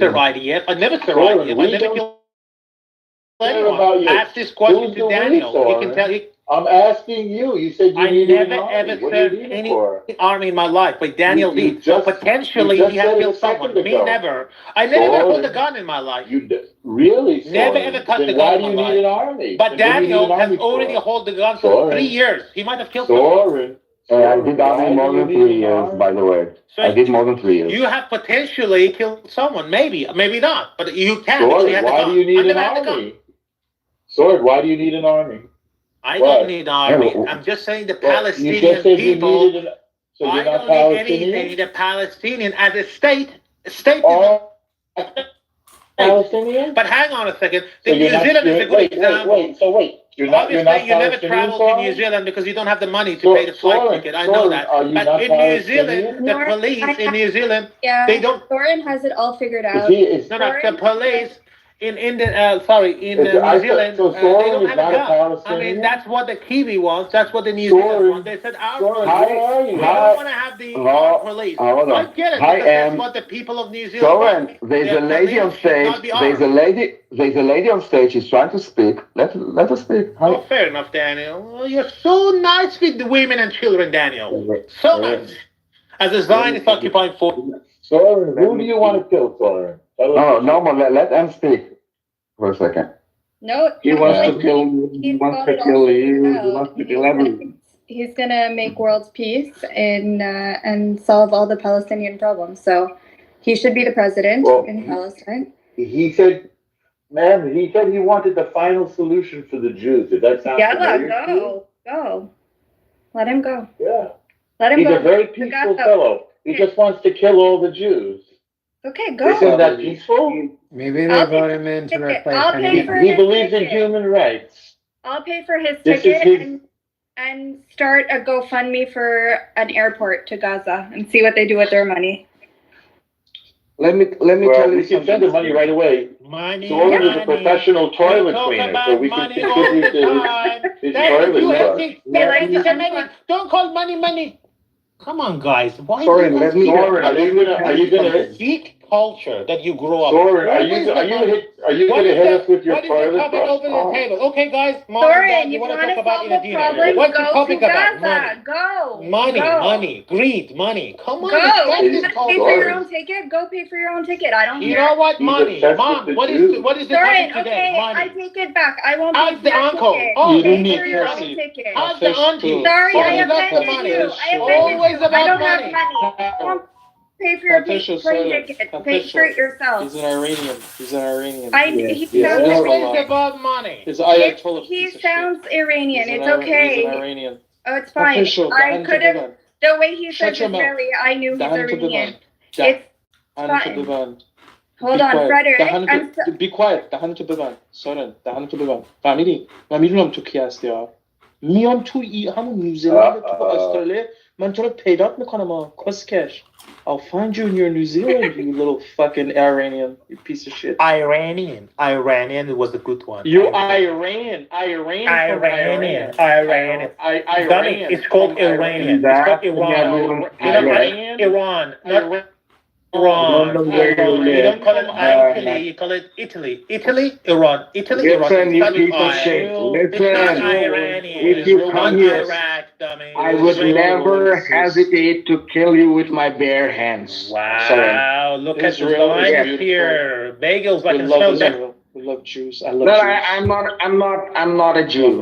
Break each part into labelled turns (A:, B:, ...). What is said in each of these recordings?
A: Sir IDF. I never Sir IDF. I never killed anyone. Ask this question to Daniel. He can tell you.
B: I'm asking you. You said you needed an army.
A: I never
B: What
A: served
B: do you need it
A: any
B: for?
A: army in my life, but Daniel did. So potentially he has killed someone. Me never. I never held a gun in my life.
B: Really?
A: Never ever touched a gun.
B: Why do you need an army?
A: But Daniel has already held the gun for 3 years. He might have killed someone.
C: I did army more than 3 years, by the way. So I did more than 3 years.
A: You have potentially killed someone. Maybe not. But you can.
B: Sword, why do you need an army? Sword, why do you need an army?
A: I don't need an army. I'm just saying the Palestinian people. I don't need anything. The Palestinian as a state.
B: Palestinian?
A: But hang on a second. New Zealand is a good example.
B: Wait. You're not
A: you never traveled to New Zealand because you don't have the money to pay the flight ticket. I know that. But in New Zealand, the police in New Zealand, they don't.
D: Soren has it all figured out.
A: The police in New Zealand, they don't have a gun. I mean, that's what the Kiwi wants. That's what the New Zealand wants. They said, we don't want to have the police. I get it. That's what the people of New Zealand want.
C: There's a lady on stage. There's a lady on stage. She's trying to speak. Let her speak.
A: Oh, fair enough, Daniel. Well, you're so nice with the women and children, Daniel. So nice. As a Zionist occupying force.
B: Soren, who do you want to kill, Soren?
C: Let them speak for a second.
D: No,
C: he wants to kill you. He wants to kill you. He wants to kill everyone.
D: He's gonna make world peace and solve all the Palestinian problems. So he should be the president in Palestine.
B: He said he wanted the final solution for the Jews. Did that sound familiar?
D: Go. Let him go.
B: Yeah.
D: Let him go.
B: He's a very peaceful fellow. He just wants to kill all the Jews.
D: Okay, go.
B: Isn't that peaceful?
E: Maybe they vote him in to replace
B: He believes in human rights.
D: I'll pay for his ticket and start a GoFundMe for an airport to Gaza and see what they do with their money.
C: Let me tell you something.
B: We can send the money right away. Soren is a professional toilet cleaner, so we can contribute to his toilet.
A: Don't call money. Come on, guys. Why
C: Soren,
B: are you gonna
A: geek culture that you grew up?
B: Soren, are you gonna hit us with your toilet?
A: What is the topic over the table? Okay, guys.
D: Soren, you want to talk about problem?
A: What's the
D: go
A: topic
D: to
A: about?
D: Gaza. Go.
A: Money, greed, money. Come on.
D: Go. Pay for your own ticket. Go pay for your own ticket. I don't care.
A: You know what? Money. Mom, what is the topic today?
D: Okay,
A: money.
D: I take it back. I won't pay for
A: the uncle.
D: ticket.
A: Oh,
D: pay for your own ticket.
A: How's the auntie?
D: Sorry, I offended you.
A: Always about
D: I don't
A: money.
D: have money. Pay for your plane ticket. Pay for it yourself.
E: He's an Iranian.
D: He sounds
A: always about money.
D: He sounds Iranian. It's okay.
E: He's an Iranian.
D: Oh, it's fine. I could have. The way he said Israeli, I knew he's Iranian. It's fine. Hold on, Frederick.
E: Be quiet. دهنتو ببند. سارن دهنتو ببند. فهمیدی؟ من میدونم تو کی هستی ها. میام تو همون نیوزیلند تو استرالیا من تو رو پیدات میکنم ها. کسکش. I'll find you in your New Zealand, you little fucking Iranian, you piece of shit.
A: Iranian was the good one.
E: You're Iran.
A: Dummy, it's called Iranian. It's called Iran. Iran. Iran. You don't call it Italy, you call it Italy. Iran.
C: Listen, you piece of shit. Listen, if you come here, I would never hesitate to kill you with my bare hands.
A: Wow, look at the line here. Bagels like a
E: we love Jews. I love Jews.
C: I'm not a Jew.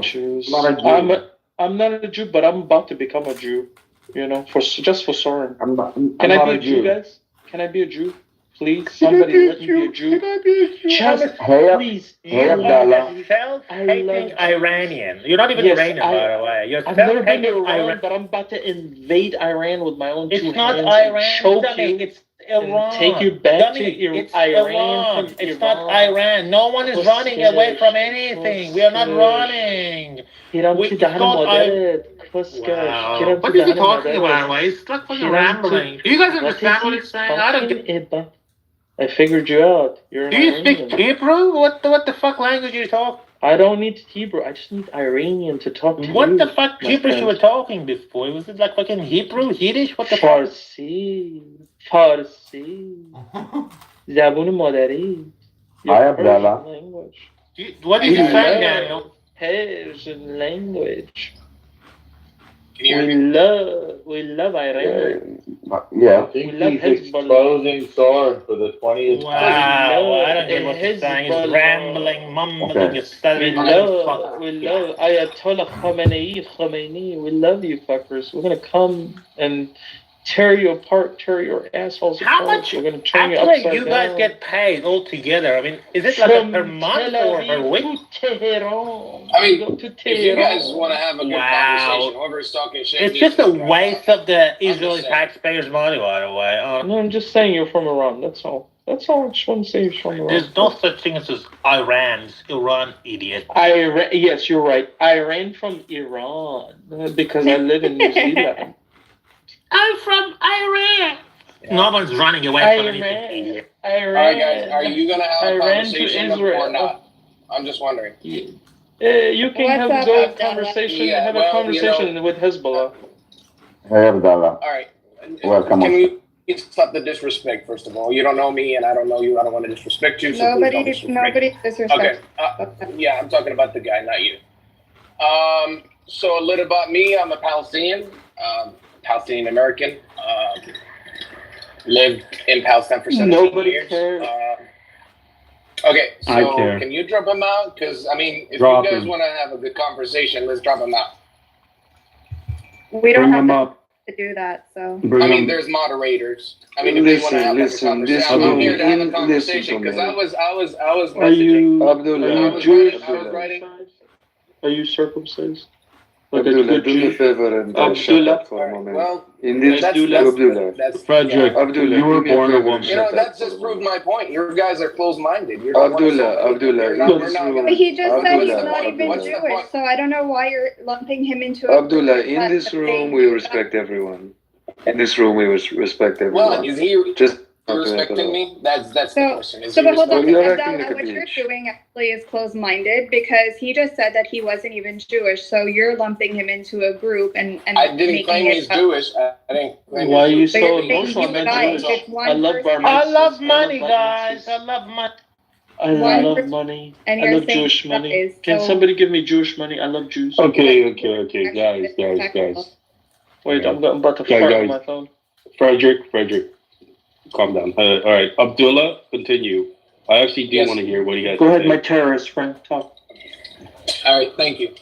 E: I'm not a Jew, but I'm about to become a Jew. You know, just for Soren.
C: Can
E: I be a Jew, guys? Can I be a Jew? Please, somebody let me be a Jew. Just please.
C: Hey, Abdallah.
A: Self-hating Iranian. You're not even Iranian, by the way. You're
E: I've never been to Iran, but I'm about to invade Iran with my own 2 hands.
A: It's not Iran.
E: Choke you.
A: It's Iran.
E: Take you back to
A: Iran. It's not Iran. No one is running away from anything. We are not running.
E: Wow. What
A: is he talking about? He's like fucking rambling. Do you guys understand what he's saying? I don't get.
E: I figured you out.
A: Do you speak Hebrew? What the fuck language you talk?
E: I don't need Hebrew. I just need Iranian to talk to you.
A: What the fuck gibberish you were talking before? Was it like fucking Hebrew, Yiddish? What the fuck?
E: Farsi. زبون مادری.
C: Hi, Abdallah.
E: Language.
A: What did you say, Daniel?
E: Persian language.
B: Can you hear me?
E: We love Iran.
C: Yeah.
B: I think he's exposing Soren for the 20th
A: Wow,
B: time.
A: I don't get what you're saying. He's rambling, mumbling, you're stuttering.
E: We love Ayatollah Khomeini. We love you fuckers. We're gonna come and tear you apart, tear your assholes apart.
A: How much
E: We're gonna turn you
A: actually
E: upside
A: you
E: down.
A: guys get paid all together? I mean, is it like a per month or per week?
B: I mean, if you guys want to have a good conversation, whoever's talking shit,
A: it's just a waste of the Israeli taxpayers' money, by the way.
E: No, I'm just saying you're from Iran. That's all. That's all. I just want to say you're from Iran.
A: There's no such thing as Iran, idiot.
E: Iran. Yes, you're right. I ran from Iran because I live in New Zealand.
A: I'm from Iran. Yeah. No one's running away from anything.
B: All right, guys, are you gonna have a conversation or not? I'm just wondering.
E: You can have a good conversation. Yeah, have a conversation with Hezbollah.
C: Hey, Abdallah.
B: All right.
C: Welcome.
B: Can we stop the disrespect, first of all? You don't know me, and I don't know you. I don't want to disrespect you. So
D: nobody disrespects.
B: Okay. Yeah, I'm talking about the guy, not you. So a little about me. I'm a Palestinian. Palestinian American, lived in Palestine for 17 years.
E: Cares.
B: Okay, so can you drop him out? Because, I mean, if you guys want to have a good conversation, let's drop him out.
D: We don't have to do that, so.
B: I mean, there's moderators. I mean, if you want to have like a conversation, I'm here to have a conversation because I was messaging.
E: Are you Jewish? Are you circumcised?
C: Abdullah, do me a favor and shut up for a moment.
B: Well,
C: Abdullah.
A: Frederick,
C: Abdullah,
A: you were born a woman.
B: You know, that just proved my point. You guys are closed-minded.
C: Abdullah.
D: He just said he's not even Jewish, so I don't know why you're lumping him into a
C: Abdullah, in this room we respect everyone. In this room we respect everyone.
B: Well, is he
C: just
B: respecting me? That's the question.
D: But hold on, what you're doing actually is closed-minded because he just said that he wasn't even Jewish, so you're lumping him into a group and
B: I didn't claim he's Jewish. I didn't claim
E: why are you
B: so
E: emotional? I
A: love money, guys. I love money.
E: I love money. I love Jewish money. Can somebody give me Jewish money? I love Jews.
B: Okay, guys.
E: Wait, I'm about to fart on my phone.
B: Frederick. Calm down. All right, Abdullah, continue. I actually do want to hear what you guys.
E: Go ahead, my terrorist friend. Talk.
B: All right, thank you.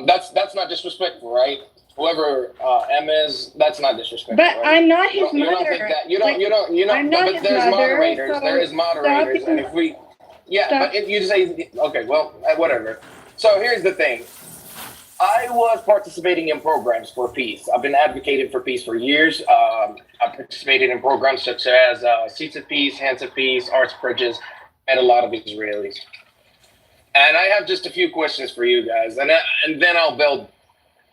B: That's not disrespectful, right? Whoever M is, that's not disrespectful.
D: But right? I'm not his mother.
B: You don't think that? You don't.
D: I'm not
B: but
D: his
B: there's
D: mother,
B: moderators.
D: so
B: there is moderators, and if we, but if you say, okay, well, whatever. So here's the thing. I was participating in programs for peace. I've been advocating for peace for years. I participated in programs such as Seats of Peace, Hands of Peace, Arts Bridges, and a lot of Israelis. And I have just a few questions for you guys, and then I'll build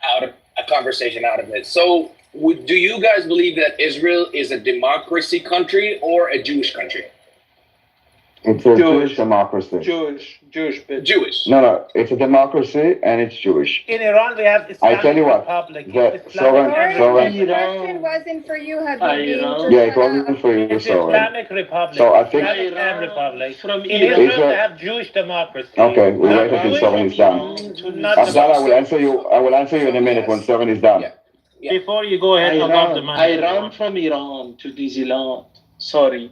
B: out a conversation out of it. So, do you guys believe that Israel is a democracy country or a Jewish country?
C: It's a Jewish democracy.
B: Jewish.
C: No, it's a democracy and it's Jewish.
A: In Iran, we have Islamic Republic.
C: The
D: question wasn't for you, Habib.
C: Yeah, it wasn't for you,
A: It's Islamic Republic.
C: So I think
A: Islamic Republic. In Israel, they have Jewish democracy.
C: Okay, we'll wait until Soren is done. Abdallah, I will answer you in a minute when Soren is done.
B: Yeah.
A: Before you go ahead,
E: I ran from Iran to New Zealand. Sorry.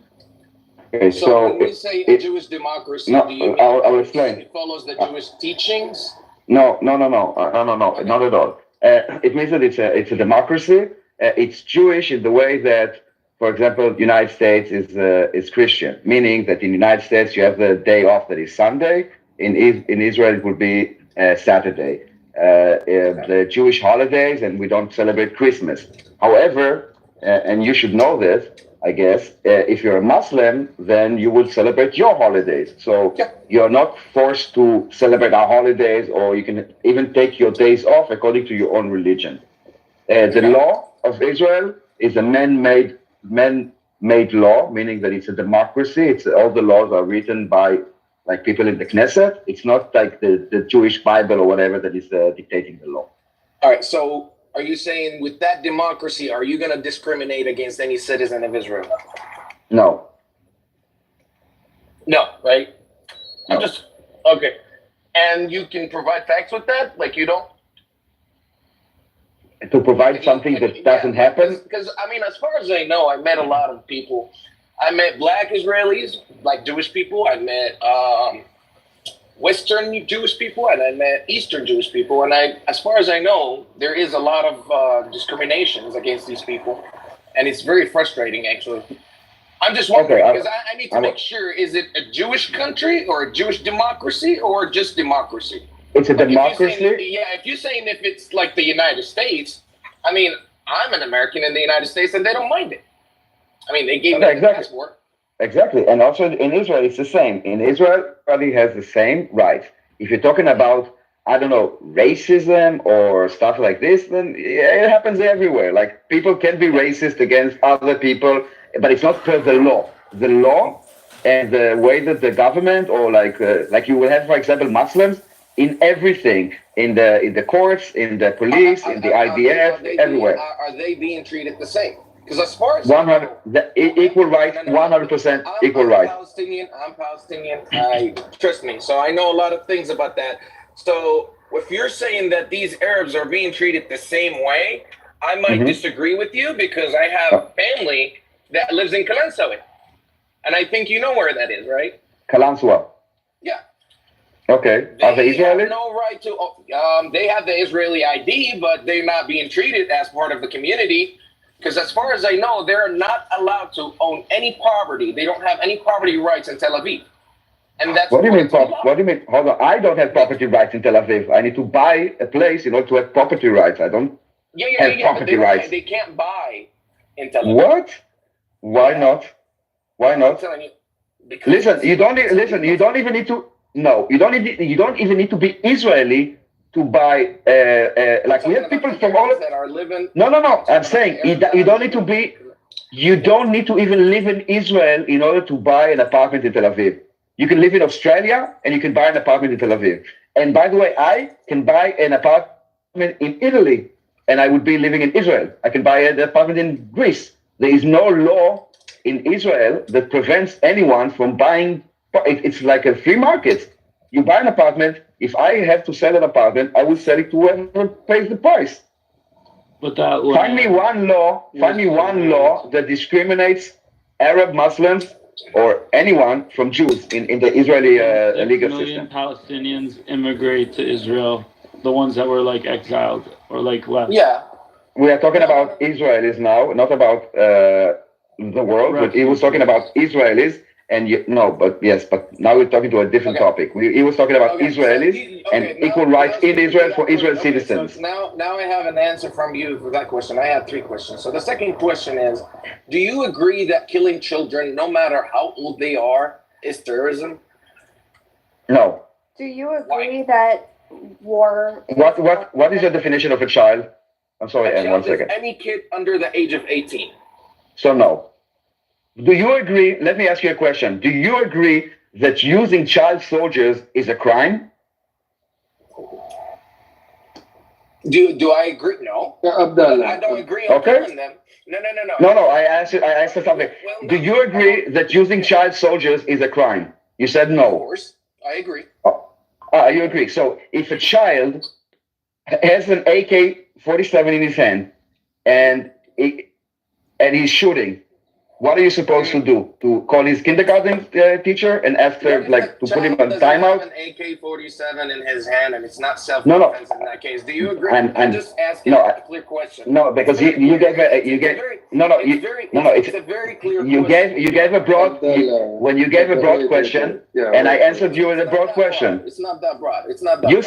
C: Okay,
B: so when we say a Jewish democracy, do you mean
C: I'll explain.
B: It follows the Jewish teachings?
C: No, not at all. It means that it's a democracy. It's Jewish in the way that, for example, the United States is Christian, meaning that in the United States you have the day off that is Sunday. In Israel it would be Saturday. The Jewish holidays, and we don't celebrate Christmas. However, and you should know this, I guess, if you're a Muslim, then you will celebrate your holidays. So you're not forced to celebrate our holidays, or you can even take your days off according to your own religion. The law of Israel is a man-made law, meaning that it's a democracy. All the laws are written by like people in the Knesset. It's not like the Jewish Bible or whatever that is dictating the law.
B: All right. So are you saying with that democracy, are you going to discriminate against any citizen of Israel?
C: No.
B: No, right?
C: No.
B: I'm just, okay. And you can provide facts with that? Like you don't?
C: To provide something that doesn't happen?
B: Because, I mean, as far as I know, I met a lot of people. I met Black Israelis, like Jewish people. I met Western Jewish people, and I met Eastern Jewish people. And as far as I know, there is a lot of discriminations against these people. And it's very frustrating, actually. I'm just wondering, because I need to make sure, is it a Jewish country or a Jewish democracy or just democracy?
C: It's a democracy?
B: If you're saying if it's like the United States, I mean, I'm an American in the United States and they don't mind it. I mean, they gave me the passport.
C: Exactly. And also in Israel, it's the same. In Israel, everybody has the same rights. If you're talking about, I don't know, racism or stuff like this, then it happens everywhere. Like people can be racist against other people, but it's not per the law. The law and the way that the government or like you will have, for example, Muslims in everything, in the courts, in the police, in the IDF, everywhere.
B: Are they being treated the same? Because as far as
C: 100 equal rights, 100% equal rights.
B: I'm Palestinian. Trust me. So I know a lot of things about that. So if you're saying that these Arabs are being treated the same way, I might disagree with you because I have family that lives in Kalansawi. And I think you know where that is, right?
C: Kalansawa.
B: Yeah.
C: Okay. Are they Israeli?
B: Have no right to. They have the Israeli ID, but they're not being treated as part of the community. Because as far as I know, they're not allowed to own any property. They don't have any property rights in Tel Aviv. And that's
C: what do you mean? What do you mean? Hold on. I don't have property rights in Tel Aviv. I need to buy a place in order to have property rights. I don't have property rights.
B: They can't buy in Tel Aviv.
C: What? Why not? Why not? Listen, you don't even need to. No, you don't even need to be Israeli to buy. Like we have people from all
B: that are living.
C: No. I'm saying you don't need to be. You don't need to even live in Israel in order to buy an apartment in Tel Aviv. You can live in Australia and you can buy an apartment in Tel Aviv. And by the way, I can buy an apartment in Italy and I would be living in Israel. I can buy an apartment in Greece. There is no law in Israel that prevents anyone from buying. It's like a free market. You buy an apartment. If I have to sell an apartment, I will sell it to whoever pays the price.
F: But that
C: find me one law that discriminates Arab Muslims or anyone from Jews in the Israeli legal system.
F: 6 million Palestinians immigrate to Israel, the ones that were like exiled or like left.
B: Yeah.
C: We are talking about Israelis now, not about the world, but he was talking about Israelis. And but now we're talking to a different topic. He was talking about Israelis and equal rights in Israel for Israel citizens.
B: So now I have an answer from you for that question. I have 3 questions. So the second question is, do you agree that killing children, no matter how old they are, is terrorism?
C: No.
D: Do you agree that war?
C: What is your definition of a child? I'm sorry, Anne, 1 second.
B: Any kid under the age of 18.
C: So no. Do you agree? Let me ask you a question. Do you agree that using child soldiers is a crime?
B: Do I agree? No. I don't agree on killing them. No.
C: No. I asked you something.
B: Well,
C: do you agree that using child soldiers is a crime? You said no.
B: Of course, I agree.
C: You agree. So if a child has an AK-47 in his hand and he's shooting, what are you supposed to do? To call his kindergarten teacher and ask her, to put him on timeout?
B: Have an AK-47 in his hand, and it's not self-defense in that case. Do you agree? I'm just asking a clear question.
C: No, because you gave it's
B: a very clear question.
C: You gave a broad when you gave a broad question, and I answered you with a broad question.
B: It's not that broad. It's not that.
C: You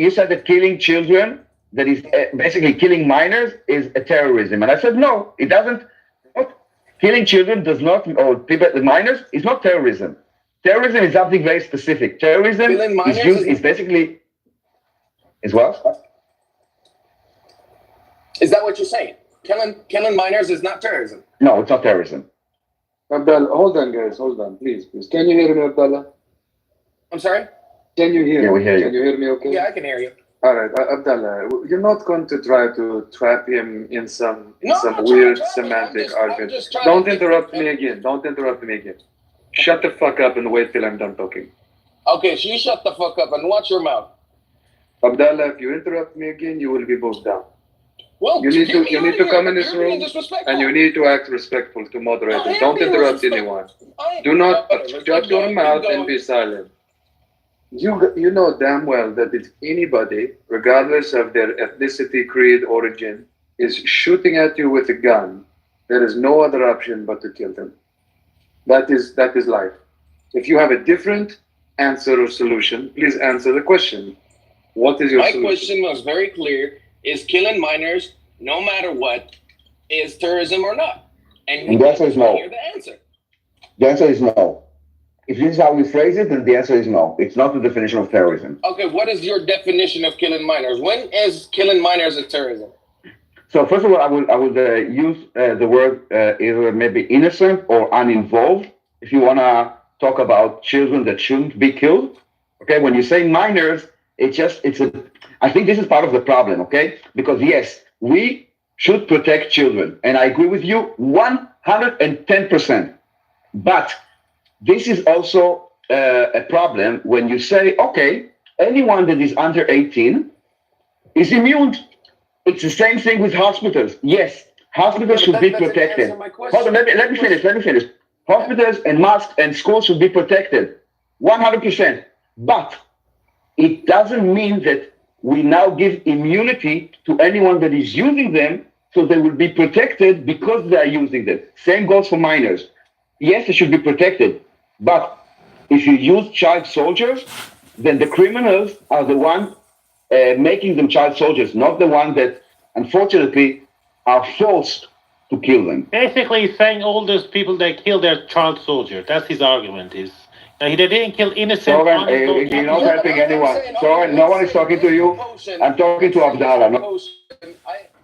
C: said that killing children, that is basically killing minors, is a terrorism, and I said no, it doesn't. Killing children does not, or people, minors, is not terrorism. Terrorism is something very specific. Terrorism is basically, is what?
B: Is that what you're saying? Killing minors is not terrorism?
C: No, it's not terrorism.
G: Abdallah, hold on, guys, hold on, please. Can you hear me, Abdallah?
B: I'm sorry?
G: Can you hear me?
C: Yeah, we hear you.
G: Can you hear me okay?
B: Yeah, I can hear you.
G: All right, Abdallah, you're not going to try to trap him in some
B: No,
G: weird semantic argument. Don't interrupt me again. Shut the fuck up and wait till I'm done talking.
B: Okay, so you shut the fuck up and watch your mouth.
G: Abdallah, if you interrupt me again, you will be moved down.
B: Well,
G: you need to come in this room and you need to act respectful to moderators. Don't interrupt anyone. Do not shut your mouth and be silent. You know damn well that if anybody, regardless of their ethnicity, creed, origin, is shooting at you with a gun, there is no other option but to kill them. That is life. If you have a different answer or solution, please answer the question. What is your solution?
B: My question was very clear. Is killing minors, no matter what, is terrorism or not?
C: And the answer is no.
B: Hear the answer.
C: The answer is no. If this is how we phrase it, then the answer is no. It's not the definition of terrorism.
B: Okay, what is your definition of killing minors? When is killing minors a terrorism?
C: So first of all, I would use the word either maybe innocent or uninvolved. If you want to talk about children that shouldn't be killed, okay. When you say minors, I think this is part of the problem, okay? Because yes, we should protect children, and I agree with you 110%. But this is also a problem when you say, okay, anyone that is under 18 is immune. It's the same thing with hospitals. Yes, hospitals should be protected. Hold on, let me finish. Hospitals and mosques and schools should be protected, 100%. But it doesn't mean that we now give immunity to anyone that is using them, so they will be protected because they are using them. Same goes for minors. Yes, they should be protected. But if you use child soldiers, then the criminals are the ones making them child soldiers, not the ones that, unfortunately, are forced to kill them.
A: Basically, he's saying all those people that kill their child soldiers. That's his argument. They didn't kill innocent.
C: Soren, you're not helping anyone. Soren, no one is talking to you. I'm talking to Abdallah. No?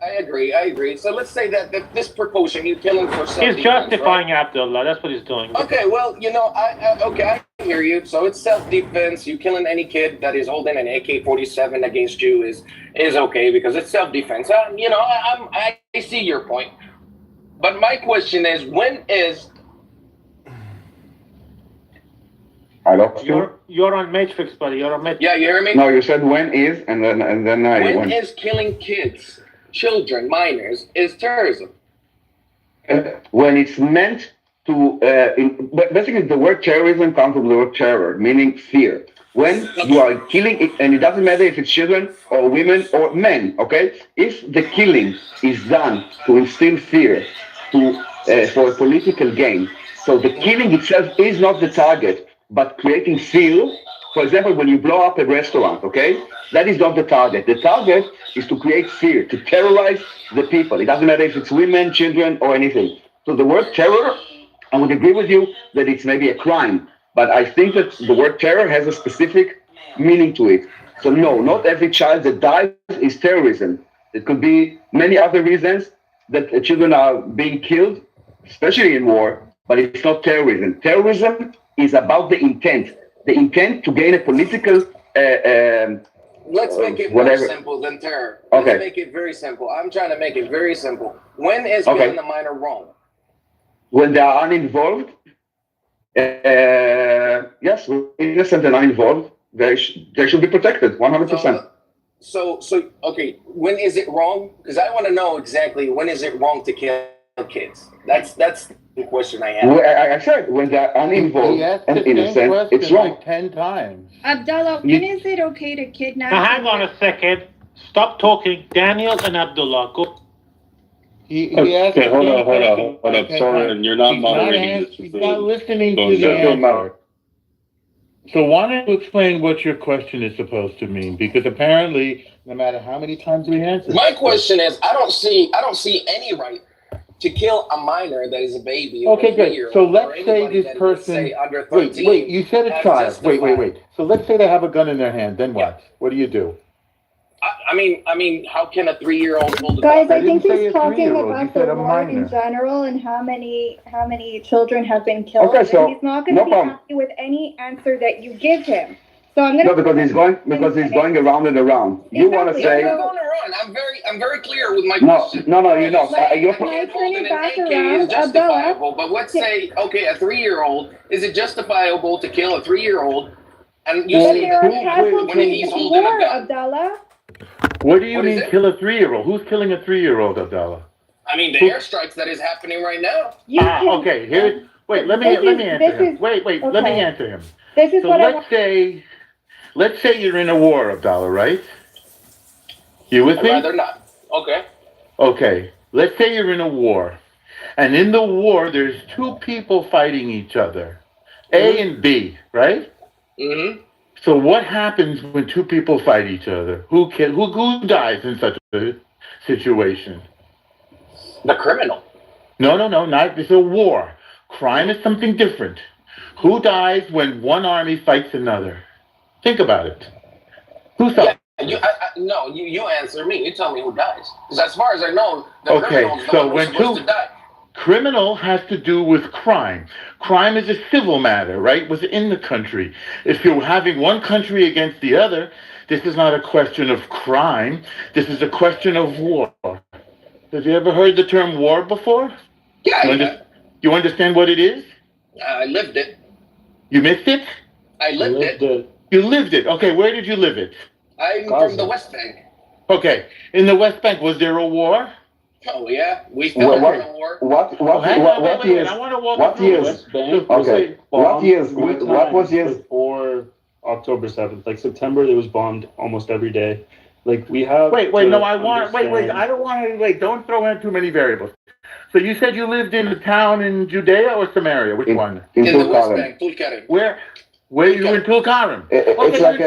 B: I agree. So let's say that this precaution, you kill him for self-defense.
A: He's justifying Abdullah. That's what he's doing.
B: Okay, well, I hear you. So it's self-defense. You killing any kid that is holding an AK-47 against you is okay because it's self-defense. I see your point. But my question is, when is...
C: I lost you.
A: You're on Matrix, buddy. You're on Matrix.
B: Yeah, you hear me?
C: No, you said when is, and then
B: when is killing kids, children, minors, is terrorism?
C: When it's meant to, basically the word terrorism comes from the word terror, meaning fear. When you are killing it, and it doesn't matter if it's children or women or men, okay? If the killing is done to instill fear, for a political gain, so the killing itself is not the target, but creating fear. For example, when you blow up a restaurant, okay, that is not the target. The target is to create fear, to terrorize the people. It doesn't matter if it's women, children, or anything. So the word terror, I would agree with you that it's maybe a crime, but I think that the word terror has a specific meaning to it. So no, not every child that dies is terrorism. It could be many other reasons that children are being killed, especially in war, but it's not terrorism. Terrorism is about the intent to gain a political
B: let's make it more simple than terror. Let's make it very simple. I'm trying to make it very simple. When is killing a minor wrong?
C: When they are uninvolved, yes, innocent and uninvolved, they should be protected, 100%.
B: So, okay, when is it wrong? Because I want to know exactly when is it wrong to kill kids. That's the question I have.
C: I said when they're uninvolved and innocent, it's wrong.
H: Like 10 times.
D: Abdullah, when is it okay to kidnap?
A: Now, hang on a second. Stop talking. Daniel and Abdullah, go.
H: He asked
F: hold up. Sorry, you're not moderating this.
H: He's not listening to the answer. So why don't you explain what your question is supposed to mean? Because apparently, no matter how many times we answer,
B: my question is, I don't see any right to kill a minor that is a baby.
H: Okay, good. So let's say this person. Wait. You said a child. Wait. So let's say they have a gun in their hand. Then what? What do you do?
B: I mean, how can a 3-year-old hold a
D: gun? Guys, I think
H: he's
D: talking about the war in general and how many children have been killed.
C: Okay, so
D: and he's not going to be happy with any answer that you give him. So I'm gonna.
C: No, because he's going around and around. You want to say?
B: No, going around. I'm very clear with my
C: No,
B: question.
C: no, you're not.
B: Your holding an AK is justifiable, but let's say, okay, a 3-year-old, is it justifiable to kill a 3-year-old? And you see when he's holding a gun.
D: Abdallah.
H: What do you mean kill a 3-year-old? Who's killing a 3-year-old, Abdallah?
B: I mean, the airstrikes that is happening right now.
H: Okay. Let me answer him. Wait. Let me answer him.
D: This is
H: so
D: what
H: let's say you're in a war, Abdallah, right? You with me?
B: I'd rather not. Okay.
H: Okay. Let's say you're in a war, and in the war there's two people fighting each other, A and B, right?
B: Mm-hmm.
H: So what happens when two people fight each other? Who dies in such a situation?
B: The criminal.
H: No, not it's a war. Crime is something different. Who dies when one army fights another? Think about it. Who suffers?
B: Yeah, you answer me. You tell me who dies. Because as far as I know, the criminal's the one who's supposed to die.
H: Criminal has to do with crime. Crime is a civil matter, right? Within the country. If you're having one country against the other, this is not a question of crime. This is a question of war. Have you ever heard the term war before?
B: Yeah.
H: You understand what it is?
B: I lived it.
H: You missed it?
B: I lived it.
H: You lived it. Okay, where did you live it?
B: I'm from the West Bank.
H: Okay, in the West Bank, was there a war?
B: Oh yeah, we still have a war.
C: What years? What years? Okay. What years? What was years?
F: Before October 7th, like September, it was bombed almost every day. Like we have.
H: Wait. No, I want. Wait. I don't want to. Wait. Don't throw in too many variables. So you said you lived in a town in Judea or Samaria? Which one?
C: In
B: the West Bank, Tulkarem.
H: Where you in Tulkarem?
C: It's like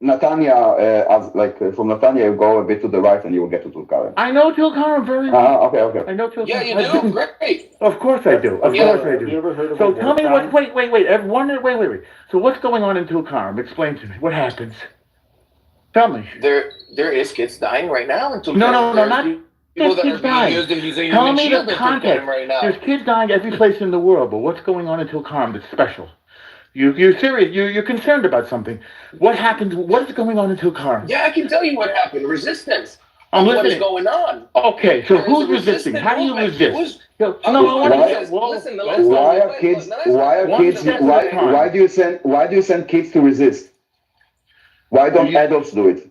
C: Netanya. From Netanya, you go a bit to the right, and you will get to Tulkarem.
H: I know Tulkarem very well.
C: Okay.
H: I know Tulkarem.
B: Yeah, you do. Great.
H: Of course I do. Of course I do.
F: You ever heard of
H: so tell me what. Wait. Wait. So what's going on in Tulkarem? Explain to me. What happens? Tell me.
B: There is kids dying right now in Tulkarem.
H: No, not
B: people that
H: kids
B: are
H: dying.
B: used in museums.
H: Tell me the context.
B: Right now.
H: There's kids dying every place in the world, but what's going on in Tulkarem that's special? You're serious. You're concerned about something. What happened? What is going on in Tulkarem?
B: Yeah, I can tell you what happened. Resistance.
H: I'm listening.
B: What is going on?
H: Okay, so who's resisting? How do you resist?
C: Why do you send kids to resist? Why don't adults do it?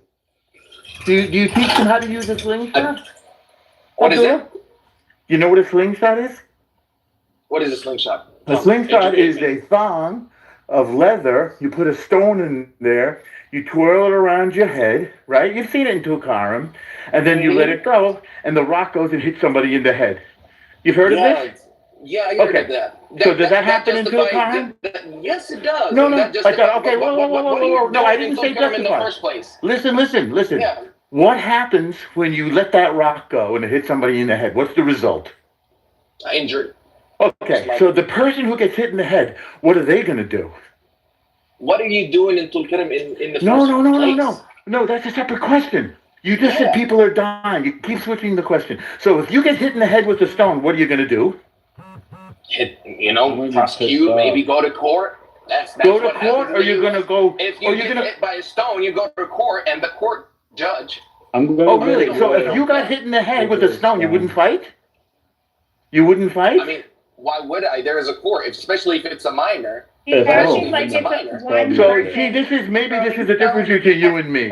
H: Do you teach them how to use a slingshot?
B: What is it?
H: You know what a slingshot is?
B: What is a slingshot?
H: A slingshot is a thong of leather. You put a stone in there. You twirl it around your head, right? You've seen it in Tulkarem. And then you let it go, and the rock goes and hits somebody in the head. You've heard of this?
B: Yeah, I heard of that.
H: So does that happen in Tulkarem?
B: Yes, it does.
H: No. Okay, whoa. No, I didn't say justify.
B: In the first place.
H: Listen.
B: Yeah.
H: What happens when you let that rock go and it hits somebody in the head? What's the result?
B: Injury.
H: Okay, so the person who gets hit in the head, what are they going to do?
B: What are you doing in Tulkarem in the first place?
H: No, that's a separate question. You just said people are dying. You keep switching the question. So if you get hit in the head with a stone, what are you going to do?
B: Prosecute, maybe go to court. That's
H: go to court, or you're going to go...
B: If you get hit by a stone, you go to court, and the court judge...
H: really? So if you got hit in the head with a stone, you wouldn't fight? You wouldn't fight?
B: I mean, why would I? There is a court, especially if it's a minor.
H: So see, this is the difference between you and me.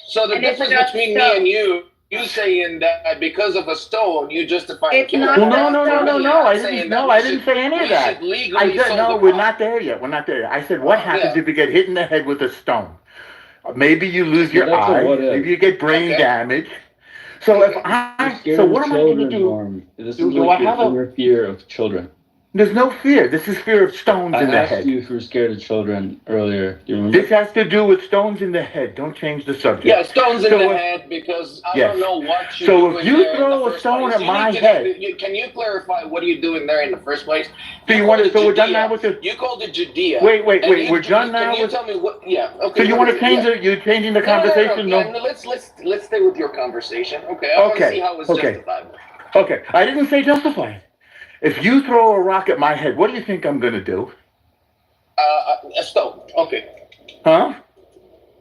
B: So the difference between me and you saying that because of a stone you justify killing.
H: Well, no. I didn't say any of that. We're not there yet. I said, what happens if you get hit in the head with a stone? Maybe you lose your eye. Maybe you get brain damage. So what am I going to do?
I: This is like your fear of children.
H: There's no fear. This is fear of stones in the head.
I: I asked you if you were scared of children earlier. Do you remember?
H: This has to do with stones in the head. Don't change the subject.
B: Yeah, stones in the head because I don't know what you're doing.
H: So if you throw a stone at my head...
B: Can you clarify what are you doing there in the first place?
H: So we're done now with the...
B: You called it Judea.
H: Wait. We're done now with...
B: Can you tell me what... Yeah, okay.
H: So you want to change it? You're changing the conversation?
B: No. Let's stay with your conversation. Okay, I want to see how it's justified.
H: Okay, I didn't say justify it. If you throw a rock at my head, what do you think I'm going to do?
B: A stone. Okay.
H: Huh?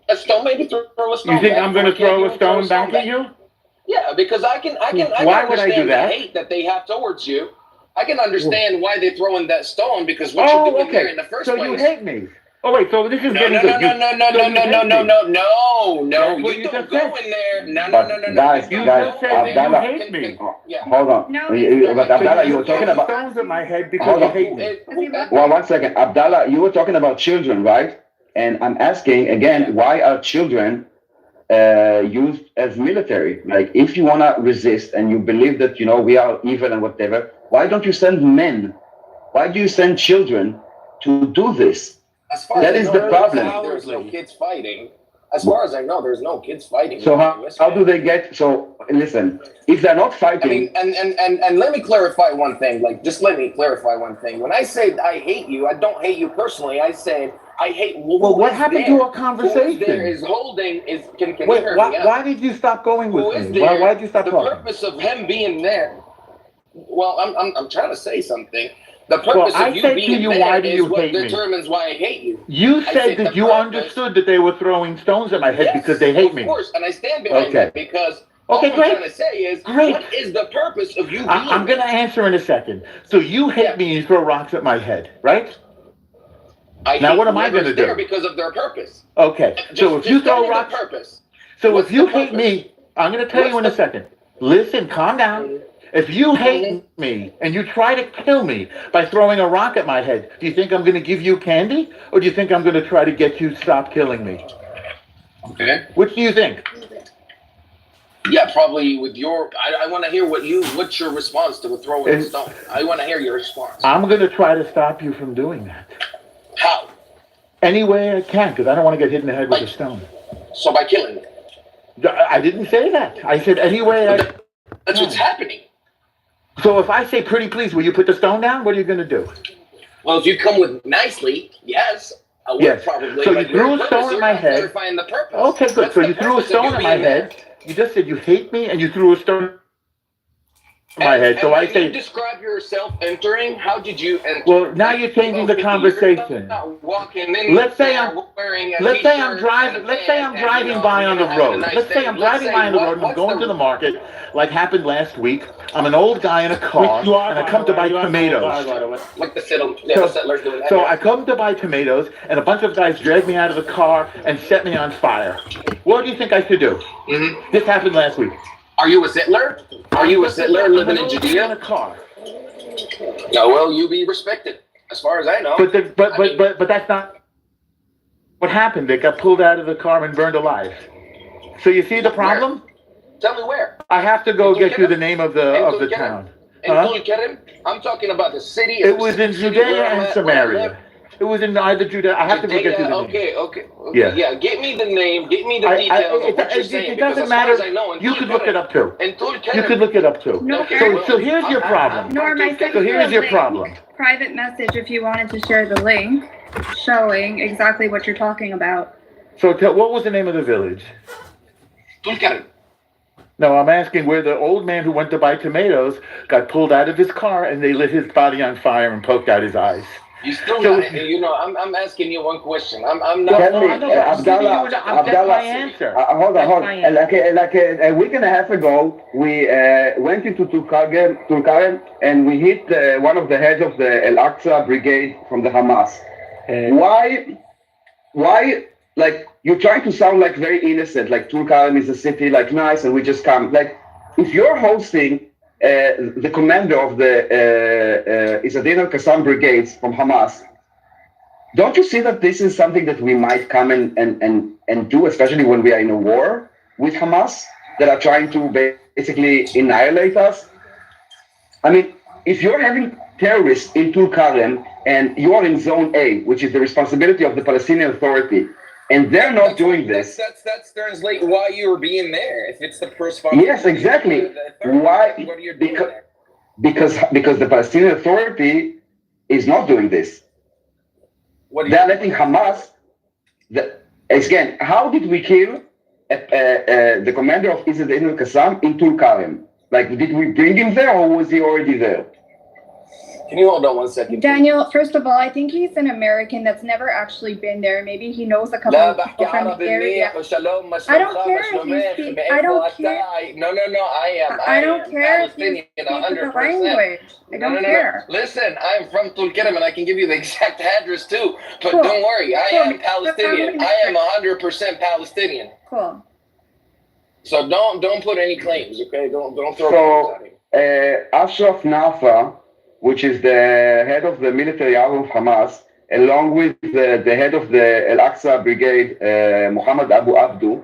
B: A stone, maybe throw a stone.
H: You think
B: back.
H: I'm going to throw a stone back at you?
B: Yeah, because I can
H: Why would I do
B: understand the
H: that?
B: hate that they have towards you. I can understand why they're throwing that stone because what you're doing there in the first place.
H: So you hate me. Oh wait, so this is
B: No,
H: getting
B: no,
H: good.
B: no, no, no, no, no, no, no, no, no.
H: What
B: You
H: you
B: don't
H: just
B: go
H: said.
B: in there. No, no,
C: But
B: no, no, no.
C: guys,
H: You
C: guys,
H: just said that you
C: Abdallah,
H: hate me.
B: Yeah.
C: hold on.
D: No,
C: But Abdallah, you were talking about.
H: stones at my head because
C: Hold
H: you
C: on.
H: hate me.
C: Well, 1 second, Abdallah, you were talking about children, right? And I'm asking again, why are children used as military? Like, if you wanna resist and you believe that we are evil and whatever, why don't you send men? Why do you send children to do this?
B: As far
C: That
B: as
C: is
B: I
C: the
B: know,
C: problem.
B: There's no kids fighting. As far as I know, there's no kids fighting.
C: So how do they get? So listen, if they're not fighting,
B: I mean, and let me clarify one thing. Like, just let me clarify one thing. When I say I hate you, I don't hate you personally. I said I hate.
H: Well, what happened to our conversation?
B: Who there is holding is can
H: Wait,
B: hear me out.
H: why did you stop going
B: Who
H: with
B: is
H: me?
B: there?
H: Why did you stop
B: the
H: talking?
B: purpose of him being there. Well, I'm trying to say something. The purpose
H: I
B: of you
H: said to
B: being
H: you,
B: there
H: why do
B: is
H: you
B: what
H: hate me?
B: determines why I hate you.
H: You
B: I
H: said that
B: the
H: you
B: purpose-
H: understood that they were throwing stones at my head
B: Yes,
H: because they hate me.
B: Of course, and I stand behind
H: Okay.
B: that because
H: Okay,
B: all
H: great.
B: I'm trying to say is,
H: Great.
B: what is the purpose of you being
H: I'm going to answer in a second. So you hate me and you throw rocks at my head, right? Now what am I going to do?
B: Because of their purpose.
H: Okay. So if you
B: tell
H: throw
B: me
H: rocks,
B: the purpose.
H: so
B: What's
H: if you
B: the
H: hate
B: purpose?
H: me, I'm going to tell you in a second. Listen, calm down. If you hate me and you try to kill me by throwing a rock at my head, do you think I'm going to give you candy? Or do you think I'm going to try to get you to stop killing me?
B: Okay.
H: Which do you think?
B: Yeah, probably with your. I want to hear what's your response to throwing a stone. I want to hear your response.
H: I'm going to try to stop you from doing that.
B: How?
H: Any way I can, because I don't want to get hit in the head with a stone.
B: So by killing me.
H: I didn't say that. I said any way I can.
B: That's what's happening.
H: So if I say pretty please, will you put the stone down? What are you going to do?
B: Well, if you come with nicely, yes. I would probably.
H: So you threw a stone at my head.
B: Clarifying the purpose.
H: Okay, good. So you threw a stone at my head. You just said you hate me, and you threw a stone at my head. So I say.
B: Can you describe yourself entering? How did you enter?
H: Well, now you're changing the conversation. Let's say I'm driving by on the road. Let's say I'm driving by on the road and I'm going to the market, like happened last week. I'm an old guy in a car, and I come to buy tomatoes.
B: Like the settlers doing that.
H: So I come to buy tomatoes, and a bunch of guys drag me out of the car and set me on fire. What do you think I should do?
B: Mm-hmm.
H: This happened last week.
B: Are you a settler? Are you a settler living in Judea?
H: In a car.
B: No, well, you be respected, as far as I know.
H: But that's not what happened. They got pulled out of the car and burned alive. So you see the problem?
B: Where? Tell me where.
H: I have to go get you the name of the town.
B: I'm talking about the city.
H: It was in Judea and Samaria. It was in either Judea. I have to go get you the name.
B: Okay.
H: Yeah.
B: Yeah. Get me the name. Get me the details of what you're saying.
H: It doesn't matter. You could look it up too. You could look it up too. So here's your problem. So here's your problem.
D: Private message if you wanted to share the link showing exactly what you're talking about.
H: So what was the name of the village? No, I'm asking where the old man who went to buy tomatoes got pulled out of his car and they lit his body on fire and poked out his eyes.
B: You still I'm asking you one question. I'm not.
C: Tell me, Abdallah,
H: that's my answer.
C: Hold on. Like a week and a half ago, we went into Tulkarem and we hit one of the heads of the Al-Aqsa brigade from the Hamas. Why? Like, you're trying to sound like very innocent, like Tulkarem is a city, like nice, and we just come. Like, if you're hosting the commander of the Izzadin al-Qassam brigades from Hamas, don't you see that this is something that we might come and do, especially when we are in a war with Hamas, that are trying to basically annihilate us? I mean, if you're having terrorists in Tulkarem and you are in Zone A, which is the responsibility of the Palestinian Authority, and they're not doing this.
B: That's translate why you were being there. If it's the first.
C: Yes, exactly. Why?
B: What are you doing there?
C: Because the Palestinian Authority is not doing this. They're letting Hamas. Again, how did we kill the commander of Izzadin al-Qassam in Tulkarem? Like, did we bring him there, or was he already there?
B: Can you hold on 1 second?
D: Daniel, first of all, I think he's an American that's never actually been there. Maybe he knows a couple of people from the area. I don't care if you speak. I don't care.
B: No, I am.
D: I don't care if you speak the
B: 100%.
D: language. I don't care.
B: Listen, I'm from Tulkarem and I can give you the exact address too. But don't worry, I am Palestinian. I am 100% Palestinian.
D: Cool.
B: So don't put any claims, okay? Don't throw claims at me.
C: Ashraf Nafa, which is the head of the military arm of Hamas, along with the head of the Al-Aqsa Brigade, Muhammad Abu Abdu,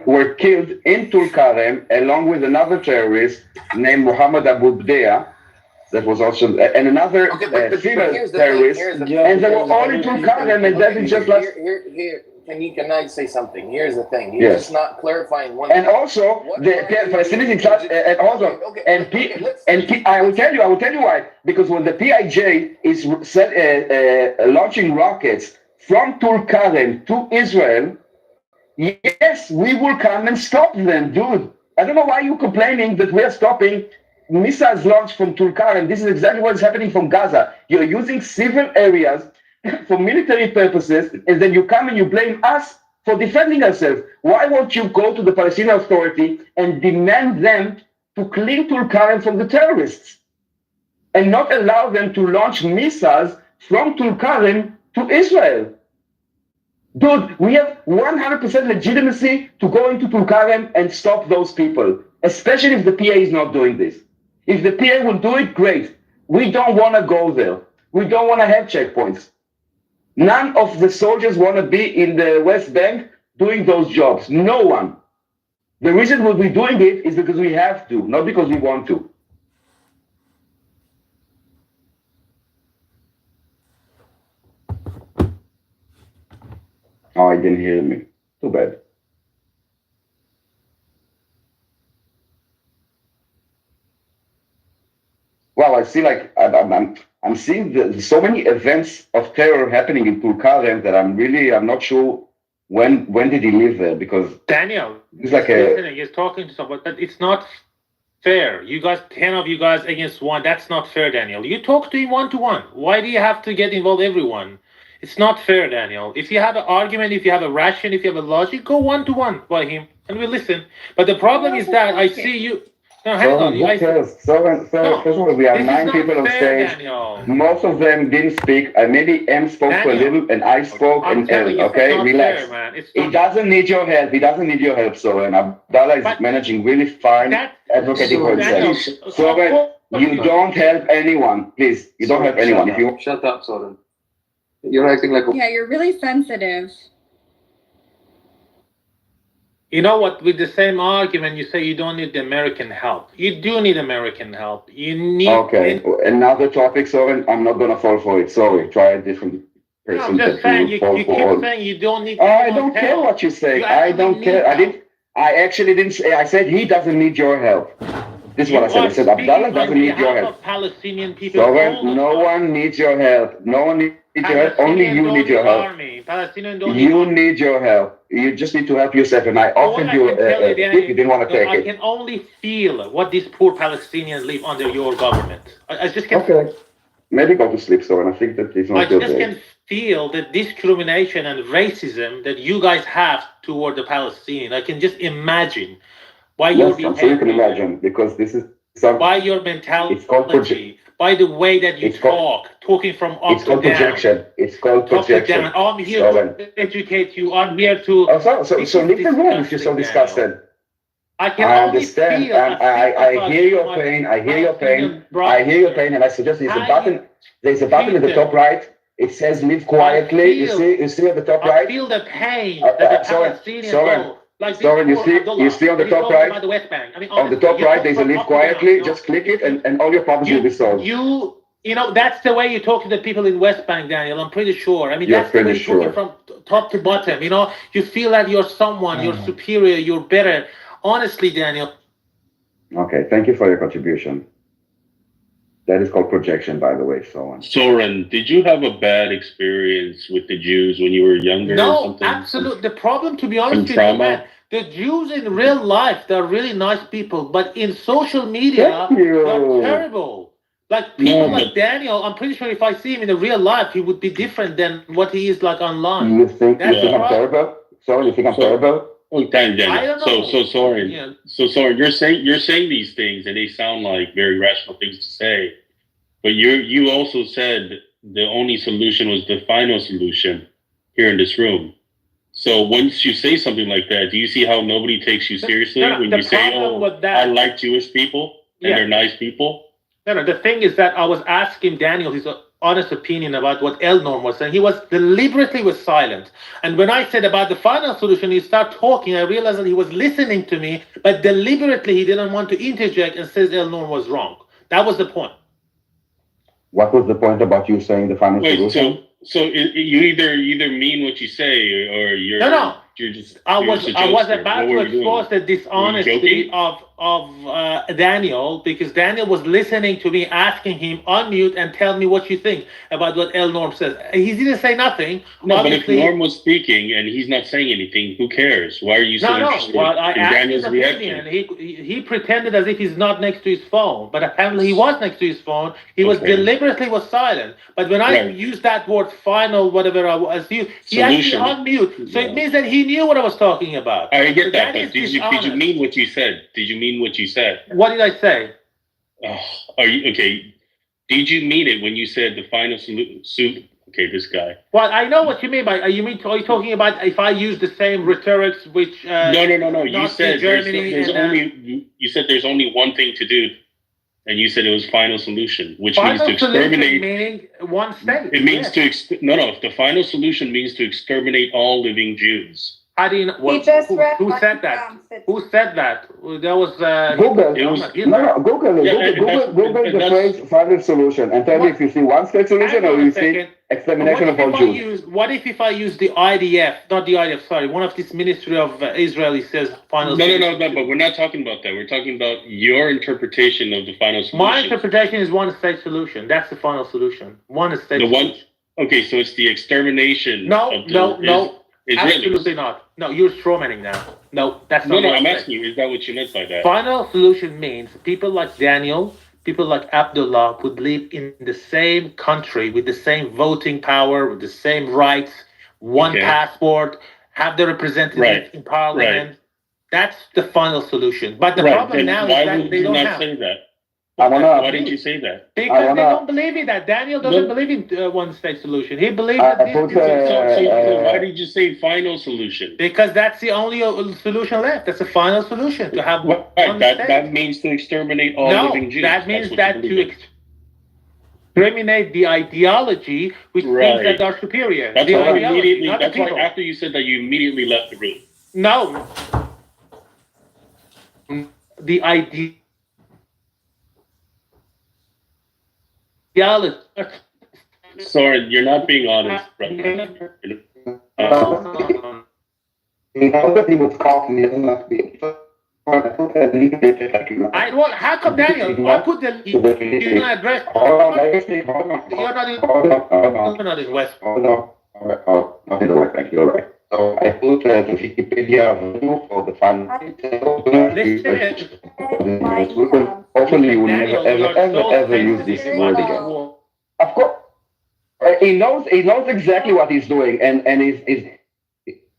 C: were killed in Tulkarem, along with another terrorist named Muhammad Abu Bdea, that was also, and another female terrorist, and they were all in Tulkarem, and that is just like...
B: Can I say something? Here's the thing. He's just not clarifying one
C: thing. And also, the Palestinians in charge, and also, I will tell you why. Because when the PIJ is launching rockets from Tulkarem to Israel, yes, we will come and stop them, dude. I don't know why you're complaining that we are stopping missiles launched from Tulkarem. This is exactly what is happening from Gaza. You're using civil areas for military purposes, and then you come and you blame us for defending ourselves. Why won't you go to the Palestinian Authority and demand them to clean Tulkarem from the terrorists and not allow them to launch missiles from Tulkarem to Israel? Dude, we have 100% legitimacy to go into Tulkarem and stop those people, especially if the PA is not doing this. If the PA will do it, great. We don't want to go there. We don't want to have checkpoints. None of the soldiers want to be in the West Bank doing those jobs. No one. The reason we'll be doing it is because we have to, not because we want to. Oh, I didn't hear me. Too bad. Well, I see like I'm seeing so many events of terror happening in Tulkarem that I'm not sure when did he live there, because
A: Daniel,
C: he's like
A: he's talking to someone, but it's not fair. You guys, 10 of you guys against one. That's not fair, Daniel. You talk to him one-to-one. Why do you have to get involved everyone? It's not fair, Daniel. If you have an argument, if you have a ration, if you have a logic, go one-to-one by him and we listen. But the problem is that I see you. No, hang on.
C: First of all, we have 9 people on stage.
A: Daniel.
C: Most of them didn't speak. Maybe M spoke for a little, and I spoke, and L. Okay, relax.
A: Fair,
C: he doesn't need your help. He doesn't need your help, Soren. Abdallah is managing really fine, advocating for himself. Soren, you don't help anyone. Please, you don't help anyone. If you
G: shut up, Soren. You're acting like
D: yeah, you're really sensitive.
A: You know what? With the same argument, you say you don't need the American help. You do need American help. You need.
C: Okay, another topic, Soren. I'm not gonna fall for it. Sorry, try a different person.
A: No, I'm just saying. You keep saying you don't need.
C: I don't care what you say. I don't care. I actually didn't say. I said he doesn't need your help. This is what I said. I said Abdallah doesn't need your help.
A: Palestinian people.
C: Soren, no one needs your help. No one needs your help. Only you need your help. You need your help. You just need to help yourself, and I offered you a tip. You didn't want to take it.
A: I can only feel what these poor Palestinians live under your government. I just can.
C: Okay. Maybe go to sleep, Soren. I think that it's not good.
A: I just can feel the discrimination and racism that you guys have toward the Palestinians. I can just imagine why you're behaving.
C: So you can imagine, because this is
A: by your mentality, by the way that you talking from up
C: it's called
A: to
C: projection.
A: down.
C: It's called projection.
A: I'm here to educate you. I'm here to.
C: So leave the room if you're so disgusted.
A: I
C: understand. I hear your pain. I hear your pain. I hear your pain, and I suggest there's a button. There's a button at the top right. It says "Live quietly." You see at the top right.
A: I feel the pain that the Palestinians.
C: Soren, you see on the top right? On the top right, there's a "Live quietly." Just click it, and all your problems will be solved.
A: You know, that's the way you talk to the people in West Bank, Daniel. I'm pretty sure. I mean,
C: you're
A: that's the way you're talking from top to bottom. You know, you feel that you're someone, you're superior, you're better. Honestly, Daniel.
C: Okay, thank you for your contribution. That is called projection, by the way, Soren.
J: Soren, did you have a bad experience with the Jews when you were younger?
A: No, absolutely. The problem, to be honest with you, man, the Jews in real life, they're really nice people, but in social media, they're terrible. Like people like Daniel, I'm pretty sure if I see him in the real life, he would be different than what he is like online.
C: You think I'm terrible? Sorry, you think I'm terrible?
J: Oh, Daniel.
A: I don't know.
J: So sorry. Yeah. So sorry. You're saying these things, and they sound like very rational things to say. But you also said the only solution was the final solution here in this room. So once you say something like that, do you see how nobody takes you seriously when you say, "Oh, I like Jewish people and they're nice people"?
A: No. The thing is that I was asking Daniel his honest opinion about what Elnorm was saying. He was deliberately silent. And when I said about the final solution, he started talking. I realized that he was listening to me, but deliberately he didn't want to interject and says Elnorm was wrong. That was the point.
C: What was the point about you saying the final solution?
J: So you either mean what you say or you're you're just.
A: I was about to expose the dishonesty of Daniel, because Daniel was listening to me, asking him unmute and tell me what you think about what Elnorm says. He didn't say nothing.
J: No, obviously, but if Norm was speaking and he's not saying anything, who cares? Why are you so interested in Daniel's reaction?
A: He pretended as if he's not next to his phone, but apparently he was next to his phone. He was deliberately silent. But when I used that word final, whatever I was used, he actually unmute. So it means that he knew what I was talking about.
J: I get that, but did you mean what you said? Did you mean what you said?
A: What did I say?
J: Are you okay? Did you mean it when you said the final solution? Okay, this guy.
A: Well, I know what you mean by. Are you talking about if I use the same rhetorics which?
J: No. You said there's only one thing to do, and you said it was final solution, which means to exterminate.
A: Meaning one state.
J: It means the final solution means to exterminate all living Jews.
A: I didn't. Who said that? Who said that? That was
C: Google. Google the phrase final solution and tell me if you see one state solution or you see extermination of all Jews.
A: What if I use the IDF, not the IDF, sorry, one of this Ministry of Israel says final solution.
J: No, but we're not talking about that. We're talking about your interpretation of the final solution.
A: My interpretation is one state solution. That's the final solution. One state solution.
J: Okay, so it's the extermination.
A: No. Absolutely not. No, you're strawmanning now. No, that's not.
J: No, I'm asking you, is that what you meant by that?
A: Final solution means people like Daniel, people like Abdullah would live in the same country with the same voting power, with the same rights, one passport, have their representatives in parliament. Right. That's the final solution. But the problem now is that they don't have.
J: Say that? Why didn't you say that?
A: Because they don't believe in that. Daniel doesn't believe in one-state solution. He believes that this is
J: so why did you say final solution?
A: Because that's the only solution left. That's the final solution, to have one state.
J: That means to exterminate all living Jews.
A: That means that to exterminate the ideology which thinks that are superior.
J: That's why after you said that, you immediately left the room.
A: No. The idea.
J: Sorry, you're not being honest, brother.
A: How come, Daniel? I put the email address. You're not in West.
C: You're right. So I put the Wikipedia for the final. Hopefully you will never ever use this word again. Of course, he knows exactly what he's doing, and he's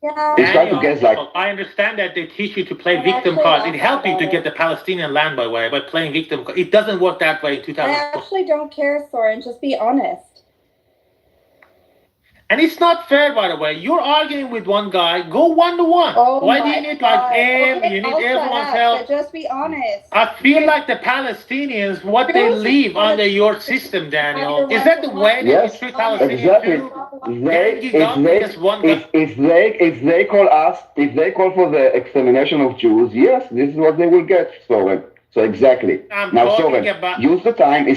C: trying to guess like.
A: I understand that they teach you to play victim cards. It helped you to get the Palestinian land, by the way, by playing victim cards. It doesn't work that way in 2000.
D: I actually don't care, Soren. Just be honest.
A: And it's not fair, by the way. You're arguing with one guy. Go 1-to-1. Why do you need him? You need everyone's help.
D: Just be honest.
A: I feel like the Palestinians, what they live under your system, Daniel. Is that the way they treat Palestinians?
C: Exactly. If they call for the extermination of Jews, yes, this is what they will get. So exactly. Now, Soren, use the time.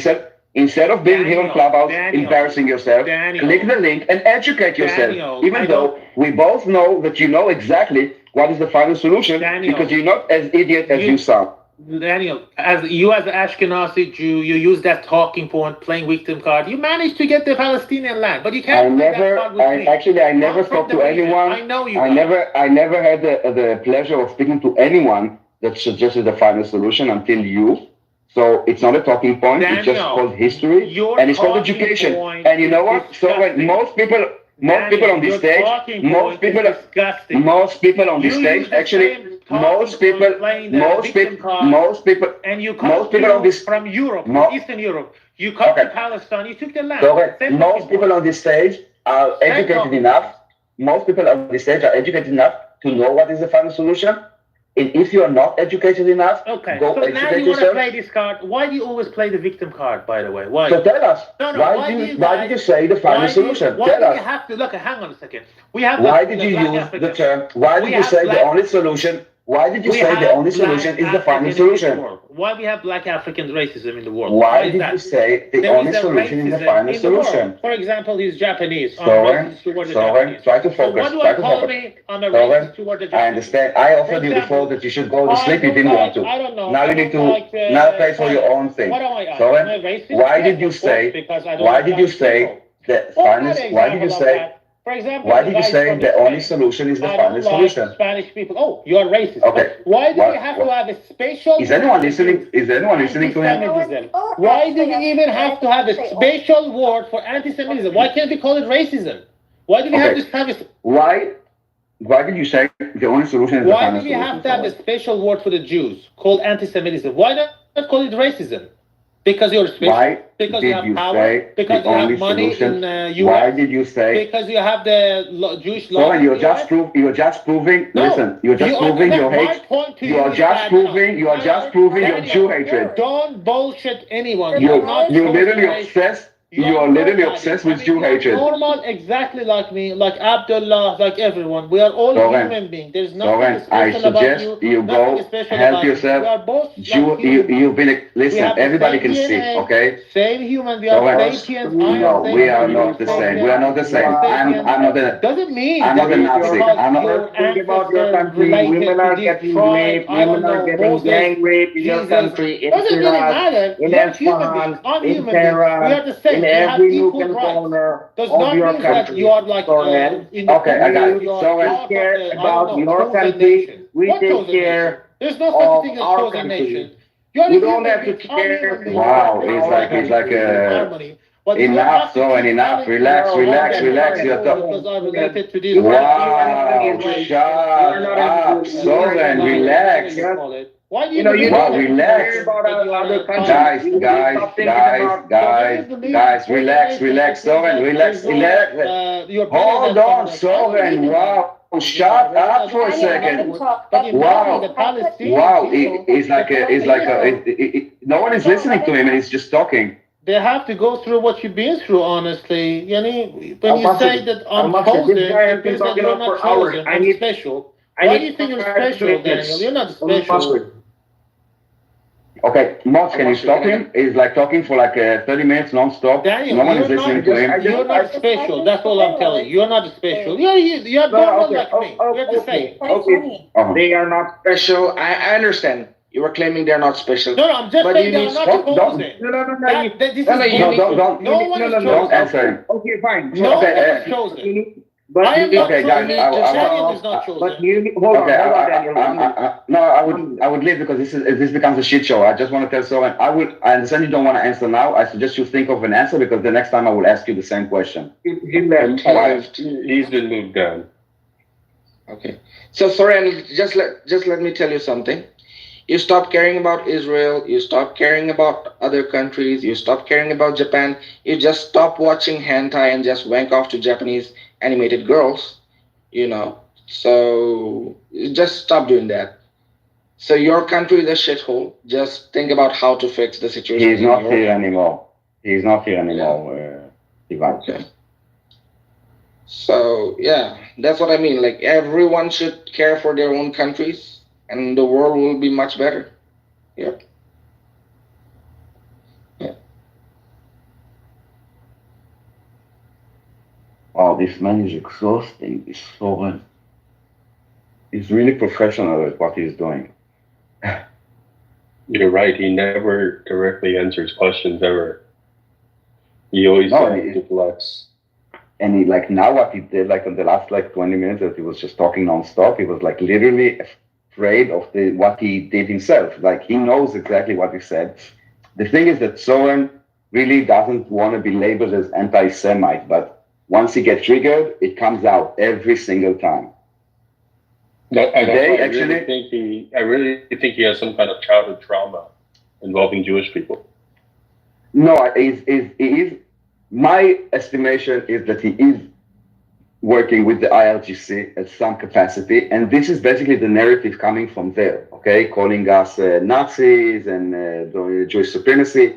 C: Instead of being here on Clubhouse, embarrassing yourself, click the link and educate yourself. Even though we both know that you know exactly what is the final solution, because you're not as idiot as you sound.
A: Daniel, as an Ashkenazi Jew, you use that talking point, playing victim card. You managed to get the Palestinian land, but you can't. I
C: never spoke to anyone.
A: I know you.
C: I never had the pleasure of speaking to anyone that suggested the final solution until you. So it's not a talking point.
A: Daniel,
C: it's just called history, and it's called education. And you know what? So when most people on this stage, most people on this stage, actually, most people,
A: and you come from Europe, Eastern Europe. You come to Palestine, you took the land.
C: Most people on this stage are educated enough. Most people on this stage are educated enough to know what is the final solution. And if you are not educated enough,
A: go so now you want to play this card. Why do you always play the victim card, by the way? Why?
C: So tell us. Why did you say the final solution?
A: Why do you have to look? Hang on a second.
C: Why did you use the term? Why did you say the only solution? Why did you say the only solution is the final solution?
A: Why we have black African racism in the world?
C: Why did you say the only solution is the final solution?
A: For example, he's Japanese.
C: Soren, try to focus.
A: What do I call me? I'm a racist toward the Japanese.
C: I understand. I offered you before that you should go to sleep. You didn't want to.
A: I don't know.
C: Now you need to now play for your own thing.
A: What am I?
C: Soren, why did you say the final? Why did you say?
A: For example,
C: why did you say the only solution is the final solution?
A: Spanish people. Oh, you are racist.
C: Okay.
A: Why do you have to have a special?
C: Is anyone listening? Is anyone listening to him?
A: Why do you even have to have a special word for anti-Semitism? Why can't we call it racism? Why do we have to have a?
C: Why did you say the only solution is the final solution?
A: Why do we have to have a special word for the Jews called anti-Semitism? Why not call it racism? Because you're special.
C: Why
A: because
C: did
A: you have
C: you
A: power.
C: say
A: Because
C: the
A: you
C: only
A: have money
C: solution?
A: in US.
C: Why did you say?
A: Because you have the Jewish law.
C: So you're just proving.
A: No,
C: listen, you're just proving your hate. You are just proving your Jew hatred.
A: Don't bullshit anyone.
C: You're literally obsessed. You are literally obsessed with Jew hatred.
A: Normal, exactly like me, like Abdullah, like everyone. We are all human beings. There's nothing special about you.
C: You go help yourself.
A: We are both
C: you've been listen. Everybody can see. Okay.
A: Same human. We are sapiens.
C: No, we are not the same. We are not the same. I'm not a.
A: Doesn't mean.
C: I'm not a Nazi. I'm not.
K: Think about your country. Women are getting raped. Women are getting gang raped in your country. In Iraq, in Afghanistan, in Tehran.
A: We are the same.
K: In every nook and corner of your country.
A: You are like
C: okay, I got it. So
K: we care about your country. We take care
A: There's no such thing as chosen nation.
K: You don't have to care.
C: Wow, it's like a. Enough, Soren, enough. Relax. You're talking. Wow, shut up, Soren, relax.
A: Why do you
C: relax. Guys, relax, Soren, relax. Hold on, Soren, wow. Shut up for a second. Wow. No one is listening to him and he's just talking.
A: They have to go through what you've been through, honestly. When you say that I'm chosen, it means that you're not chosen. I'm special. Why do you think you're special, Daniel? You're not special.
C: Okay, Mox, can you stop him? He's like talking for like 30 minutes non-stop.
A: Daniel,
C: no one is listening to him.
A: You're not special. That's all I'm telling you. You're not special. You're normal like me. We're the same.
K: Okay. They are not special. I understand. You were claiming they're not special.
A: No, I'm just saying they're not opposing. No one is chosen.
C: Don't answer him.
K: Okay, fine.
A: No one is chosen.
K: But
A: I am not
C: okay,
A: chosen.
C: guys,
A: Daniel is not chosen.
K: But hold on, Daniel.
C: No, I would leave because this becomes a shit show. I just want to tell Soren. I understand you don't want to answer now. I suggest you think of an answer because the next time I will ask you the same question.
G: He left. He's been moved down.
K: Okay. So Soren, just let me tell you something. You stop caring about Israel, you stop caring about other countries, you stop caring about Japan, you just stop watching hentai and just wank off to Japanese animated girls, So just stop doing that. So your country is a shithole. Just think about how to fix the situation.
C: He's not here anymore. Ivan.
K: Okay. So yeah, that's what I mean. Like everyone should care for their own countries. And the world will be much better. Yeah.
C: Wow, this man is exhausting. He's really professional at what he's doing.
J: You're right. He never directly answers questions ever. He always deflects.
C: And he now what he did in the last 20 minutes that he was just talking nonstop. He was literally afraid of what he did himself. He knows exactly what he said, The thing is that Soren really doesn't want to be labeled as anti-Semite, but once he gets triggered, it comes out every single time.
J: I really think he has some kind of childhood trauma involving Jewish people.
C: No, he is. My estimation is that he is working with the IRGC at some capacity, and this is basically the narrative coming from there. Okay, calling us Nazis and Jewish supremacy.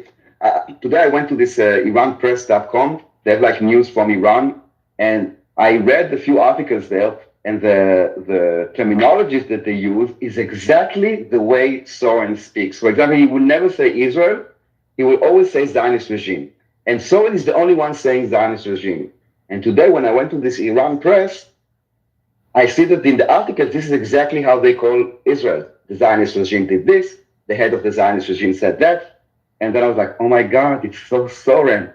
C: Today I went to this IranPress.com. They have like news from Iran, and I read a few articles there, and the terminologies that they use is exactly the way Soren speaks. For example, he will never say Israel. He will always say Zionist regime. And Soren is the only one saying Zionist regime. And today, when I went to this Iran press, I see that in the articles, this is exactly how they call Israel. The Zionist regime did this. The head of the Zionist regime said that. And then I was like, oh my God, it's so Soren.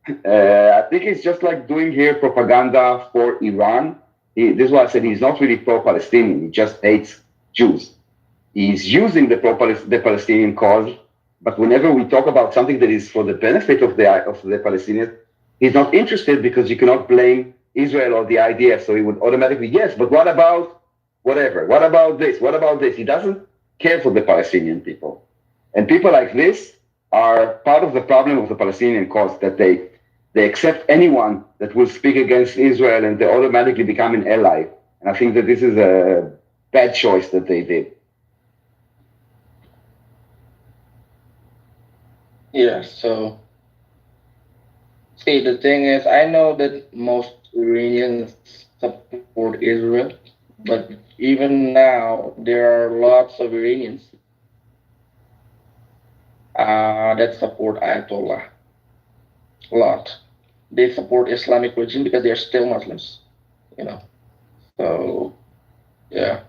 C: I think it's just like doing here propaganda for Iran. This is why I said he's not really pro-Palestinian. He just hates Jews. He's using the Palestinian cause, but whenever we talk about something that is for the benefit of the Palestinians, he's not interested because you cannot blame Israel or the IDF. So he would automatically, yes, but what about whatever? What about this? What about this? He doesn't care for the Palestinian people. And people like this are part of the problem of the Palestinian cause, that they accept anyone that will speak against Israel and they automatically become an ally. And I think that this is a bad choice that they did.
K: Yeah, so see, the thing is, I know that most Iranians support Israel, but even now, there are lots of Iranians that support Ayatollah. A lot. They support Islamic regime because they're still Muslims, you know. So, yeah.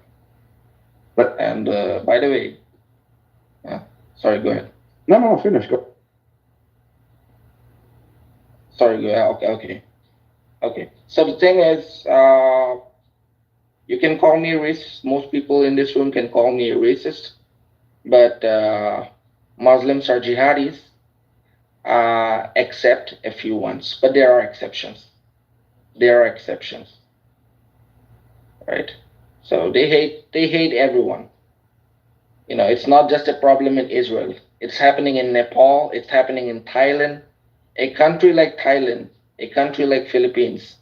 C: But
K: and by the way, sorry, go ahead.
C: No, finish. Go.
K: Sorry, go ahead. Okay. So the thing is, you can call me a racist. Most people in this room can call me a racist, but Muslims are jihadis. Except a few ones, but there are exceptions. Right? So they hate everyone. You know, it's not just a problem in Israel. It's happening in Nepal. It's happening in Thailand. A country like Thailand, a country like Philippines.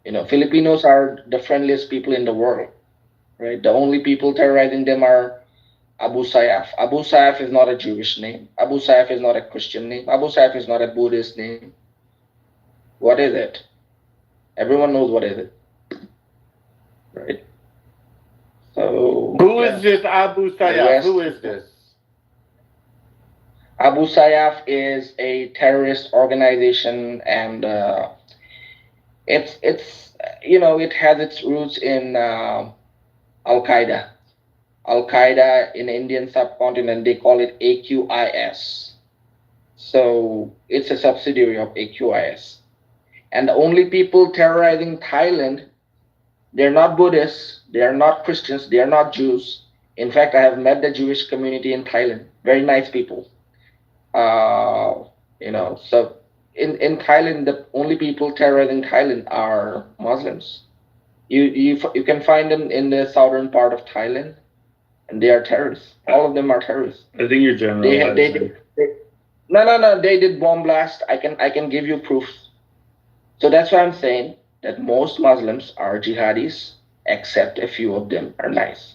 K: You know, Filipinos are the friendliest people in the world, right? The only people terrorizing them are Abu Sayyaf. Abu Sayyaf is not a Jewish name. Abu Sayyaf is not a Christian name. Abu Sayyaf is not a Buddhist name. What is it? Everyone knows what is it, right? So
H: who is this Abu Sayyaf? Who is this?
K: Abu Sayyaf is a terrorist organization, and it's you know, it has its roots in Al-Qaeda. Al-Qaeda in the Indian subcontinent, they call it AQIS. So it's a subsidiary of AQIS. And the only people terrorizing Thailand, they're not Buddhists, they are not Christians, they are not Jews. In fact, I have met the Jewish community in Thailand. Very nice people. You know, so in Thailand, the only people terrorizing Thailand are Muslims. You can find them in the southern part of Thailand, and they are terrorists. All of them are terrorists.
J: I think you're generalizing.
K: No. They did bomb blast. I can give you proof. So that's why I'm saying that most Muslims are jihadis, except a few of them are nice.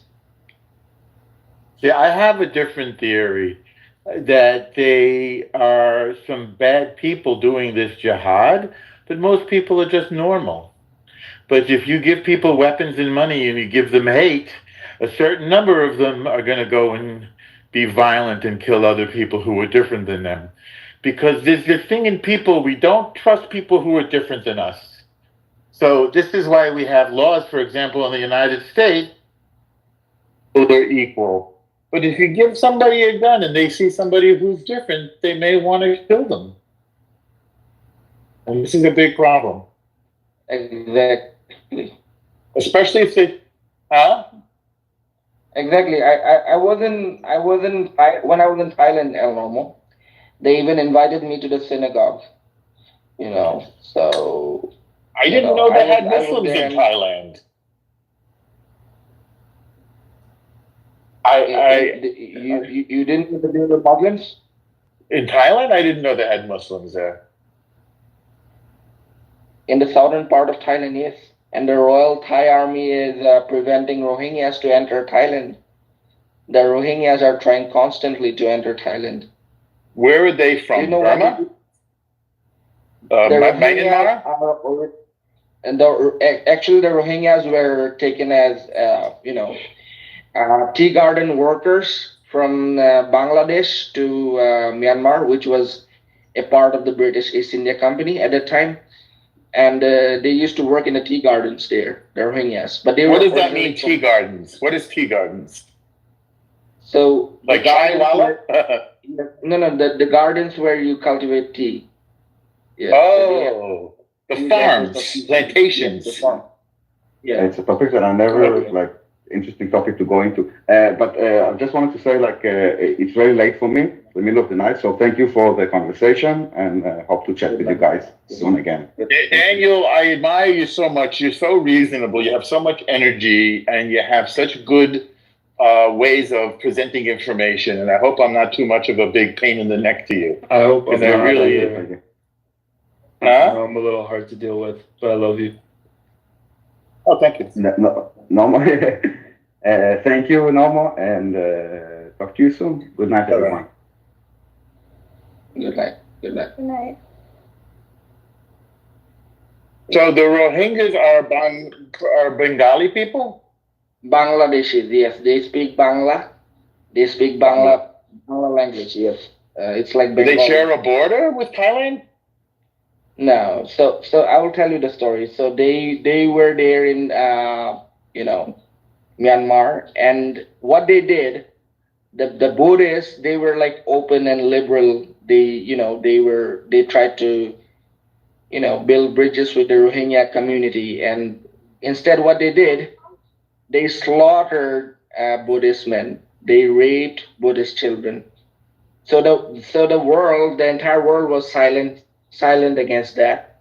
H: Yeah, I have a different theory, that they are some bad people doing this jihad, but most people are just normal. But if you give people weapons and money and you give them hate, a certain number of them are going to go and be violent and kill other people who are different than them. Because there's this thing in people, we don't trust people who are different than us. So this is why we have laws, for example, in the United States, so they're equal. But if you give somebody a gun and they see somebody who's different, they may want to kill them. And this is a big problem.
K: Exactly.
H: Especially if they,
K: Exactly. When I was in Thailand, El Normo, They even invited me to the synagogue. So
H: I didn't know they had Muslims in Thailand.
K: You didn't know that there were Muslims
H: in Thailand? I didn't know they had Muslims there.
K: In the southern part of Thailand, yes. And the Royal Thai Army is preventing Rohingyas to enter Thailand. The Rohingyas are trying constantly to enter Thailand.
H: Where are they from? Burma? Myanmar?
K: Actually, the Rohingyas were taken as, tea garden workers from Bangladesh to Myanmar, which was a part of the British East India Company at that time. And they used to work in the tea gardens there, the Rohingyas. But
H: what does that mean, tea gardens? What is tea gardens?
K: So
H: like chai wala?
K: No, the gardens where you cultivate tea.
H: Yeah. Oh, so the farms, plantations.
K: Yes, the farm.
C: Yeah, it's a topic that I never interesting topic to go into. But I just wanted to say it's very late for me, the middle of the night. So thank you for the conversation, and hope to chat with you guys soon again.
H: Daniel, I admire you so much. You're so reasonable. You have so much energy, and you have such good ways of presenting information. And I hope I'm not too much of a big pain in the neck to you.
I: I hope I'm not.
H: Really.
I: I'm a little hard to deal with, but I love you.
H: Oh, thank you.
C: No, thank you, Norma, and talk to you soon. Good night, everyone.
K: Good night. Good night.
D: Good night.
H: So the Rohingyas are Bengali people?
K: Bangladeshis, yes. They speak Bangla. They speak Bangla language, yes. It's like Bengali.
H: Do they share a border with Thailand?
K: No. So I will tell you the story. So they were there in Myanmar, and what they did, the Buddhists, they were like open and liberal. They tried to build bridges with the Rohingya community, and instead what they did, they slaughtered Buddhist men. They raped Buddhist children. So the entire world was silent against that.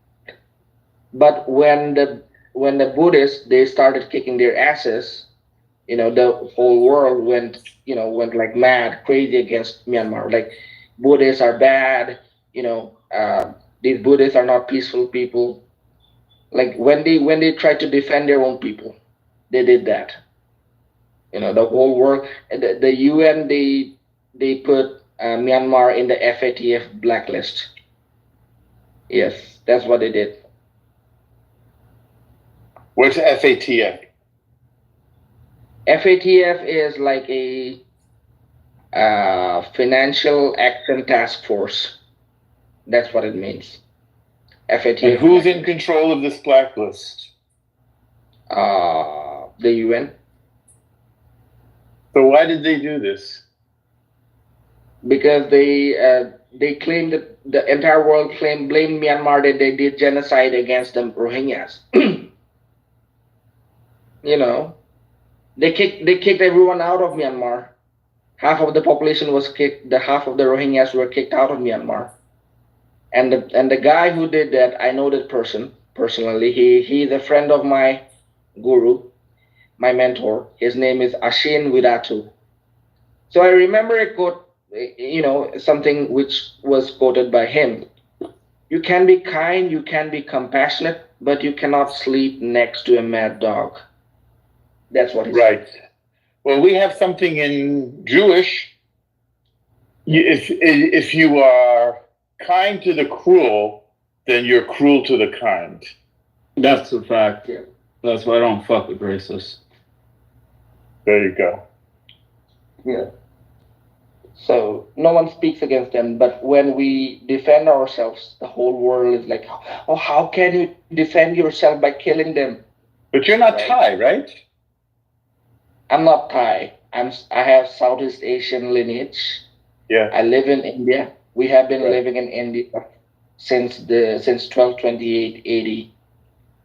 K: But when the Buddhists, they started kicking their asses, the whole world went like mad, crazy against Myanmar. Like, Buddhists are bad, these Buddhists are not peaceful people. Like, when they tried to defend their own people, they did that. The whole world, the UN, they put Myanmar in the FATF blacklist. Yes, that's what they did.
H: What's FATF?
K: FATF is like a Financial Action Task Force. That's what it means. FATF.
H: And who's in control of this blacklist?
K: The UN.
H: So why did they do this?
K: Because they claimed that the entire world blamed Myanmar that they did genocide against the Rohingyas. They kicked everyone out of Myanmar. Half of the population was kicked. Half of the Rohingyas were kicked out of Myanmar. And the guy who did that, I know that person personally. He's a friend of my guru, my mentor. His name is Ashin Widatu. So I remember a quote, something which was quoted by him. You can be kind, you can be compassionate, but you cannot sleep next to a mad dog. That's what he said.
H: Right. Well, we have something in Jewish. If you are kind to the cruel, then you're cruel to the kind.
I: That's a fact. Yeah. That's why I don't fuck with racists.
H: There you go.
K: Yeah. So no one speaks against them, but when we defend ourselves, the whole world is like, oh, how can you defend yourself by killing them?
H: But you're not Thai, right?
K: I'm not Thai. I have Southeast Asian lineage.
H: Yeah.
K: I live in India. We have been living in India since 1228 AD.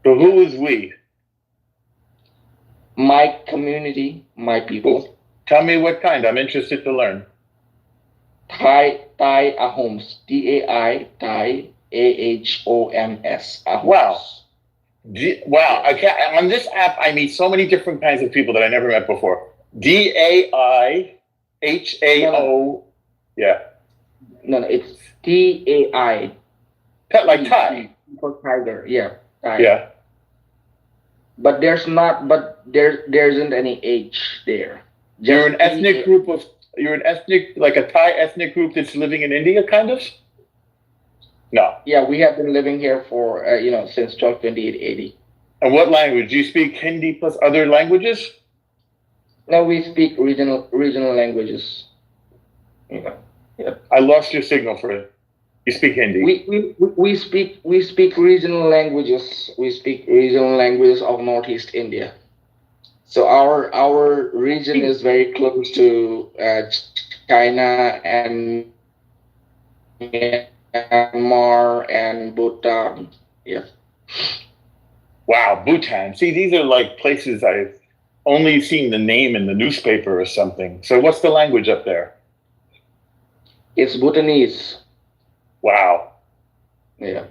H: So who is we?
K: My community, my people.
H: Tell me what kind. I'm interested to learn.
K: Thai Ahoms. T-A-I, Thai, A-H-O-M-S. Ahoms.
H: Wow. Wow. Okay. On this app, I meet so many different kinds of people that I never met before. D-A-I-H-A-O. Yeah.
K: No, it's T-A-I.
H: Like Thai.
K: For tiger, yeah. Thai.
H: Yeah.
K: But there isn't any H there.
H: You're an ethnic group like a Thai ethnic group that's living in India, kind of? No.
K: Yeah, we have been living here for, since 1228 AD.
H: And what language? Do you speak Hindi plus other languages?
K: No, we speak regional languages. Yeah.
H: I lost your signal for it. You speak Hindi.
K: We speak regional languages. We speak regional languages of Northeast India. So our region is very close to China and Myanmar and Bhutan. Yeah.
H: Wow, Bhutan. See, these are like places I've only seen the name in the newspaper or something. So what's the language up there?
K: It's Bhutanese.
H: Wow.
K: Yeah.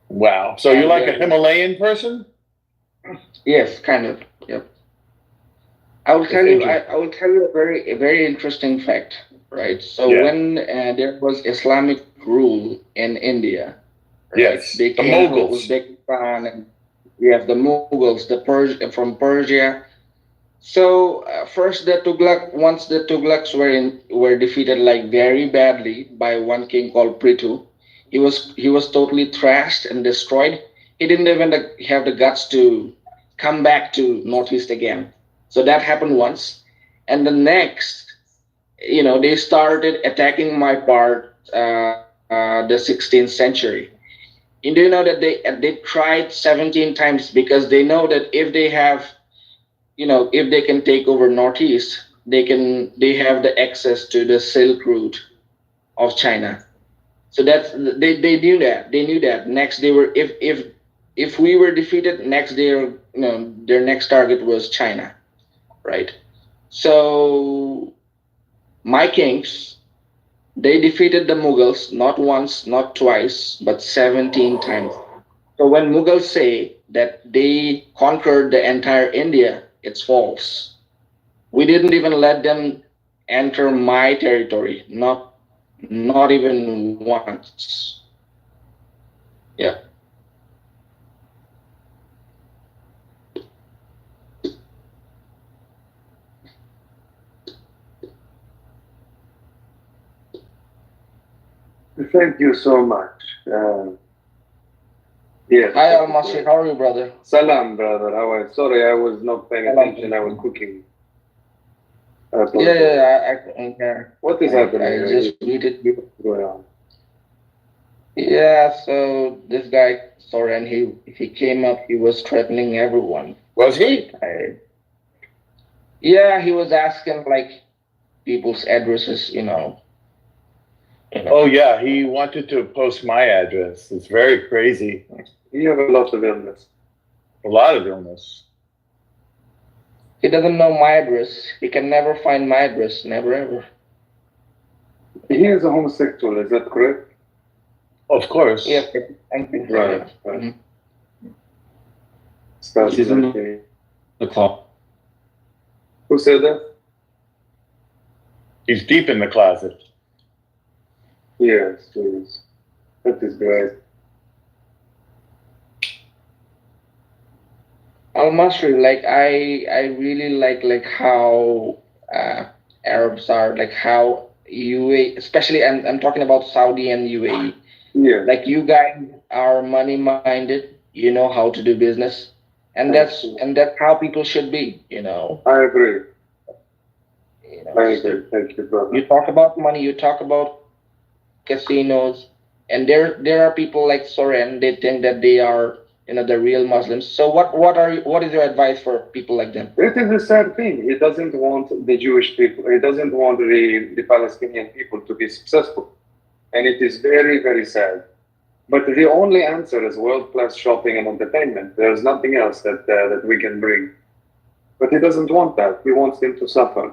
H: Wow. So you're like a Himalayan person?
K: Yes, kind of. Yep. I will tell you a very interesting fact, right? So when there was Islamic rule in India, right?
H: Yes, the Mughals.
K: Uzbekistan, and the Mughals, from Persia. So first once the Tughlaqs were defeated like very badly by one king called Prithu, he was totally thrashed and destroyed. He didn't even have the guts to come back to Northeast again. So that happened once, and the next, they started attacking my part, the 16th century. And do you know that they tried 17 times because they know that if they have, if they can take over Northeast, they have the access to the Silk Route of China. So they knew that. They knew that. Next, they were if we were defeated, next their next target was China, right? So my kings, they defeated the Mughals not once, not twice, but 17 times. So when Mughals say that they conquered the entire India, it's false. We didn't even let them enter my territory, not even once. Yeah.
G: Thank you so much. Yes.
K: Hi, Al-Masri. How are you, brother?
G: Salam, brother. How are you? Sorry, I was not paying attention. I was cooking.
K: I couldn't hear.
G: What is happening?
K: I just muted you.
G: What's going on?
K: Yeah, so this guy, Soren, he came up, he was threatening everyone.
H: Was he?
K: Yeah, he was asking like people's addresses,
H: Oh yeah, he wanted to post my address. It's very crazy.
G: You have a lot of illness.
H: A lot of illness.
K: He doesn't know my address. He can never find my address. Never ever.
G: He is a homosexual, is that correct?
H: Of course.
K: Yeah, thank you.
G: Right.
K: Mm-hmm.
I: He's in the closet.
G: Who said that?
H: He's deep in the closet.
G: Yes, please. That is great.
K: Al-Masri, like I really like how Arabs are, like how UAE, especially I'm talking about Saudi and UAE.
G: Yeah.
K: Like you guys are money minded, you know how to do business, and that's how people should be,
G: I agree. I agree.
K: So
G: Thank you, brother.
K: you talk about money, you talk about casinos, and there are people like Soren, they think that they are the real Muslims. So what is your advice for people like them?
G: It is the sad thing. He doesn't want the Jewish people. He doesn't want the Palestinian people to be successful, and it is very, very sad. But the only answer is world-class shopping and entertainment. There's nothing else that we can bring. But he doesn't want that. He wants them to suffer.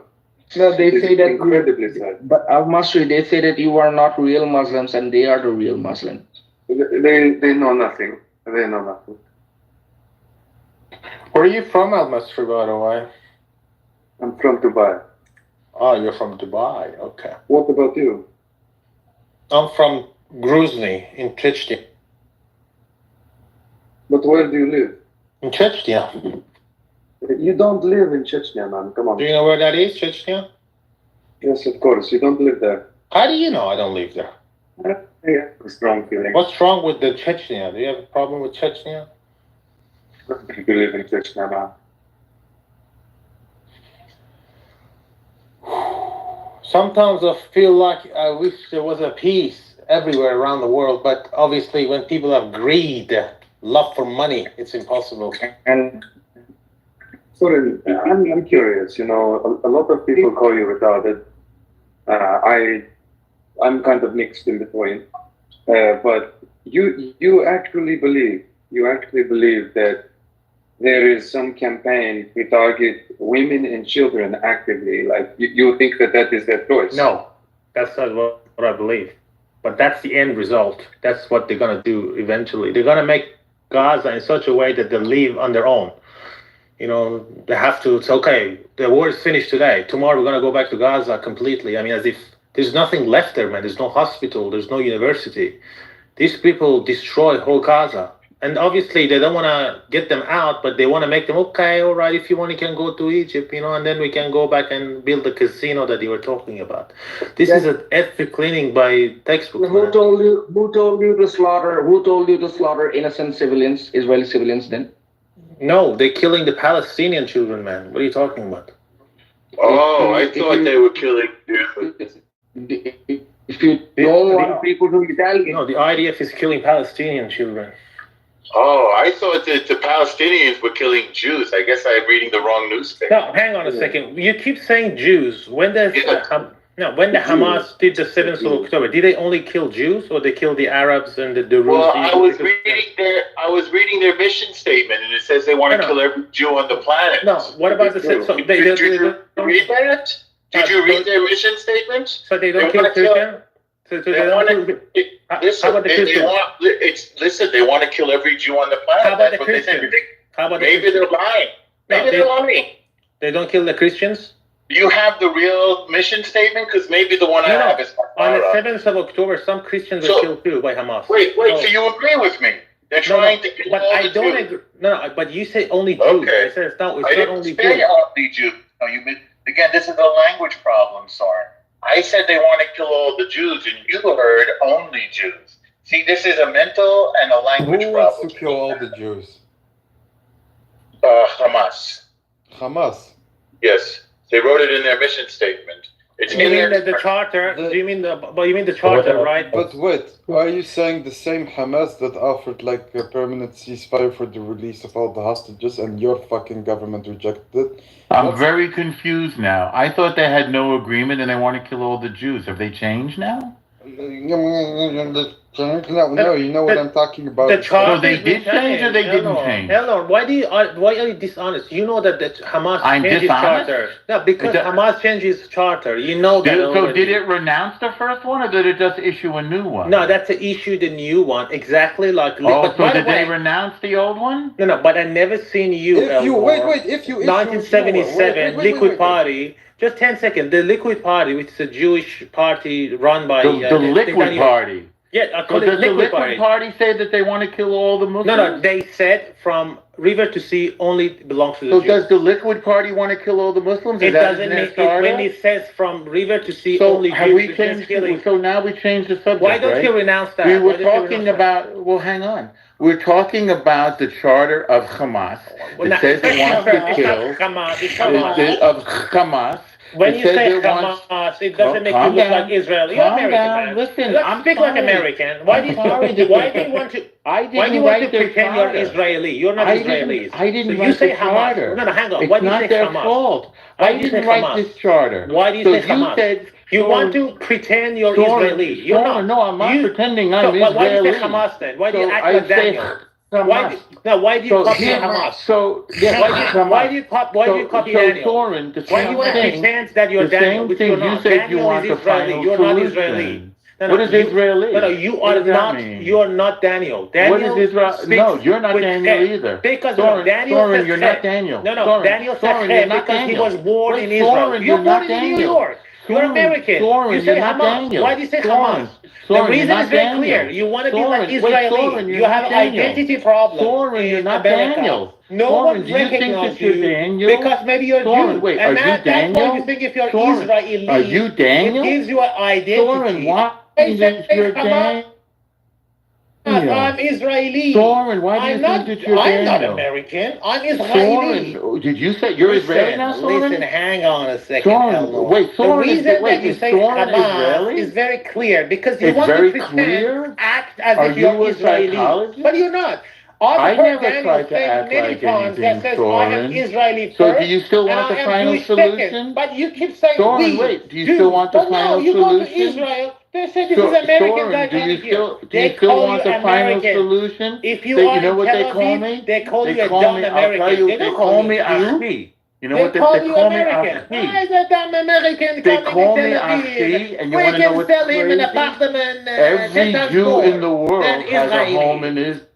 K: No, they say that
G: incredibly sad.
K: But Masri, they say that you are not real Muslims and they are the real Muslims.
G: They know nothing. They know nothing.
A: Where are you from, Al-Masri, by the way?
G: I'm from Dubai.
A: Oh, you're from Dubai. Okay.
G: What about you?
A: I'm from Grozny in Chechnya.
G: But where do you live?
A: In Chechnya.
G: You don't live in Chechnya, man. Come on.
A: Do you know where that is, Chechnya?
G: Yes, of course. You don't live there.
A: How do you know I don't live there?
G: Yeah, a strong feeling.
A: What's wrong with the Chechnya? Do you have a problem with Chechnya?
G: I don't think you live in Chechnya, man.
A: Sometimes I feel like I wish there was a peace everywhere around the world, but obviously when people have greed, love for money, it's impossible.
K: And
G: sorry, I'm curious. You know, a lot of people call you retarded. I'm kind of mixed in between. But you actually believe that there is some campaign to target women and children actively. Like you think that is their choice?
A: No, that's not what I believe. But that's the end result. That's what they're gonna do eventually. They're gonna make Gaza in such a way that they live on their own. You know, they have to. It's okay. The war is finished today. Tomorrow we're gonna go back to Gaza completely. I mean, as if there's nothing left there, man. There's no hospital. There's no university. These people destroy whole Gaza. And obviously they don't want to get them out, but they want to make them, okay, all right, if you want, you can go to Egypt, you know, and then we can go back and build the casino that you were talking about. This is an ethnic cleaning by textbook.
K: Who told you to slaughter innocent civilians, Israeli civilians then?
A: No, they're killing the Palestinian children, man. What are you talking about?
H: Oh, I thought they were killing Jews.
K: If you don't want people to retaliate.
A: No, the IDF is killing Palestinian children.
H: Oh, I thought that the Palestinians were killing Jews. I guess I'm reading the wrong newspaper.
A: No, hang on a second. You keep saying Jews. When the Hamas did the 7th of October, did they only kill Jews or they killed the Arabs and the Druze?
H: Well, I was reading their mission statement, and it says they want to kill every Jew on the planet.
A: No, what about the? So
H: did you read that? Did you read their mission statement?
A: So they don't kill Christians.
H: Listen, they want to kill every Jew on the planet.
A: How about the Christians?
H: Maybe they're lying. Maybe they're lying.
A: They don't kill the Christians?
H: Do you have the real mission statement? Because maybe the one I have is
A: on the 7th of October, some Christians were killed too by Hamas.
H: Wait, so you agree with me? They're trying to kill all the Jews. Agree.
A: No, but you say only Jews.
H: Okay.
A: I said it's not only Jews.
H: I didn't say only Jews. No, again, this is a language problem, Soren. I said they want to kill all the Jews, and you heard only Jews. See, this is a mental and a language problem.
L: Who wants to kill all the Jews?
H: Hamas.
L: Hamas?
H: Yes. They wrote it in their mission statement. It's
A: you mean the charter? Do you mean the charter, right?
L: But wait, are you saying the same Hamas that offered like a permanent ceasefire for the release of all the hostages and your fucking government rejected it?
H: I'm very confused now. I thought they had no agreement and they want to kill all the Jews. Have they changed now?
L: No, you know what I'm talking about.
A: The charter,
H: so they did change or they didn't change?
A: Eleanor, why are you dishonest? You know that Hamas changed its charter. No, because Hamas changed its charter. You know that.
H: So did it renounce the first one or did it just issue a new one?
A: No, that's to issue the new one. Exactly like.
H: Oh, so did they renounce the old one?
A: No, but I never seen you.
L: If you wait, if you
A: 1977 Liquid Party. Just 10 seconds. The Liquid Party, which is a Jewish party run by
H: the Liquid Party.
A: Yeah, I call it
H: does the Liquid Party say that they want to kill all the Muslims?
A: No, they said from river to sea only belongs to the Jews.
H: So does the Liquid Party want to kill all the Muslims?
A: It doesn't mean when it says from river to sea only
H: have
A: Jews.
H: We changed, so now we changed the subject.
A: Why don't you renounce that?
H: We were talking about. Well, hang on. We're talking about the charter of Hamas. It says it wants to kill of Hamas.
A: When you say Hamas, it doesn't make you look like Israel. You're American, man.
H: Listen,
A: I'm speak like American. Why do you want to pretend you're Israeli? You're not Israelis.
H: I didn't write the charter.
A: No, hang on. Why do you say Hamas? It's not their
H: fault. I didn't write this charter.
A: Why do you say Hamas? You want to pretend you're Israeli. You're not.
H: No, I'm not pretending I'm Israeli.
A: Why do you say Hamas then? Why do you act like Daniel? Why do you copy Hamas? Why do you copy Daniel?
H: Soren,
A: Why do you want to pretend that you're Daniel, which you're not? Daniel is Israeli. You're not Israeli.
H: What is Israeli?
A: No, you are not. You are not Daniel. Daniel.
H: What is Israel? No, you're not Daniel either.
A: Because
H: Soren, you're not Daniel.
A: No, Daniel said because he was born in Israel. You're born in New York. You're American. You say Hamas. Why do you say Hamas? The reason is very clear. You want to be like Israeli. You have an identity problem in America. No one recognizes you because maybe you're Jew. And at that point, you think if you're Israeli,
H: are you Daniel?
A: It gives you an identity.
H: Soren, why is you're Daniel?
A: I'm Israeli.
H: Soren, why do you think that you're Daniel?
A: I'm not American. I'm Israeli.
H: Soren, did you say you're Israeli now, Soren?
A: Listen, hang on a second.
H: Soren, wait, Soren,
A: the reason that you say Hamas is very clear because you want to pretend, act as if you're Israeli, but you're not.
H: I never tried to act like anything, Soren.
A: I am Israeli
H: so do you still want the final solution?
A: But you keep saying
H: Soren, wait, do you still want the final solution?
A: No, you go to Israel. They say this is American guy coming here.
H: Do you still want the final solution?
A: If you are
H: you know what
A: Tel
H: they call me?
A: They call you a dumb American.
H: They call me Achi. You know what they call me?
A: American. Why is a dumb American
H: they call me Achi, and you want to know what's crazy? Every Jew in the world has a home in Israel.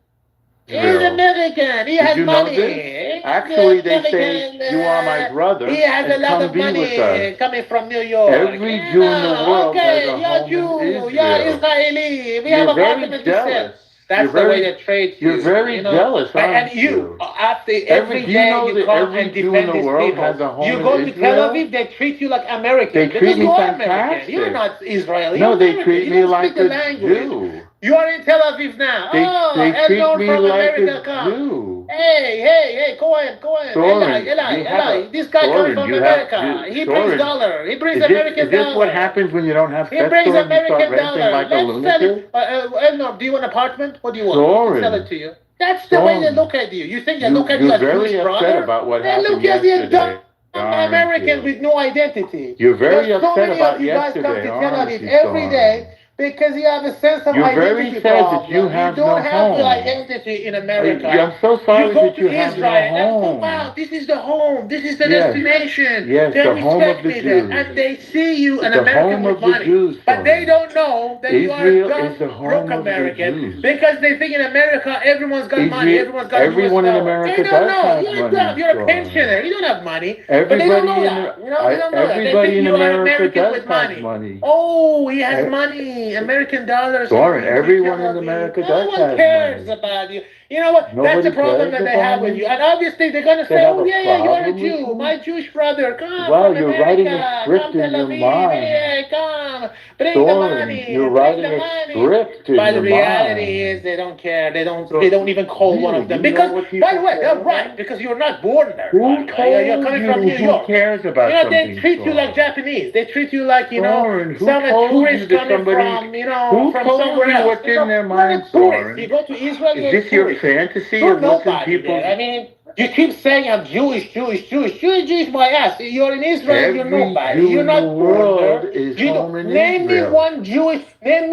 A: He's American. He has money.
H: Actually, they say you are my brother.
A: He has a lot of money coming from New York.
H: Every Jew in the world has a home in Israel.
A: You're Israeli. We have a compliment to say. That's the way they trade you.
H: You're very jealous, aren't
A: you? After every day you come and defend these people. You go to Tel Aviv, they treat you like American.
H: They treat me fantastic.
A: You're not Israeli.
H: No, they treat me like a Jew.
A: You are in Tel Aviv now.
H: They treat me like a Jew.
A: Hey, go in. Eli, this guy comes from America. He brings dollar. He brings American dollar.
H: Is this what happens when you don't have
A: He brings American dollar.
H: Like a lunatic?
A: No, do you want an apartment? What do you want? Sell it to you. That's the way they look at you. You think they look at you as Jewish brother?
H: About what
A: they look at you as dumb American with no identity.
H: You're very upset about
A: yesterday. So many of you guys come to Tel Aviv every day. Because you have a sense of identity problem.
H: You have
A: don't have the identity in America.
H: I'm so sorry that you have no home.
A: Wow, this is the home. This is the destination.
H: Yes,
A: they
H: the home of the Jews.
A: And they see you an American with money.
H: Jews,
A: but they don't know that
H: Israel
A: you are
H: is the home
A: broke American. Because they think in America everyone's got money.
H: Everyone in America
A: they don't
H: does
A: know.
H: have money.
A: You're a pensioner. You don't have money.
H: Everybody
A: but they don't know that. They don't know that. They think you are American with money. Oh, he has money. American dollars.
H: Soren, everyone in America does have money.
A: No one cares about you. You know what? That's the problem that they have with you. And obviously they're going to say, oh, yeah, you're a Jew. My Jewish brother. Come
H: well, you're writing a script in your mind.
A: Yeah, come. Bring the money.
H: You're writing a script in your mind.
A: But the reality is they don't care. They don't even call one of them. Because, by the way, they're right. Because you're not born there.
H: Who told
A: you're coming from New York.
H: Who cares about
A: something? They treat you like Japanese. They treat you like, some tourists coming from, from somewhere else.
H: What's in their mind, Soren?
A: You go to Israel,
H: is this your fantasy of looking people?
A: I mean, you keep saying I'm Jewish. You're Jewish my ass. You're in Israel, you're nobody. You're not born there. Name me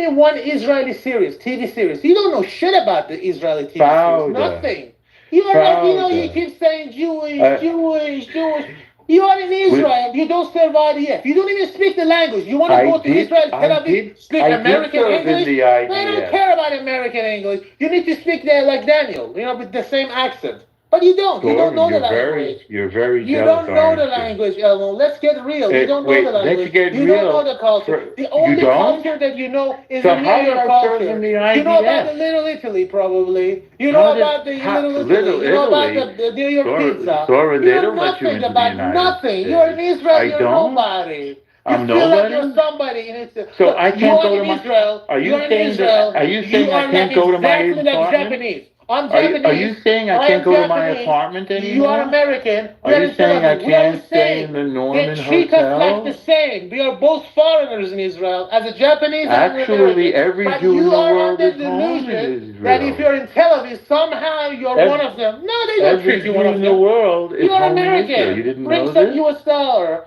A: one Israeli series, TV series. You don't know shit about the Israeli TV series. Nothing. You are you keep saying Jewish. You are in Israel. You don't serve IDF. You don't even speak the language. You want to go to Israel, Tel Aviv, speak American English? They don't care about American English. You need to speak there like Daniel, with the same accent. But you don't. You don't know the language.
H: You're very
A: You don't know the language, Elmo. Let's get real. You don't know the language. You don't know the culture. The only culture that you know is the New York culture. You know about the Little Italy, probably. You know about the Little Italy. You know about the New York pizza. You know nothing about nothing. You're in Israel. You're nobody.
H: I'm
A: feel like you're somebody.
H: So I can't go to my.
A: Israel.
H: Are you saying I can't go to my apartment?
A: Japanese. I'm Japanese.
H: Are you saying I can't go to my apartment anymore?
A: You are American.
H: Are you saying I can't stay in the Norman Hotel?
A: They treat us like the same. We are both foreigners in Israel. As a Japanese
H: Actually, every Jew in the world is
A: home in Israel. That if you're in Tel Aviv, somehow you're one of them. No, they don't treat you one of them.
H: Every Jew in the world is
A: You're
H: home
A: American.
H: in Israel. You didn't know this?
A: Bring some U.S. dollar.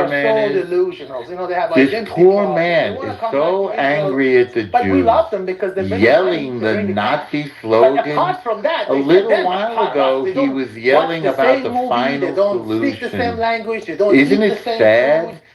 H: man
A: so
H: is?
A: delusional. They have
H: This
A: identity
H: poor
A: problems.
H: man
A: They wanna
H: is
A: come
H: so
A: back to Israel,
H: angry at the
A: but we
H: Jews,
A: love them because they bring
H: yelling
A: money, they
H: the
A: bring
H: Nazi
A: But
H: slogans.
A: apart from that,
H: A
A: they
H: little
A: condemn
H: while
A: Hamas.
H: ago,
A: They
H: he
A: don't
H: was
A: watch
H: yelling
A: the
H: about
A: same
H: the
A: movie. They
H: final
A: don't speak the same
H: solution.
A: language. They don't
H: Isn't
A: eat
H: it
A: the same
H: sad
A: food.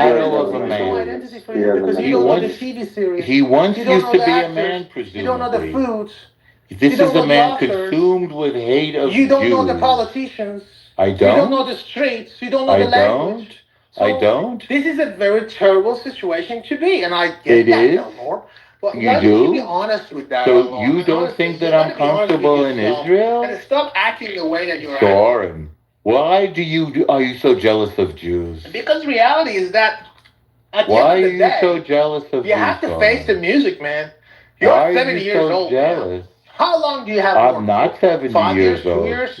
H: shadow of a man.
A: Because you don't know the TV series.
H: He once
A: You don't
H: used
A: know
H: to
A: the
H: be a
A: actors.
H: man,
A: You don't know the
H: presumably.
A: foods.
H: This
A: You
H: is
A: don't know
H: a
A: the
H: man
A: authors.
H: consumed with hate of
A: You don't know the
H: Jews.
A: politicians.
H: I
A: You don't know
H: don't.
A: the streets. You don't know
H: I
A: the language.
H: don't. I don't.
A: This is a very terrible situation to be, and I
H: It
A: get that,
H: is.
A: Eleanor. But
H: You
A: why don't you be
H: do?
A: honest with that,
H: So
A: Eleanor?
H: you
A: And
H: don't
A: honestly,
H: think
A: you
H: that I'm
A: gotta be honest with
H: comfortable in
A: yourself
H: Israel?
A: and stop acting the way that you're acting.
H: Soren, why are you so jealous of Jews?
A: Because reality is that at the
H: Why
A: end
H: are
A: of the
H: you
A: day,
H: so jealous of
A: you
H: Jews,
A: have to face the
H: Soren?
A: music, man. You're
H: Why are
A: 70
H: you
A: years
H: so
A: old.
H: jealous?
A: How long do you have
H: I'm
A: more?
H: not 70
A: 5 years,
H: years
A: 2
H: old.
A: years?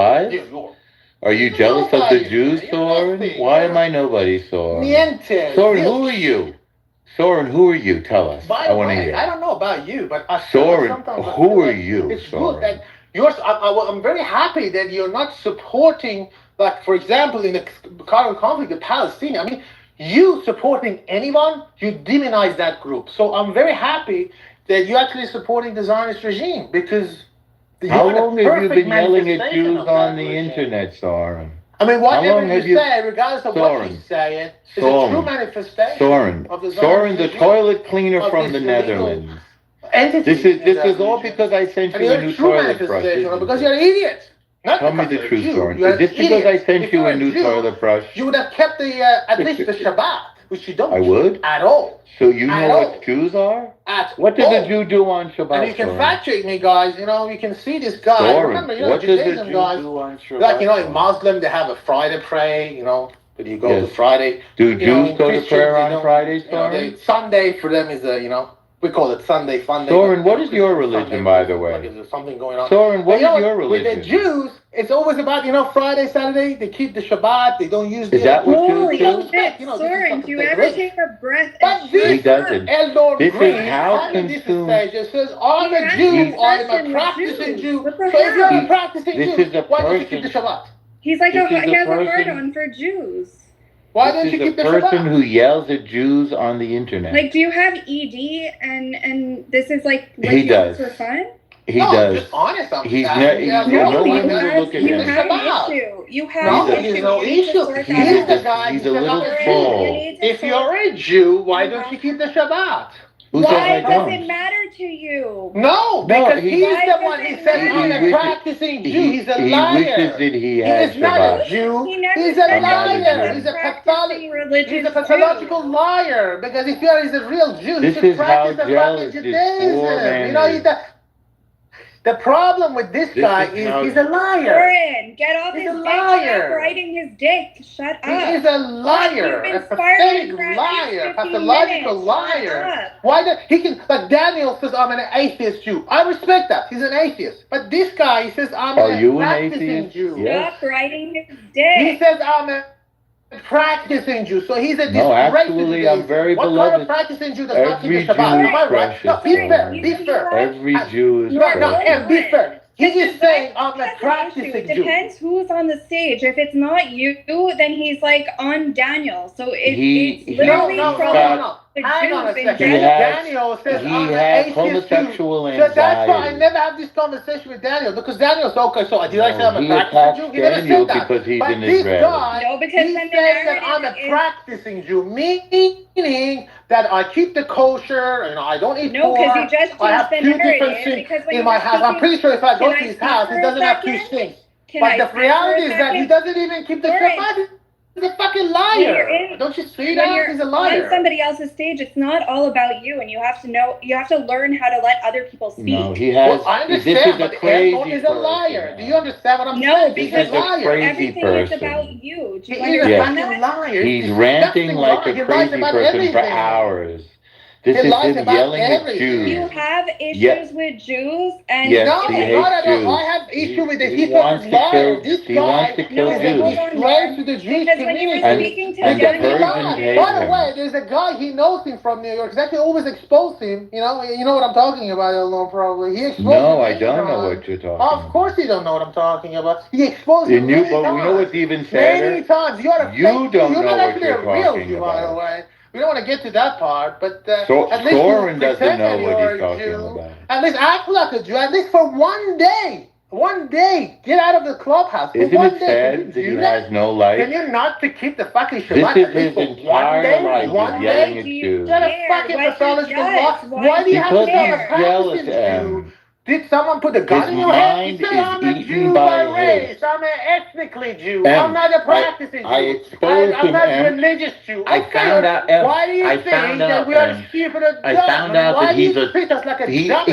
H: alive?
A: You're
H: Are you jealous of the Jews, Soren? Why am I nobody, Soren?
A: Niente.
H: Soren, who are you? Soren, who are you? Tell us.
A: By
H: I
A: the
H: want to
A: way,
H: hear.
A: I don't know about you, but
H: Soren, who are you,
A: it's
H: Soren?
A: good that I'm very happy that you're not supporting, like, for example, in the current conflict, the Palestinian. I mean, you supporting anyone, you demonize that group. So I'm very happy that you're actually supporting the Zionist regime, because
H: how long have you been yelling at Jews on the internet, Soren?
A: I mean, whatever you say, regardless of what he's saying, is a true manifestation of the Zionist
H: Soren, the
A: regime,
H: toilet cleaner from the
A: this illegal
H: Netherlands. This is all because I sent you a new toilet brush.
A: Because you're an idiot.
H: Tell me the truth, Soren. Is this because I sent you a new toilet brush?
A: You would have kept at least the Shabbat, which you don't.
H: I would?
A: At all.
H: So you know what Jews are? What does a Jew do on Shabbat?
A: And you can fact check me, guys. You can see this guy.
H: Soren,
A: Remember,
H: what does a Jew do on Shabbat?
A: Like, in Muslim, they have a Friday prayer, but you go to Friday.
H: Do Jews go to prayer on Fridays, Soren?
A: Sunday for them is we call it Sunday Funday.
H: Soren, what is your religion, by the way?
A: Like, is there something going on?
H: Soren, what is your religion?
A: With the Jews, it's always about, Friday, Saturday, they keep the Shabbat, they don't use
H: Is that what Jews
D: do? Soren, do you ever take a breath?
H: He doesn't. This is how consumed.
A: It says, I'm a Jew, I'm a practicing Jew. So if you're a practicing Jew, why don't you keep the Shabbat?
D: He's like, he has a hard-on for Jews.
A: Why don't you keep the Shabbat?
H: This is a person who yells at Jews on the internet.
D: Like, do you have ED and this is like what
H: he does
D: for fun?
H: He does.
A: Just honest.
H: He's no one will look at
D: you
H: him.
D: have an issue. You have an issue.
A: No issue. He's the guy.
H: He's a little troll.
A: If you're a Jew, why don't you keep the Shabbat?
D: Why does it matter to you?
A: No, because he's the one who said I'm a practicing Jew. He's a liar.
H: He wishes that he had
A: He's not a Jew. He's a liar. He's a pathological liar. Because if he's a real Jew, he should practice the fucking Judaism. The problem with this guy is he's a liar.
D: Soren, get off his dick. Stop riding his dick. Shut up.
A: He is a liar. A pathetic liar. Pathological liar. Why does he can like Daniel says I'm an atheist Jew. I respect that. He's an atheist. But this guy he says I'm a practicing Jew.
D: Yes. Stop riding his dick.
A: He says I'm a practicing Jew, so he's a disgrace.
H: No, actually, I'm very beloved.
A: What kind of practicing Jew does not keep the Shabbat? Am I right? No, be fair. Be fair.
H: Every Jew is
A: and be fair. He's just saying I'm a practicing Jew.
D: It depends who's on the stage. If it's not you, then he's like on Daniel. So it's literally
A: no. Hang on a second. Daniel says I'm an atheist
H: homosexual
A: Jew. So that's why I never have this conversation with Daniel because Daniel's okay. So do I say I'm a practicing Jew? He never said that.
H: Because he's
A: but
H: in
A: this
H: Israel.
A: guy, he says that I'm a practicing Jew, meaning that I keep the kosher and I don't eat pork.
D: No, because you just
A: I have two different things in my house. I'm pretty sure if I go to his house, he doesn't have two things. But the reality is that he doesn't even keep the Shabbat. He's a fucking liar. Don't you see that? He's a liar.
D: On somebody else's stage, it's not all about you, and you have to know. You have to learn how to let other people speak.
H: No, he has.
A: Well, I understand, but Aaron is a liar. Do you understand what I'm saying?
D: No, because everything is about you. Do you understand that?
A: Liar.
H: He's ranting like a crazy person for hours. This is him yelling at Jews.
D: You have issues with Jews, and
H: yes, he hates Jews.
A: I have issue with the liar.
H: He wants to kill Jews.
A: To the Jewish community.
H: And the Persians hate him.
A: By the way, there's a guy he knows him from New York. He's actually always exposed him. You know what I'm talking about, Elon, probably. He exposed him.
H: No, I don't know what you're talking about.
A: Of course you don't know what I'm talking about. He exposed him
H: many times. But we know what's even sadder.
A: Many times.
H: You don't know what you're talking about.
A: By the way. We don't want to get to that part, but
H: at least Soren doesn't know what he's talking about.
A: At least act like a Jew. At least for one day. One day. Get out of the clubhouse.
H: Isn't it sad that he has no life?
A: Can you not to keep the fucking Shabbat?
H: This is his entire life.
A: One
H: yelling
A: day?
H: at Jews.
A: You're a fucking pathological law. Why do you have to be a practicing Jew? Did someone put a gun in your head? He said, I'm a Jew by race. I'm an ethnically Jew. I'm not a practicing Jew. I'm not a religious Jew.
H: I found out.
A: Why do you think that we are stupid and dumb?
H: I found out that he's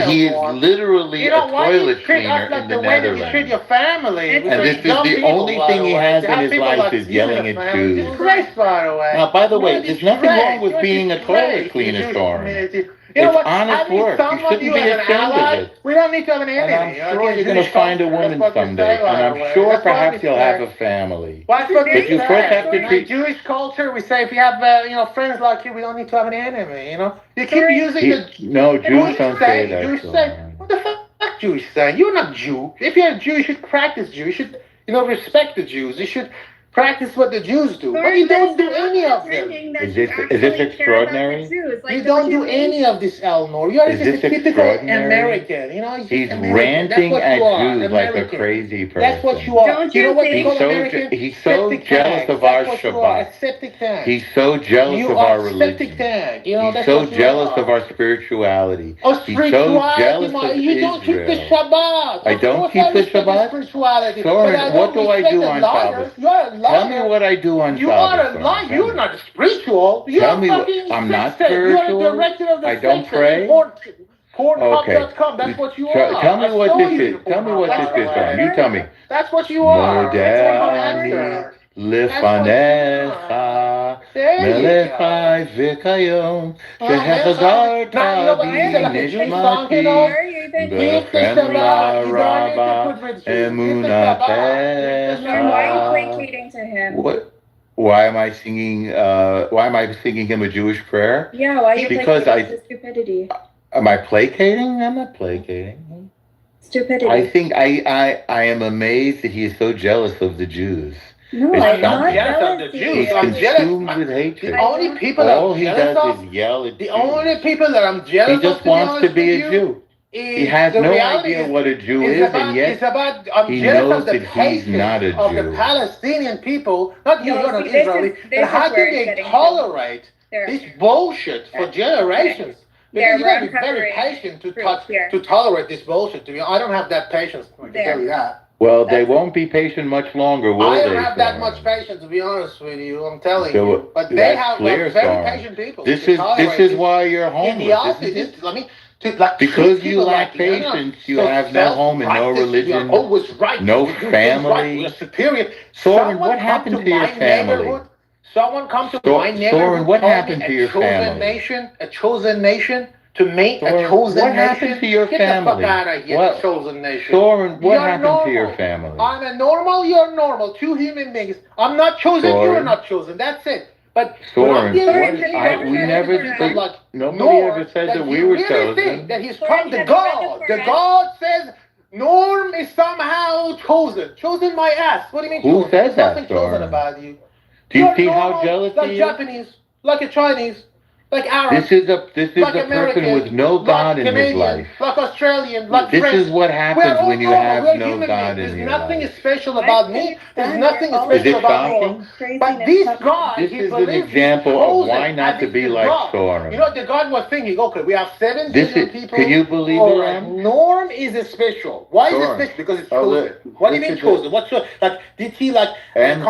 H: he is literally a toilet cleaner in the Netherlands.
A: You treat your family.
H: And this is the only thing he has in his life is yelling at Jews.
A: Disgrace, by the way.
H: Now, by the way, there's nothing wrong with being a toilet cleaner, Soren. It's honest work. You shouldn't be ashamed of it.
A: We don't need to have an enemy.
H: And I'm sure you're going to find a woman someday. And I'm sure perhaps you'll have a family.
A: But
H: you first have to treat
A: Jewish culture. We say if you have friends like you, we don't need to have an enemy. You keep using the
H: no Jews don't say that.
A: Jewish saying. What the fuck, Jewish saying? You're not Jew. If you're a Jew, you should practice Jew. You should respect the Jews. You should practice what the Jews do, but you don't do any of them.
C: Is this extraordinary?
A: You don't do any of this, Elmore. You're just a typical American. You know,
C: he's ranting at Jews like a crazy person.
A: That's what you are.
D: Don't
A: you know what
D: you
A: you call
C: think-
A: American?
C: He's so jealous of our Shabbat. He's so jealous of our religion.
A: You know,
C: He's so jealous of our spirituality. He's so jealous of
A: you don't keep the
C: Israel.
A: Shabbat.
C: I don't keep the Shabbat? Soren, what do I do on Shabbos?
A: You're a liar.
C: Tell me what I do on Shabbos.
A: You are a liar. You're not spiritual. You're
C: Tell me
A: I'm
C: not spiritual.
A: You're the director of the
C: I don't pray.
A: Pornhub.com. That's what you are.
C: Tell me what this is. Tell me what this is, Soren. You tell me.
A: That's what you are.
C: Modani לפניך מלכי וכיום שהחזרת בי נשמתי בחמלה רבה אמונתך. Why am I singing? Why am I singing him a Jewish prayer?
D: Yeah, why are you
C: placating
D: his stupidity?
C: Am I placating? I'm not placating.
D: Stupidity.
C: I think I am amazed that he is so jealous of the Jews.
D: No, I'm not jealous of the Jews.
C: He's consumed with hatred.
A: The only people
C: all he does is yell at
A: the only people that I'm jealous of.
C: He just wants to be a Jew. He has no idea what a Jew is, and yet he knows that he's not a Jew.
A: Of the Palestinian people, not you, you're not Israeli, but how can they tolerate this bullshit for generations? Because you got to be very patient to tolerate this bullshit. I don't have that patience. I can tell you that.
C: Well, they won't be patient much longer, will they?
A: I don't have that much patience, to be honest with you. I'm telling you. But they have very patient people.
C: This is why you're homeless. Because you lack patience, you have no home and no religion, no family. Soren, what happened to your family?
A: Someone come to my neighborhood.
C: Soren, what happened to your family?
A: A chosen nation. To me, a chosen
C: what happened to your family?
A: Get the fuck out of here,
C: what?
A: Chosen nation.
C: Soren, what happened to your family?
A: I'm a normal, you're normal. Two human beings. I'm not chosen, you're not chosen. That's it. But
C: Soren, we never think, nobody ever said that we were chosen.
A: Think that he's from the God. The God says Norm is somehow chosen. Chosen my ass. What do you mean
C: Who
A: chosen?
C: says
A: There's
C: that,
A: nothing chosen about you.
C: Do you see how jealous he is?
A: Like Japanese, like a Chinese. Like Arab,
C: this is a person with no God in his life.
A: Like Australian, like
C: this
A: French.
C: is what happens when you have no God in your life.
A: There's nothing special about me. There's nothing special about me. But this God,
C: this is an example of why not to be like Soren.
A: You know, the God was thinking, okay, we have 7 billion people.
C: Can you believe it?
A: Norm is a special. Why is it special? Because it's chosen. What do you mean chosen? What's like? Did he come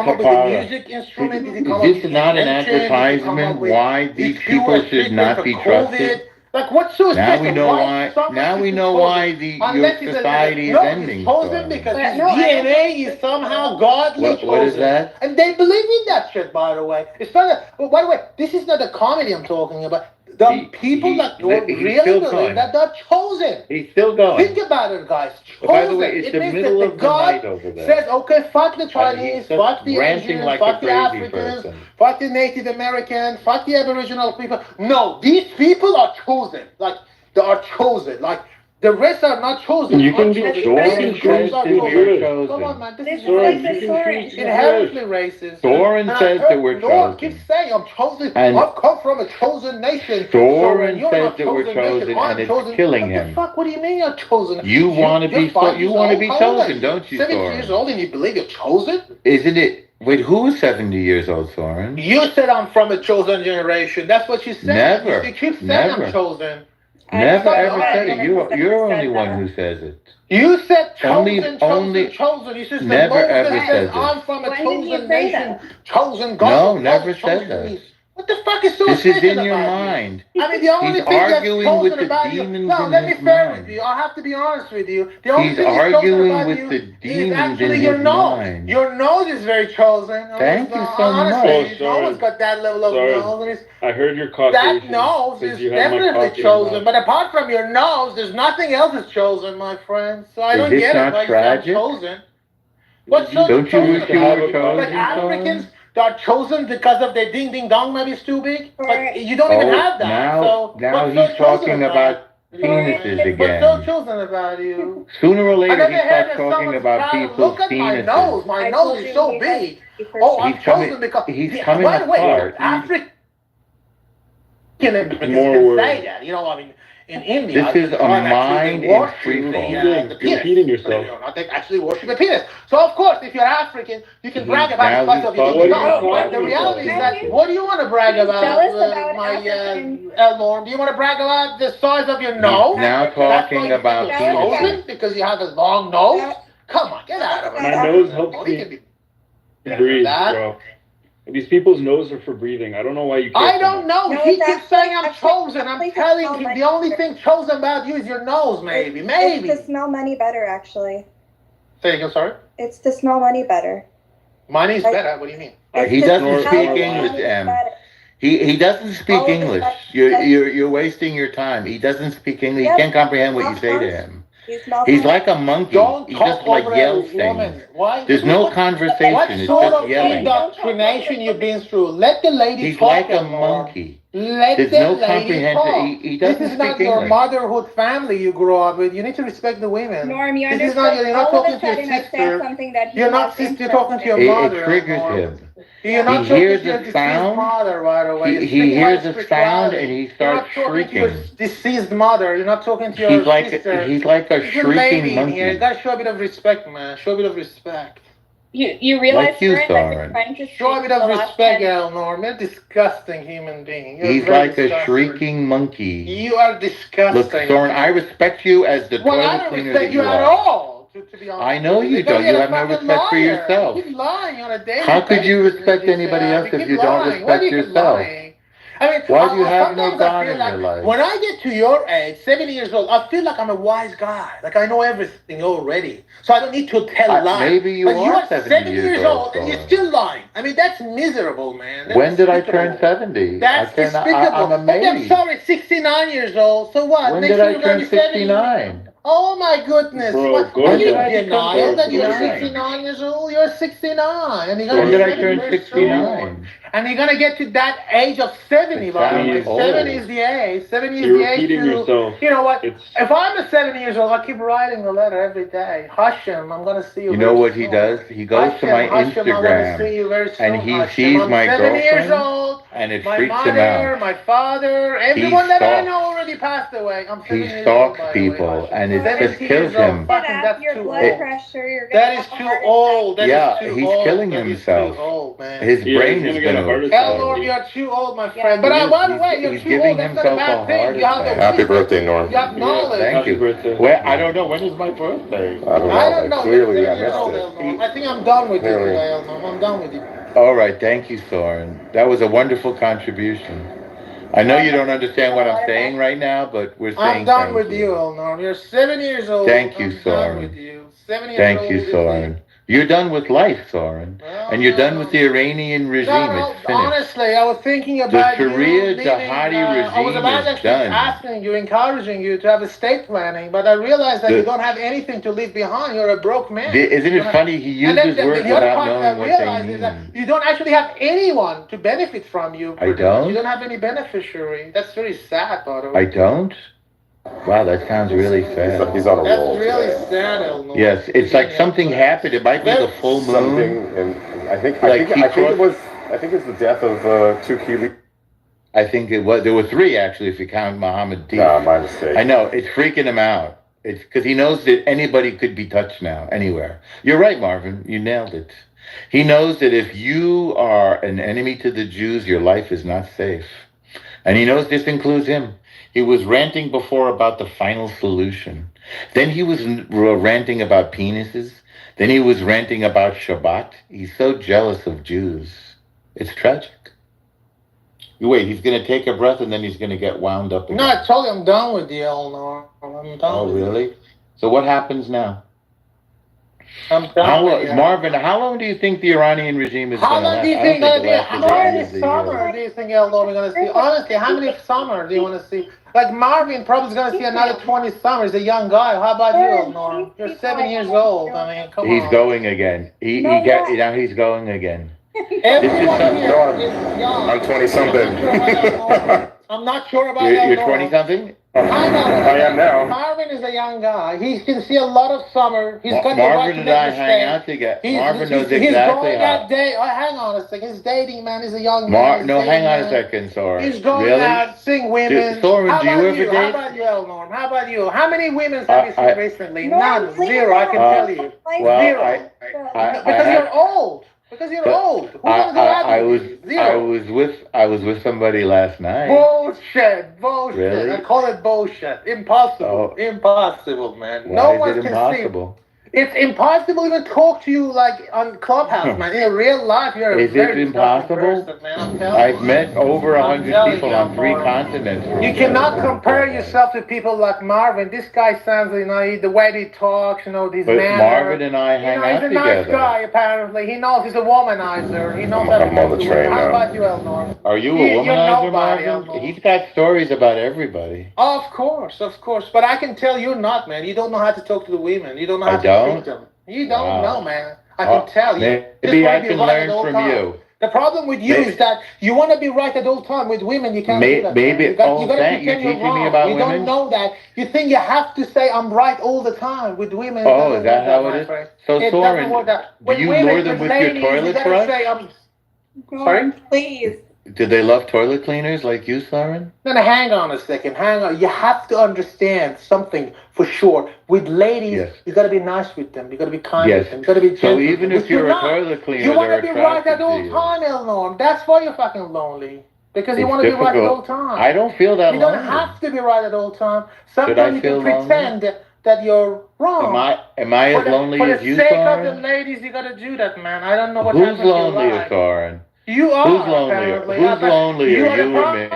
A: up with a music instrument? Did he come up with
C: Is this not an advertisement? Why these people should not be trusted?
A: Like what's so
C: now
A: special?
C: we know why. Now we know why your society is ending.
A: Chosen because his DNA is somehow godly.
C: What is that?
A: And they believe in that shit. By the way, it's not. By the way, this is not a comedy I'm talking about. The people that don't really believe that they're chosen.
C: He's still going.
A: Think about it, guys. Chosen.
C: By the way, it's the middle of the night over there.
A: Says, okay, fuck the Chinese, fuck the Asians, fuck the Africans, fuck the Native Americans, fuck the Aboriginal people. No, these people are chosen. Like, they are chosen. Like, the rest are not chosen.
C: You can be chosen.
A: Come on, man. This is inherently racist.
C: Soren says that we're chosen.
A: Keep saying I'm chosen. I've come from a chosen nation.
C: Soren says that we're chosen, and it's killing him.
A: What do you mean you're chosen?
C: You want to be chosen, don't you,
A: 70 years old and you believe you're chosen?
C: Isn't it? Wait, who is 70 years old, Soren?
A: You said I'm from a chosen generation. That's what you said.
C: Never.
A: You keep saying I'm chosen.
C: Never ever said it. You're only one who says it.
A: You said chosen. You said
C: never ever said it.
A: I'm from a chosen nation, chosen God.
C: No, never said that.
A: What the fuck is so
C: This is in your mind.
A: I mean, the only
C: He's
A: thing that's
C: arguing with
A: chosen
C: the
A: about you.
C: demons
A: No,
C: in
A: let me
C: his
A: fair
C: mind.
A: with you. I have to be honest with you. The only
C: He's
A: thing that's chosen
C: arguing
A: about
C: with
A: you
C: the
A: is
C: demons
A: actually
C: in
A: your
C: his
A: nose.
C: mind.
A: Your nose is very chosen.
C: Thank you so
A: honestly,
C: much.
A: You've always got that level of nose.
J: I heard your Caucasian.
A: That nose is definitely chosen. But apart from your nose, there's nothing else that's chosen, my friend. So I don't get it. Like, I'm chosen. What's so
C: Don't you wish you were chosen?
A: Like Africans are chosen because of their ding ding dong maybe it's too big. But you don't even have that.
C: Now he's talking about
H: penises
A: What's so
H: again.
A: chosen about you?
H: Sooner or
A: I
H: later,
A: never
H: he
A: heard
H: starts
A: that
H: talking
A: someone's
H: about
A: trying to
H: people's
A: look at my
H: penises.
A: nose. My nose is so big. Oh, I'm chosen because
H: He's coming
A: by the way,
H: apart.
A: African Americans
J: More
A: can
J: words.
A: say that. You know, I mean, in India,
H: This is a mind in free fall.
A: the penis.
J: Repeating yourself.
A: You know, they actually worship the penis. So of course, if you're African, you can brag about
H: now
A: the size
H: he's
A: of your
H: talking
A: no,
H: about
A: but the reality is that what do you want to brag
D: He's
A: about?
D: jealous about
A: My
D: African-
A: Norm, do you want to brag about the size of your
H: He's
A: nose?
H: now
A: That's
H: talking
A: why
H: about
A: you're
H: penises.
A: chosen because you have a long nose. Come on, get out of it.
J: My nose helps
A: He
J: me
A: can be
J: breathe,
A: that.
J: bro. These people's noses are for breathing. I don't know why you care.
A: I don't know.
D: No,
A: He
D: it's
A: keeps saying I'm
D: actually-
A: chosen. I'm telling you, the only thing chosen about you is your nose, maybe. Maybe.
D: It's to smell money better, actually.
A: Say again, sorry?
D: It's to smell money better.
A: Money's better. What do you mean?
H: He doesn't speak English, Em. He doesn't speak English. You're wasting your time. He doesn't speak English. He can't comprehend what you say to him. He's like a monkey.
A: Don't
H: He
A: talk
H: just like
A: over
H: yells
A: a woman.
H: things.
A: Why?
H: There's no
A: What
H: conversation. It's
A: sort
H: just
A: of
H: yelling.
A: indoctrination you've been through? Let the lady
H: He's
A: talk.
H: like a
A: Eleanor.
H: monkey.
A: Let
H: There's
A: the
H: no
A: lady
H: comprehension.
A: talk.
H: He doesn't
A: This is not
H: speak
A: your
H: English.
A: motherhood family you grew up with. You need to respect the women.
D: Norm, you
A: This is
D: understood.
A: not, you're not
D: All of
A: talking
D: a
A: to your
D: sudden, I
A: sister.
D: said something that he
A: You're not
D: was
A: sister. You're talking to your
H: It
A: mother.
H: triggers
A: Norm.
H: him.
A: You're not
H: He
A: talking
H: hears
A: to your
H: a
A: deceased
H: sound.
A: mother, by the way. You're
H: He
A: speaking
H: hears
A: about
H: a sound and
A: spirituality.
H: he
A: You're
H: starts
A: not talking to your
H: shrieking.
A: deceased mother. You're not talking to your
H: He's like
A: sister.
H: a
A: There's a
H: shrieking
A: lady in here. You
H: monkey.
A: gotta show a bit of respect, man. Show a bit of respect.
D: You realize
H: Like you,
D: Soren, that
H: Soren.
D: you're trying to
A: Show a
D: speak
A: bit
D: the
A: of
D: last
A: respect,
D: 10
A: Eleanor. You're a disgusting human being. You're
H: He's
A: very
H: like a
A: disgusting.
H: shrieking monkey.
A: You are disgusting.
H: Look, Soren, I respect you as the
A: Well, I
H: toilet
A: don't
H: cleaner
A: respect
H: that
A: you
H: you
A: at
H: are.
A: all. To be honest.
H: I know you don't. You have no respect for yourself.
A: You keep lying on a daily
H: How could you
A: basis
H: respect
A: in this,
H: anybody else if
A: keep
H: you don't
A: lying. Why
H: respect
A: do you keep
H: yourself?
A: lying? I mean,
H: Why do you have no
A: sometimes I
H: God
A: feel
H: in
A: like
H: your life?
A: when I get to your age, 70 years old, I feel like I'm a wise guy. Like I know everything already. So I don't need to tell lies.
H: Maybe you
A: but
H: are
A: you are
H: 70 years old,
A: and you're
H: Soren.
A: still lying. I mean, that's miserable, man. That's
H: When did I
A: despicable.
H: turn 70?
A: That's despicable.
H: I'm
A: Okay, I'm
H: amazed.
A: sorry, 69 years old. So what?
H: When
A: Next
H: did
A: year
H: I
A: you're gonna
H: turn
A: be 70.
H: 69?
A: Oh my goodness.
J: Bro,
A: What?
J: go
A: Are you
J: back.
A: in denial that you're
H: 69?
A: 69 years old? You're 69. And you're gonna
H: When
A: be
H: did I
A: 70
H: turn
A: very
H: 69?
A: soon. And you're gonna get to that age of 70, by the way.
H: It sounds
A: 70
H: old.
A: is the age. 70 is
J: You're
A: the age
J: repeating
A: to,
J: yourself.
A: you know what?
J: It's
A: If I'm a 70 years old, I keep writing the letter every day. Hashem, I'm gonna see you.
H: You know
A: very
H: what he
A: soon.
H: does? He goes to my
A: Hashem, I'm gonna see
H: Instagram
A: you very soon.
H: and he
A: Hashem.
H: sees
A: I'm
H: my
A: 70 years
H: girlfriend
A: old.
H: and it
A: My
H: freaks him
A: mother,
H: out.
A: my father, everyone that I
H: stalks-
A: know already passed away. I'm 70
H: He
A: years old,
H: stalks
A: by the way,
H: people
A: Hashem.
H: and it
A: 70
H: just kills
A: years old.
H: him.
A: Fucking, that's
D: your
A: too
D: blood
A: old.
D: pressure. You're
A: That
D: gonna
A: is
D: have a
A: too
D: heart
A: old. That
H: Yeah,
A: is too
H: he's
A: old.
H: killing
A: That is
H: himself.
A: too old, man.
H: His
J: Yeah,
H: brain
J: he's
H: is
J: gonna get a
H: going
J: heart
H: to
J: attack.
A: Eleanor, you're too old, my friend. But
H: He
A: by the
H: is.
A: way, you're
H: He's
A: too
H: giving
A: old. That's not a
H: himself
A: bad
H: a
A: thing.
H: heart
A: You have the
H: attack.
L: Happy birthday, Norm.
A: You have knowledge.
H: Thank
J: Happy
H: you.
J: birthday.
H: Well, I don't know. When is my birthday?
L: I don't know.
A: I don't know.
L: Clearly,
A: You're
L: I
A: 7 years old,
L: missed it.
A: Eleanor. I think I'm done with you
L: Clearly.
A: today, Eleanor. I'm done with you.
H: All right. Thank you, Soren. That was a wonderful contribution. I know you don't understand what I'm saying right now, but we're saying
A: I'm done
H: thank
A: with you, Eleanor. You're 7 years old.
H: Thank you,
A: I'm done
H: Soren.
A: with you. 7 years
H: Thank
A: old.
H: you,
A: is
H: Soren. You're done with life, Soren.
A: Well,
H: And you're done with the Iranian regime.
A: No,
H: It's finished.
A: honestly, I was thinking
H: The
A: about
H: Sharia
A: you leaving,
H: jihadi
A: I was
H: regime
A: about
H: is
A: actually
H: done.
A: asking you, encouraging you to have estate planning, but I realized that
H: The-
A: you don't have anything to leave behind. You're a broke man.
H: Isn't
A: You
H: it
A: don't
H: funny? He
A: and then
H: uses words
A: the other
H: without
A: part
H: knowing
A: I
H: what they
A: realized is that
H: mean.
A: you don't actually have anyone to benefit from you.
H: I don't?
A: You don't have any beneficiary. That's very sad, by the
H: I
A: way.
H: don't? Wow, that sounds really sad.
L: He's on a roll
A: That's really
L: today.
A: sad, Eleanor.
H: Yes, it's like something happened. It might be the full moon.
L: Something, and I think
H: Like he crossed-
L: I think it's the death of two key.
H: I think it was. There were three actually, if you count Muhammad D.
L: Nah, my mistake.
H: I know it's freaking him out. It's because he knows that anybody could be touched now, anywhere. You're right, Marvin. You nailed it. He knows that if you are an enemy to the Jews, your life is not safe, and he knows this includes him. He was ranting before about the final solution. Then he was ranting about penises. Then he was ranting about Shabbat. He's so jealous of Jews. It's tragic. You wait, he's going to take a breath and then he's going to get wound up again.
A: No, I told you I'm done with you, Eleanor. I'm done
H: Oh,
A: with you.
H: really? So what happens now?
A: I'm done with you.
H: Marvin, how long do you think the Iranian regime is
A: How
H: going to
A: long
H: last?
A: do you
H: I
A: think
H: don't
A: that'll be?
H: it
A: How
H: lasts to the end
A: many
H: of the
A: summers
H: year.
A: do you think, Eleanor, we're going to see? Honestly, how many summers do you want to see? Like Marvin probably is going to see another 20 summers. A young guy. How about you, Eleanor? You're 7 years old. I mean, come on.
H: He's going again. Now he's going again.
A: Everyone
H: This is
A: here
L: Norm.
A: is young.
L: I'm 20 something.
A: I'm not sure about
H: You're
A: Elnor.
H: 20-something?
A: I
H: am now.
A: Marvin is a young guy. He can see a lot of summer. He's got
H: Marvin
A: the
H: and
A: right
H: I
A: to
H: hang out together. Marvin knows exactly
A: he's going
H: how.
A: out hang on a second. He's dating, man. He's a young man.
H: Hang on a second, Soren.
A: He's going
H: really?
A: out, seeing women.
H: Soren, do you ever date?
A: How about you, Elnor? How about you? How many women have you seen recently? None. Zero, I can tell you. Zero. Because you're old. Because you're old. Who wants to go out with you? Zero.
H: I was with somebody last night.
A: Bullshit.
H: Really?
A: I call it bullshit. Impossible. Impossible, man.
H: Why is it impossible?
A: It's impossible to even talk to you like on Clubhouse, man. In real life, you're a very
H: impossible?
A: Person, man. I'm telling
H: I've met over 100 people on 3 continents.
A: You cannot compare yourself to people like Marvin. This guy sounds, the way he talks, these men.
H: Marvin and I hang out together.
A: He's a nice guy, apparently. He knows he's a womanizer. He knows how to talk to women. How about you, Elnor?
H: Are you a womanizer, Marvin? He's got stories about everybody.
A: Of course. But I can tell you're not, man. You don't know how to talk to the women. You don't know how to treat them. You don't know, man. I can tell you.
H: Maybe I can learn from you.
A: The problem with you is that you want to be right at all time. With women, you can't do that.
H: Maybe
A: you got to pretend
H: you're teaching
A: wrong.
H: me about
A: women? You don't know that. You think you have to say I'm right all the time. With women,
H: is that how it is? So, Soren, do you lure them with your toilet brush?
D: Sorry? Please.
H: Do they love toilet cleaners like you, Soren?
A: No, hang on a second. Hang on. You have to understand something for sure. With ladies, you got to be nice with them. You got to be kind with them. You got to be gentle.
H: So even if you're a toilet cleaner,
A: you want to be right at all time, Elnor. That's why you're fucking lonely. Because you want to be right at all time.
H: I don't feel that
A: lonely.
H: lonely.
A: You don't have to be right at all time. Sometimes you can pretend that you're wrong.
H: Am I as lonely as you, Soren?
A: For the sake of the ladies, you got to do that, man. I don't know what happens.
H: Who's lonelier, Soren?
A: You are.
H: Who's lonelier? Who's lonelier, you or me?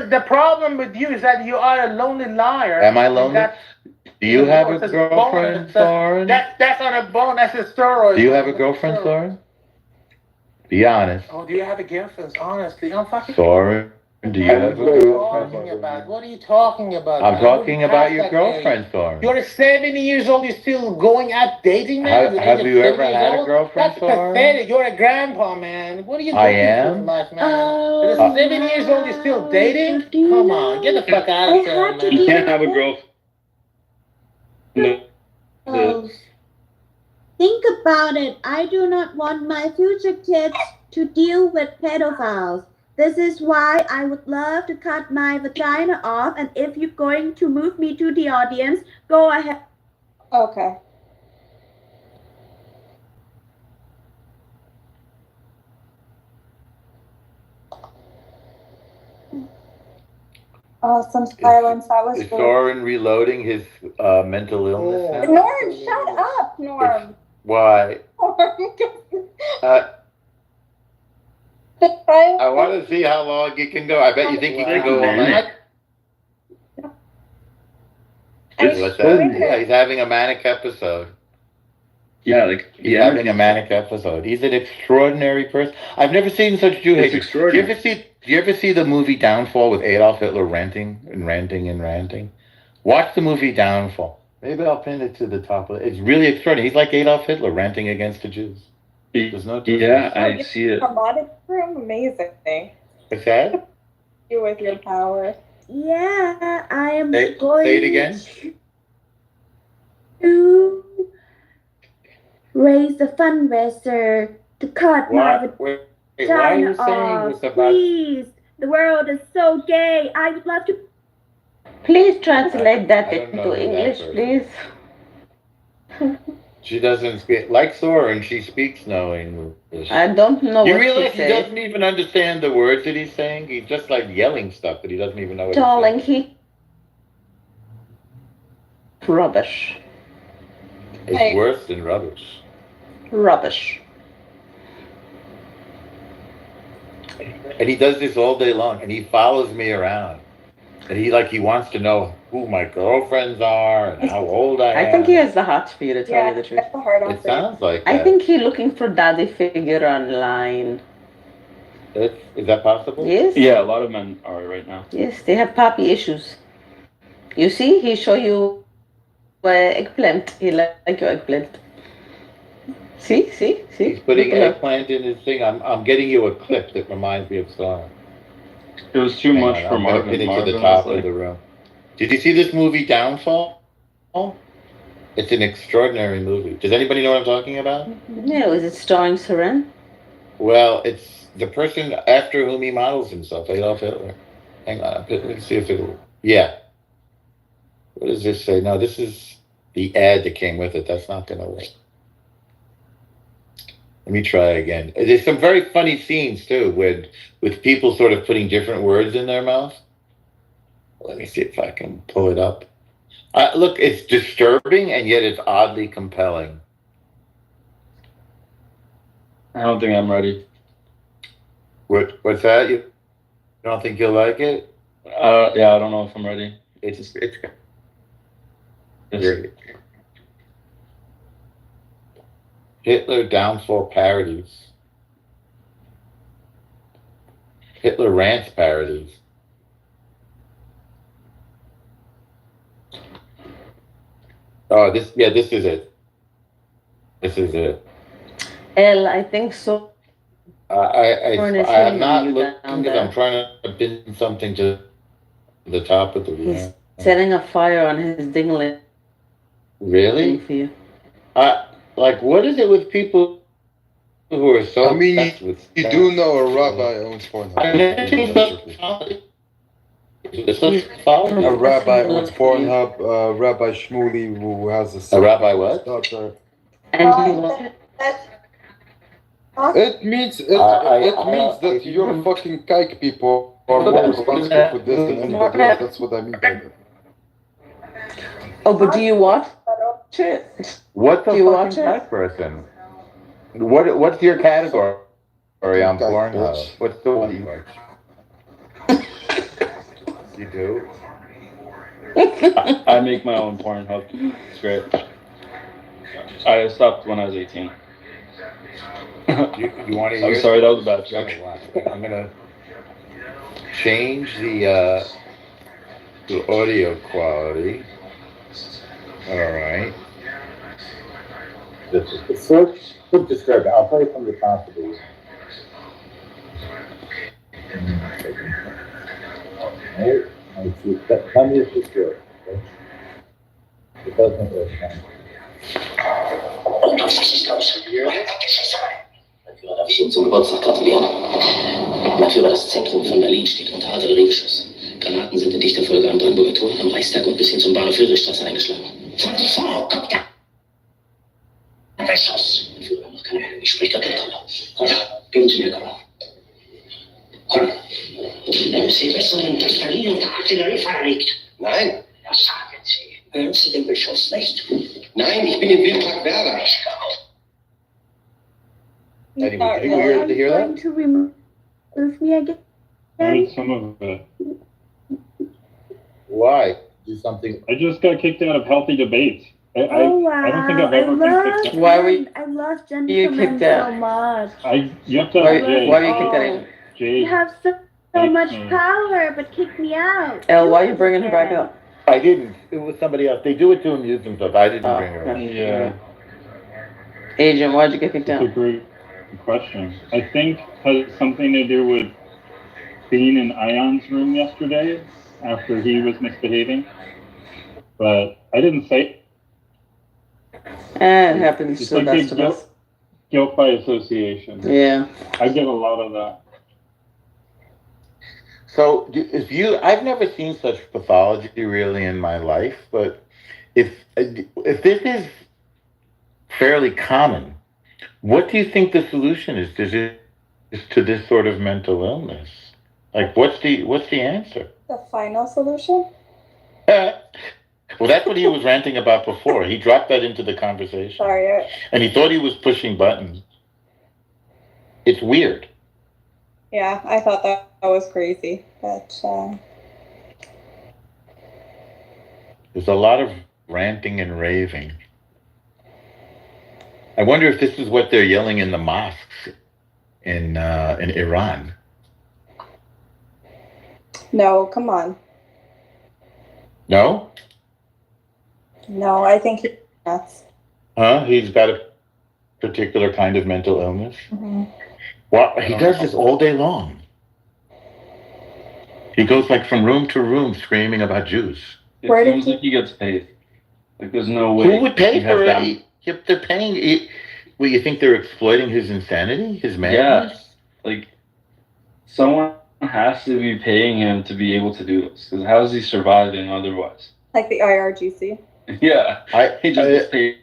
A: The problem with you is that you are a lonely liar.
H: Am I lonely? Do you have a girlfriend, Soren?
A: That's on a bone. That's a steroid.
H: Do you have a girlfriend, Soren? Be honest.
A: Oh, do you have a girlfriend? Honestly, I'm fucking.
H: Soren, do you have a girlfriend?
A: What are you talking about?
H: I'm talking about your girlfriend, Soren.
A: You're 70 years old. You're still going out dating, man.
H: Have you ever had a girlfriend, Soren?
A: That's pathetic. You're a grandpa, man. What are you doing?
H: I am.
A: Life, man? You're 70 years old. You're still dating? Come on, get the fuck out of here, man.
J: You can't have a girlfriend.
M: Think about it. I do not want my future kids to deal with pedophiles. This is why I would love to cut my vagina off, and if you're going to move me to the audience, go ahead.
D: Okay. Some silence. That was
H: Is Soren reloading his mental illness now?
D: Norm, shut up, Norm.
H: Why? I want to see how long he can go. I bet you think he can go all night. What's that? Yeah, he's having a manic episode.
I: Yeah,
H: he's having a manic episode. He's an extraordinary person. I've never seen such Jew hatred. Do you ever see the movie Downfall with Adolf Hitler ranting? Watch the movie Downfall. Maybe I'll pin it to the top of it. It's really extraordinary. He's like Adolf Hitler ranting against the Jews. There's no
I: difference. I see it.
D: Robotic room, amazing.
H: What's that?
D: You with your power.
M: Yeah, I am
H: going say it again.
M: To raise the fundraiser to cut my vagina off. Please, the world is so gay. I would love to.
N: Please translate that into English, please.
H: She doesn't speak like Soren. She speaks no English.
N: I don't know
H: you
N: what
H: realize
N: she
H: he doesn't even understand the words that he's saying. He's just like yelling stuff that he doesn't even know what
N: Darling,
H: he's saying.
N: Rubbish.
H: It's worse than rubbish.
N: Rubbish.
H: And he does this all day long, and he follows me around. And he wants to know who my girlfriends are and how old I am.
N: I think he has the heart for you, to tell you the truth.
H: It sounds like that.
N: I think he's looking for daddy figure online.
H: Is that possible?
N: Yes.
I: Yeah, a lot of men are right now.
N: Yes, they have puppy issues. You see, he show you eggplant. He like your eggplant. See.
H: He's putting eggplant in his thing. I'm getting you a clip that reminds me of Sarah.
I: It was too much for
H: I'm gonna
I: Marvin.
H: pin it to
I: Marvin
H: the top
I: was
H: of the room. Did you see this movie Downfall? It's an extraordinary movie. Does anybody know what I'm talking about?
N: Yeah, was it starring Seren?
H: Well, it's the person after whom he models himself, Adolf Hitler. Hang on, let me see if it'll. Yeah. What does this say? No, this is the ad that came with it. That's not going to work. Let me try again. There's some very funny scenes too, with people sort of putting different words in their mouth. Let me see if I can pull it up. Look, it's disturbing and yet it's oddly compelling.
I: I don't think I'm ready.
H: What's that? You don't think you'll like it?
I: Yeah, I don't know if I'm ready.
H: It's
I: Yes.
H: great. Hitler downfall parodies. Hitler rants parodies. Oh, this is it. This is it.
N: I think so.
H: I'm not looking because I'm trying to pin something to the top of the room.
N: He's setting a fire on his dingling.
H: Really?
N: For you.
H: Like, what is it with people who are so obsessed with
L: you
H: sex?
L: do know a rabbi owns Pornhub.
H: I never seen such
L: a rabbi owns Pornhub, Rabbi Shmuley, who has
H: a rabbi what?
L: Daughter.
N: And
L: it means that you're fucking kike people are more responsible for this than anybody else. That's what I mean by that.
N: Oh, but do you watch it?
H: What's a fucking kike person? What's your category on Pornhub? What's the one you watch? You do?
I: I make my own Pornhub. It's great. I stopped when I was 18.
H: You want to hear?
I: I'm sorry, that was a bad joke.
H: I'm gonna change the audio quality. All right. It's so disturbing. I'll play from the top of the room. Tell me if it's good. Okay? It doesn't work.
O: Und was ist los? Dafür darf ich Ihnen zum Geburtstag gratulieren. Dafür das Zentrum von Berlin steht unter Artilleriebeschuss. Granaten sind in dichter Folge am Brandenburger Tor, am Reichstag und bis hin zum Bahnhof Friedrichstraße eingeschlagen. Von die Frau kommt da. Beschuss. Führer noch keine Meldung. Ich spreche gerade mit Komm, geben Sie mir Komm. Komm. Sie wissen, dass Berlin unter Artilleriefeuer liegt. Nein. Was sagen Sie? Hören Sie den Beschuss nicht? Nein, ich bin im Wildpark Werder.
H: Anyway, did you hear that?
M: To remove me again?
F: I heard some of it.
H: Why? Do something.
F: I just got kicked out of Healthy Debates.
M: Wow.
F: I don't think I've ever been kicked out.
N: Why were you?
M: I love
N: You
M: gentlemen
N: kicked out.
M: so much.
F: You have to
N: Why
F: Jay.
N: are you kicked out?
F: Jay.
M: You have so much power, but kick me out.
N: Elle, why are you bringing her back up?
H: I didn't. It was somebody else. They do it to amuse themselves. I didn't bring her up.
F: Yeah.
N: Agent, why'd you get kicked
F: That's
N: out?
F: a great question. I think has something to do with being in Ion's room yesterday after he was misbehaving. But I didn't say.
N: It happens
F: It's
N: to the
F: like
N: best of us.
F: Guilt by association.
N: Yeah.
F: I get a lot of that.
H: So, I've never seen such pathology really in my life, but if this is fairly common, what do you think the solution is to this sort of mental illness? Like, what's the answer?
D: The final solution?
H: Well, that's what he was ranting about before. He dropped that into the conversation.
D: Sorry.
H: And he thought he was pushing buttons. It's weird.
D: Yeah, I thought that was crazy. But
H: There's a lot of ranting and raving. I wonder if this is what they're yelling in the mosques in Iran.
D: no, come on.
H: No?
D: No, I think he's nuts.
H: Huh? He's got a particular kind of mental illness?
D: Mm-hmm.
H: Well, he does this all day long. He goes like from room to room screaming about Jews.
I: It seems like he gets paid. Like there's no way.
H: Who would pay for it? If they're paying. Well, you think they're exploiting his insanity, his madness?
I: Yeah, like someone has to be paying him to be able to do this. Because how is he surviving otherwise?
D: Like the IRGC.
I: Yeah, he just gets paid.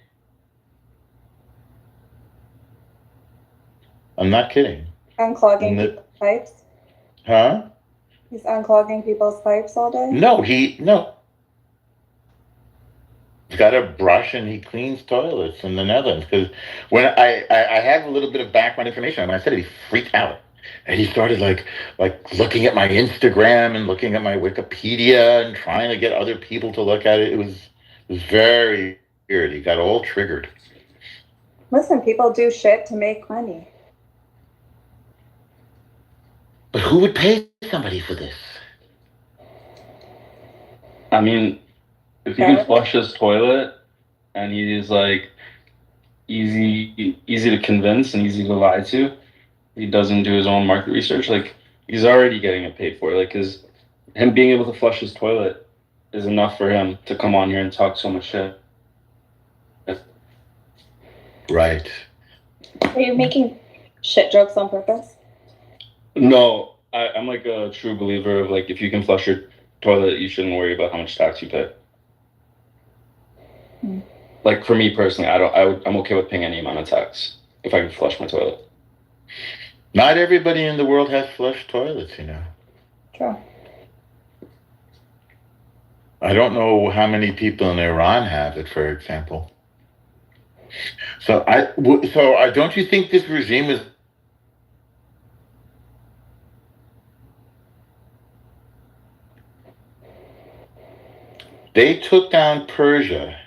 H: I'm not kidding.
D: Unclogging people's pipes.
H: Huh?
D: He's unclogging people's pipes all day?
H: No. He's got a brush and he cleans toilets in the Netherlands. Because when I have a little bit of background information, when I said it, he freaked out. And he started like looking at my Instagram and looking at my Wikipedia and trying to get other people to look at it. It was very weird. He got all triggered.
D: Listen, people do shit to make money.
H: But who would pay somebody for this?
I: I mean, if he can flush his toilet and he is like easy to convince and easy to lie to, he doesn't do his own market research, like he's already getting it paid for. Like him being able to flush his toilet is enough for him to come on here and talk so much shit.
H: Right.
D: Are you making shit jokes on purpose?
I: No, I'm like a true believer of like if you can flush your toilet, you shouldn't worry about how much tax you pay. Like for me personally, I'm okay with paying any amount of tax if I can flush my toilet.
H: Not everybody in the world has flush toilets, you know.
D: True.
H: I don't know how many people in Iran have it, for example. So don't you think this regime is? They took down Persia.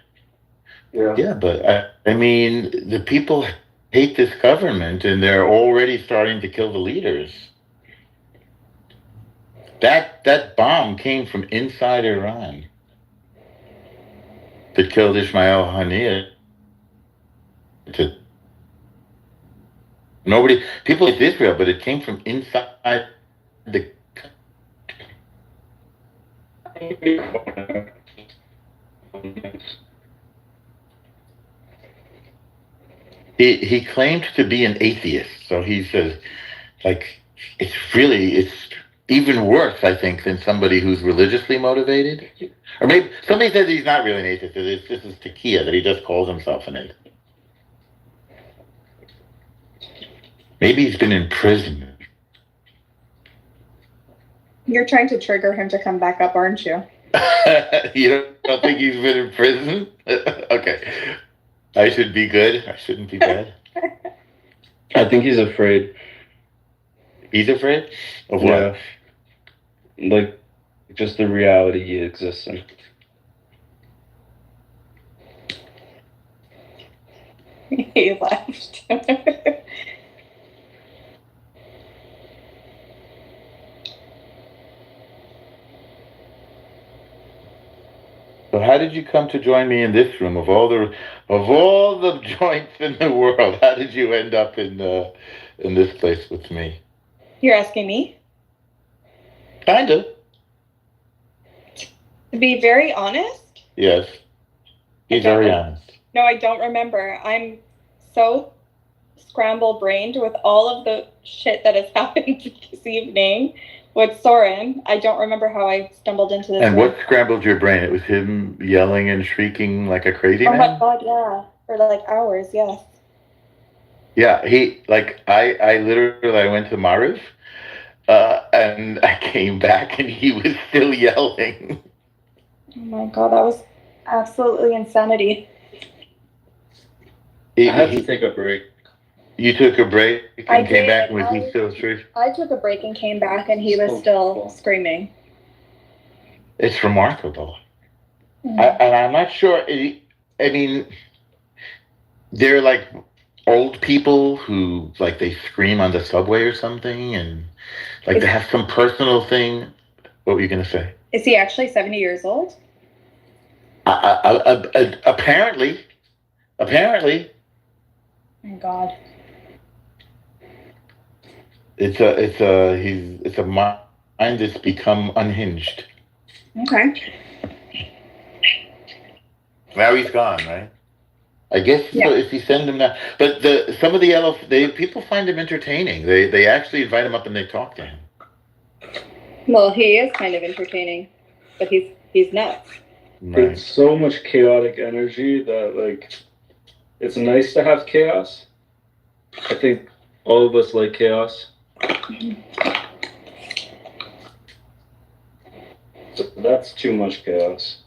H: Yeah, but I mean, the people hate this government, and they're already starting to kill the leaders. That bomb came from inside Iran. That killed Ismail Haniyeh. People hate Israel, but it came from inside the country. He claimed to be an atheist, so he says, like, it's even worse, I think, than somebody who's religiously motivated. Or maybe somebody says he's not really an atheist. This is Takia, that he just calls himself an atheist. Maybe he's been in prison.
D: You're trying to trigger him to come back up, aren't you?
H: You don't think he's been in prison? Okay. I should be good. I shouldn't be bad.
I: I think he's afraid.
H: He's afraid? Of what?
I: Yeah. Like, just the reality he exists in.
D: He left.
H: So how did you come to join me in this room? Of all the joints in the world, how did you end up in this place with me?
D: You're asking me?
H: Kinda.
D: To be very honest?
H: Yes. He's very honest.
D: No, I don't remember. I'm so scramble-brained with all of the shit that has happened this evening with Soren. I don't remember how I stumbled into this.
H: And what scrambled your brain? It was him yelling and shrieking like a crazy man?
D: Oh my God, yeah. For like hours, yes.
H: Yeah, I literally went to Mariv, and I came back and he was still yelling.
D: Oh my God, that was absolutely insanity.
I: I had to take a break.
H: You took a break and came back, and was he still screaming?
D: I took a break and came back, and he was still screaming.
H: It's remarkable. And I'm not sure. I mean, they're like old people who, like, they scream on the subway or something, and like they have some personal thing. What were you going to say?
D: Is he actually 70 years old?
H: Apparently.
D: Oh my God.
H: It's a that's become unhinged.
D: Okay.
H: Now he's gone, right? I guess so if you send him now. But some of the people find him entertaining. They actually invite him up and they talk to him.
D: Well, he is kind of entertaining, but he's nuts.
H: Right.
I: It's so much chaotic energy that like it's nice to have chaos. I think all of us like chaos. So that's too much chaos.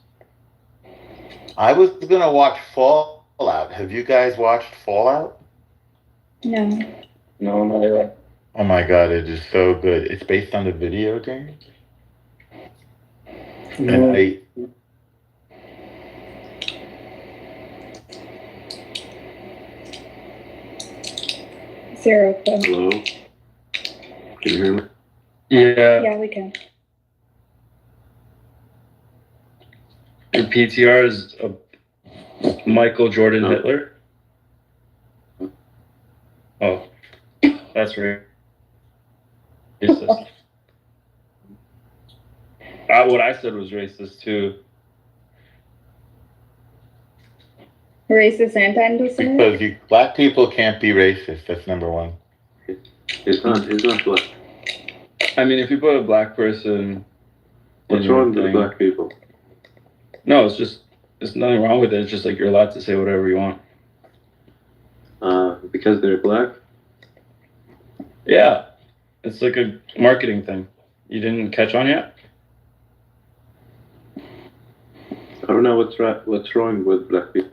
H: I was gonna watch Fallout. Have you guys watched Fallout?
D: No.
I: No, not yet.
H: Oh my god, it is so good. It's based on the video game.
I: No.
H: And
D: Zero.
J: Hello? Can you hear me?
I: Yeah.
D: Yeah, we can.
I: Your PTR is a Michael Jordan Hitler. Oh, that's racist. What I said was racist too.
D: Racist and anti-Semitic?
H: because black people can't be racist. That's number one.
J: It's not black.
I: I mean, if you put a black person,
J: What's wrong with black people?
I: No, there's nothing wrong with it. It's just like you're allowed to say whatever you want.
J: Because they're black?
I: Yeah, it's like a marketing thing. You didn't catch on yet?
J: I don't know what's wrong with black people.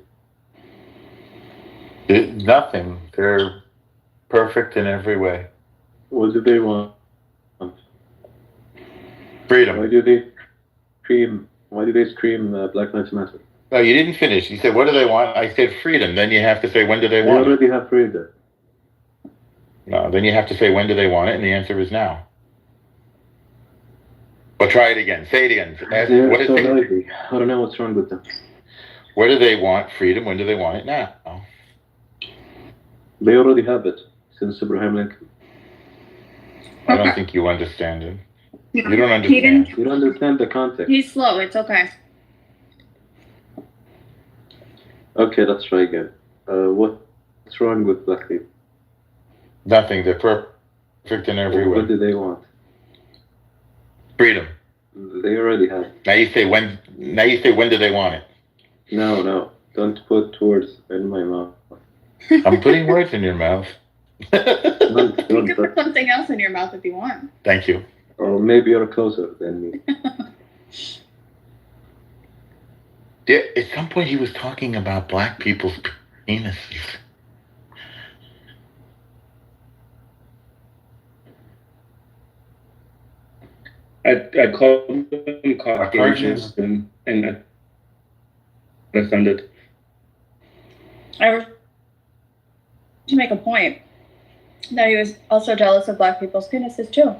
H: Nothing. They're perfect in every way.
J: What do they want?
H: Freedom.
J: Why do they scream Black Lives Matter?
H: No, you didn't finish. You said, what do they want? I said freedom. Then you have to say, when do they want it?
J: They already have freedom.
H: No, then you have to say, when do they want it? And the answer is now. Well, try it again. Say it again.
J: They're so lazy. I don't know what's wrong with them.
H: Where do they want freedom? When do they want it? Now.
J: They already have it since Abraham Lincoln.
H: I don't think you understand it. You don't understand.
J: You don't understand the context.
D: He's slow. It's okay.
J: Okay, let's try again. What's wrong with black people?
H: Nothing. They're perfect in every way.
J: What do they want?
H: Freedom.
J: They already have it.
H: Now you say when do they want it?
J: No. Don't put words in my mouth.
H: I'm putting words in your mouth.
D: You can put something else in your mouth if you want.
H: Thank you.
J: Or maybe you're closer than me.
H: At some point he was talking about black people's penises.
I: I called them Caucasians and offended.
D: I was to make a point that he was also jealous of black people's penises too.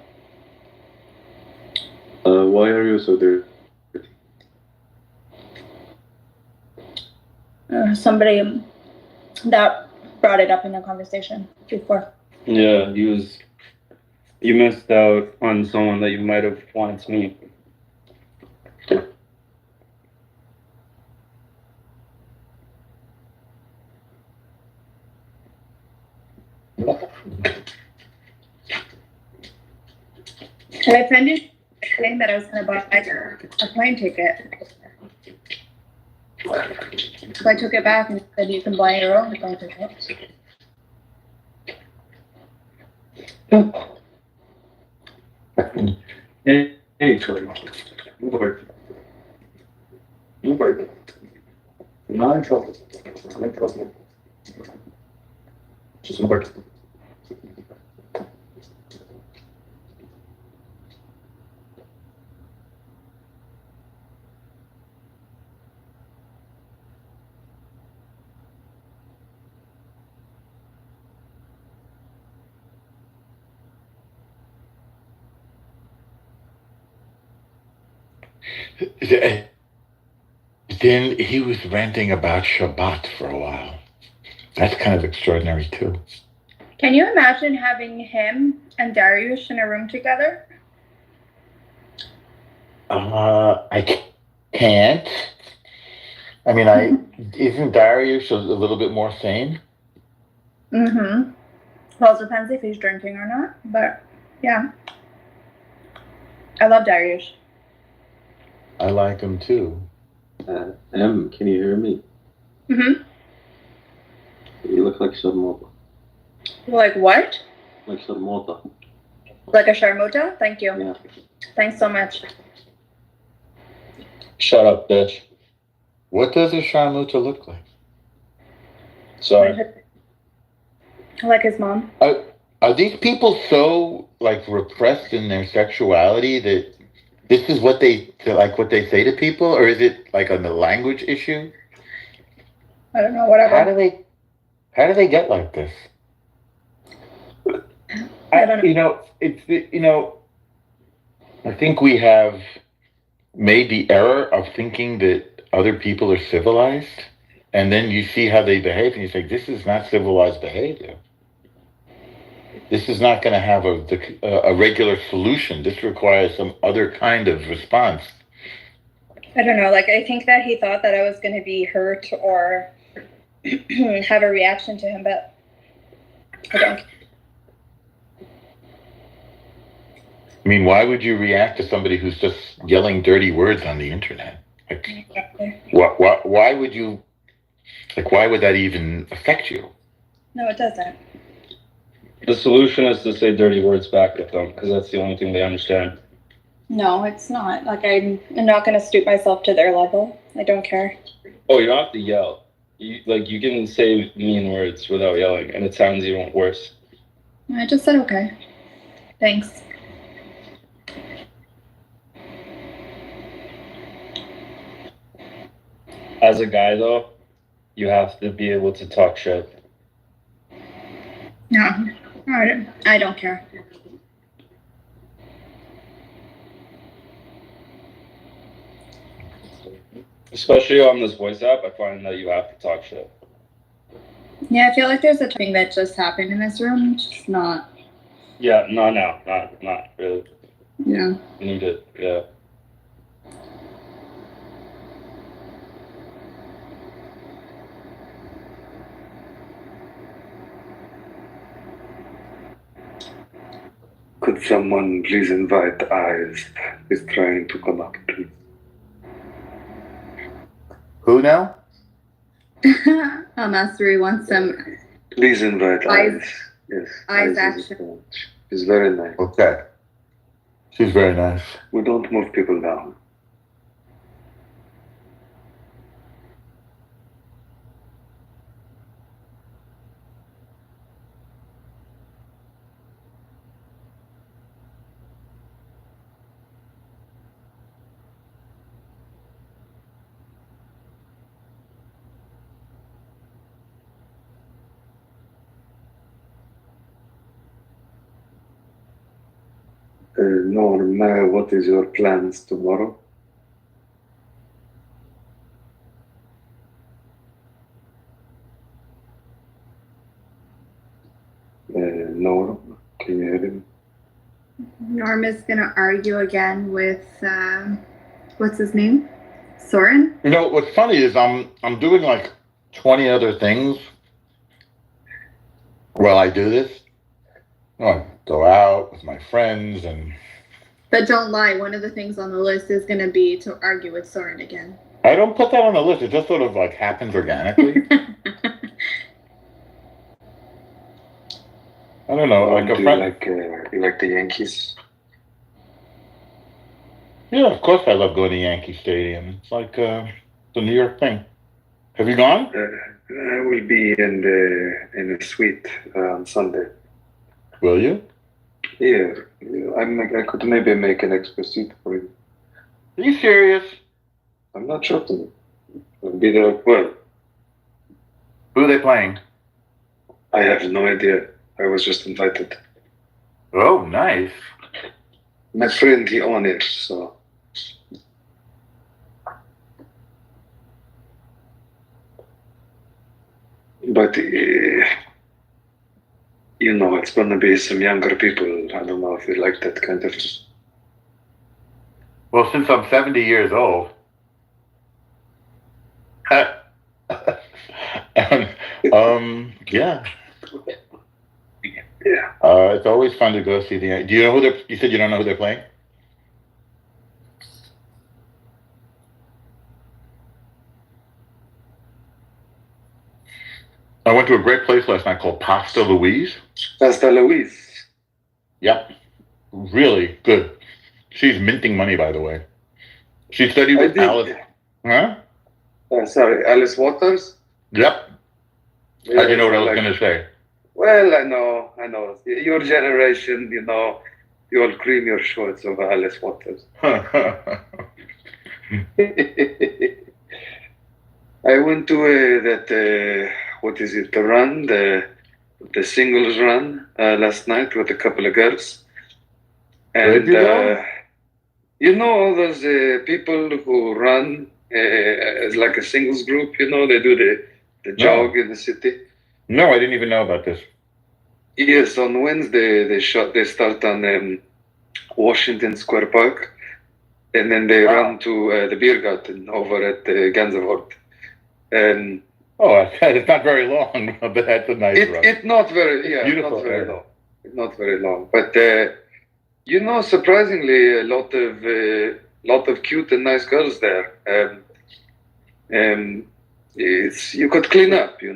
J: Why are you so dirty?
D: Somebody that brought it up in the conversation before.
I: Yeah, you missed out on someone that you might have wanted to meet.
D: I offended saying that I was going to buy a plane ticket. So I took it back and said you can buy your own plane ticket.
I: Hey, Troy. Move over. Move over. You're not in trouble. I'm in trouble. Just move over.
H: Then he was ranting about Shabbat for a while. That's kind of extraordinary too.
D: Can you imagine having him and Darius in a room together?
H: I can't. I mean, isn't Darius a little bit more sane?
D: Mm-hmm. Well, it depends if he's drinking or not, but yeah. I love Darius.
H: I like him too.
P: Em, can you hear me?
D: Mm-hmm.
P: You look like Sharmota.
D: Like what?
P: Like Sharmota.
D: Like a Sharmota? Thank you.
P: Yeah.
D: Thanks so much.
I: Shut up, bitch.
H: What does a Sharmuta look like?
I: Sorry.
D: Like his mom.
H: Are these people so like repressed in their sexuality that this is what they say to people, or is it like on the language issue?
D: I don't know. Whatever.
H: How do they get like this?
D: I don't know.
H: I think we have made the error of thinking that other people are civilized, and then you see how they behave, and you say, "This is not civilized behavior. This is not going to have a regular solution. This requires some other kind of response."
D: I don't know. Like, I think that he thought that I was going to be hurt or have a reaction to him, but I don't.
H: I mean, why would you react to somebody who's just yelling dirty words on the internet? Like, why would you? Like, why would that even affect you?
D: No, it doesn't.
I: The solution is to say dirty words back at them, because that's the only thing they understand.
D: No, it's not. Like, I'm not going to stoop myself to their level. I don't care.
I: Oh, you don't have to yell. You can say mean words without yelling, and it sounds even worse.
D: I just said okay. Thanks.
I: As a guy, though, you have to be able to talk shit.
D: No, I don't care.
I: Especially on this voice app, I find that you have to talk shit.
D: Yeah, I feel like there's a thing that just happened in this room, just not.
I: Yeah, not really.
D: Yeah.
I: Need it, yeah.
G: Could someone please invite Eyes? He's trying to come up, please.
H: Who now?
D: Masri wants some.
G: Please invite Eyes. Yes.
D: Eyes
G: is
D: action.
G: She's very nice.
H: Okay. She's very nice.
G: We don't move people down. Norm, what is your plans tomorrow? Norm, can you hear him?
D: Norm is gonna argue again with what's his name? Soren?
H: You know what's funny is I'm doing like 20 other things while I do this. I go out with my friends and.
D: But don't lie, one of the things on the list is gonna be to argue with Soren again.
H: I don't put that on the list. It just sort of like happens organically. I don't know. Like a friend.
G: You like the Yankees?
H: Yeah, of course I love going to Yankee Stadium. It's like the New York thing. Have you gone?
G: I will be in the suite on Sunday.
H: Will you?
G: Yeah, I could maybe make an extra seat for you.
H: Are you serious?
G: I'm not joking. I'll be there. Well,
H: who are they playing?
G: I have no idea. I was just invited.
H: Oh, nice.
G: My friend, he owns it, so. But, you know, it's gonna be some younger people. I don't know if you like that kind of.
H: Well, since I'm 70 years old, yeah. It's always fun to go see the. Do you know who they're? You said you don't know who they're playing. I went to a great place last night called Pasta Louise.
G: Pasta Louise.
H: Yep, really good. She's minting money, by the way. She studied with Alice. Huh?
G: Sorry, Alice Waters.
H: Yep.
G: Yeah,
H: How do you know what I was going to say?
G: Well, I know. Your generation, you all cream your shorts over Alice Waters. I went to what is it, the run, the singles run last night with a couple of girls. And all those people who run as like a singles group, they do the jog in the city.
H: No, I didn't even know about this.
G: Yes, on Wednesday they start on Washington Square Park, and then they run to the beer garden over at Gansevoort. And
H: it's not very long, but that's a nice run.
G: It's not very,
H: beautiful,
G: not very long. It's not very long, but surprisingly, a lot of cute and nice girls there. You could clean up, you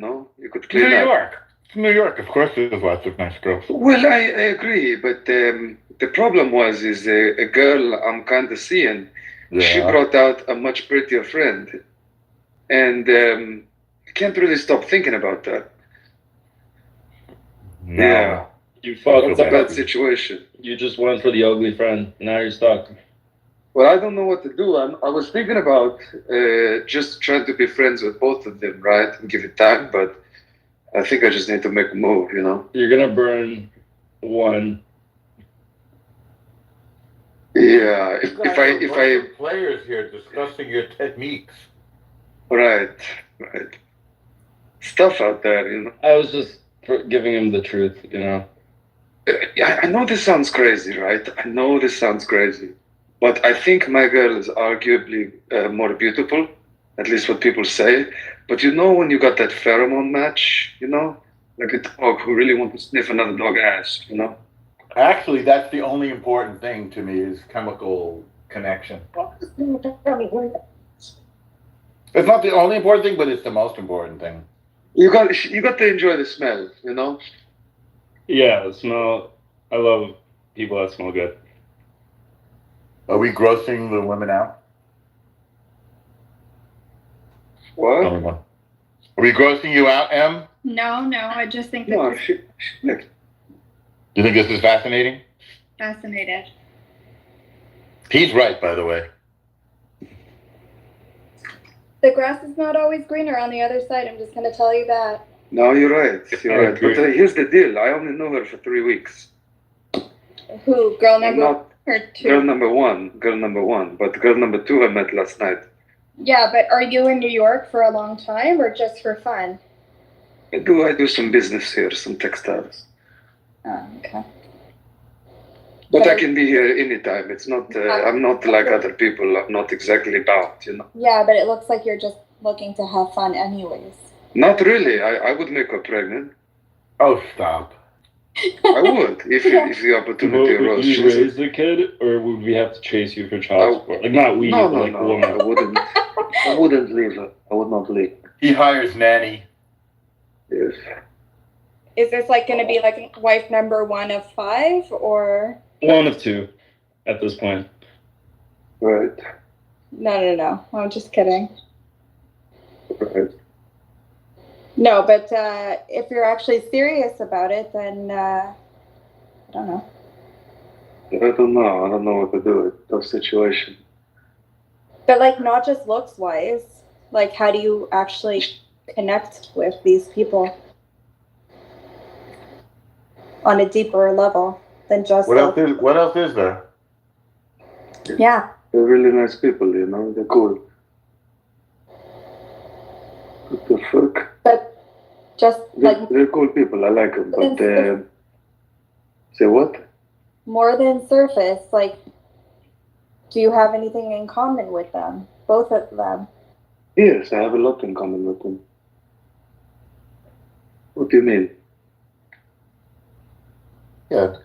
G: could clean up.
H: New York, of course, there's lots of nice girls.
G: Well, I agree, but the problem is a girl I'm kind of seeing. Yeah. She brought out a much prettier friend, and I can't really stop thinking about that.
I: No.
G: Yeah,
I: You fucked
G: it's a bad situation.
I: You just went for the ugly friend. Now you're stuck.
G: Well, I don't know what to do. I was thinking about just trying to be friends with both of them, right, and give it time, but I think I just need to make a move,
I: You're gonna burn one.
G: Yeah, if I
H: players here discussing your techniques.
G: Right. Stuff out there,
I: I was just giving him the truth,
G: Yeah, I know this sounds crazy, right? I know this sounds crazy, but I think my girl is arguably more beautiful, at least what people say. But when you got that pheromone match, like a dog who really wants to sniff another dog's ass,
H: Actually, that's the only important thing to me is chemical connection. It's not the only important thing, but it's the most important thing.
G: You got to enjoy the smell,
I: Yeah, the smell. I love people that smell good.
H: Are we grossing the women out?
G: What?
H: Are we grossing you out, Em?
D: No, I just think
G: No,
H: You think this is fascinating?
D: fascinated.
H: He's right, by the way.
D: The grass is not always greener on the other side. I'm just going to tell you that.
G: No, you're right. You're right. But here's the deal. I only know her for 3 weeks.
D: Who? Girl number one or two?
G: Girl number one. But girl number two I met last night.
D: Yeah, but are you in New York for a long time or just for fun?
G: I do some business here, some textiles.
D: Oh, okay.
G: But I can be here anytime. It's not. I'm not like other people. I'm not exactly bound,
D: Yeah, but it looks like you're just looking to have fun anyways.
G: Not really. I would make her pregnant.
H: Oh, stop.
G: I would if the opportunity arose.
I: Would you raise the kid, or would we have to chase you for child support? Like not we,
G: no,
I: but like
G: no,
I: woman.
G: I wouldn't. I wouldn't leave her. I would not leave.
H: He hires nanny.
G: Yes.
D: Is this like going to be like wife number 1 of 5 or?
I: 1 of 2 at this point.
G: Right.
D: No. I'm just kidding.
G: Right.
D: No, but if you're actually serious about it, then I don't know.
G: I don't know what to do with that situation.
D: But like not just looks wise, like how do you actually connect with these people on a deeper level than just
H: what else is there?
D: Yeah.
G: They're really nice people, they're cool. What the fuck?
D: But just like
G: they're cool people, I like them, but say what?
D: More than surface, like Do you have anything in common with them? Both of them?
G: Yes, I have a lot in common with them. What do you mean?
H: Yeah,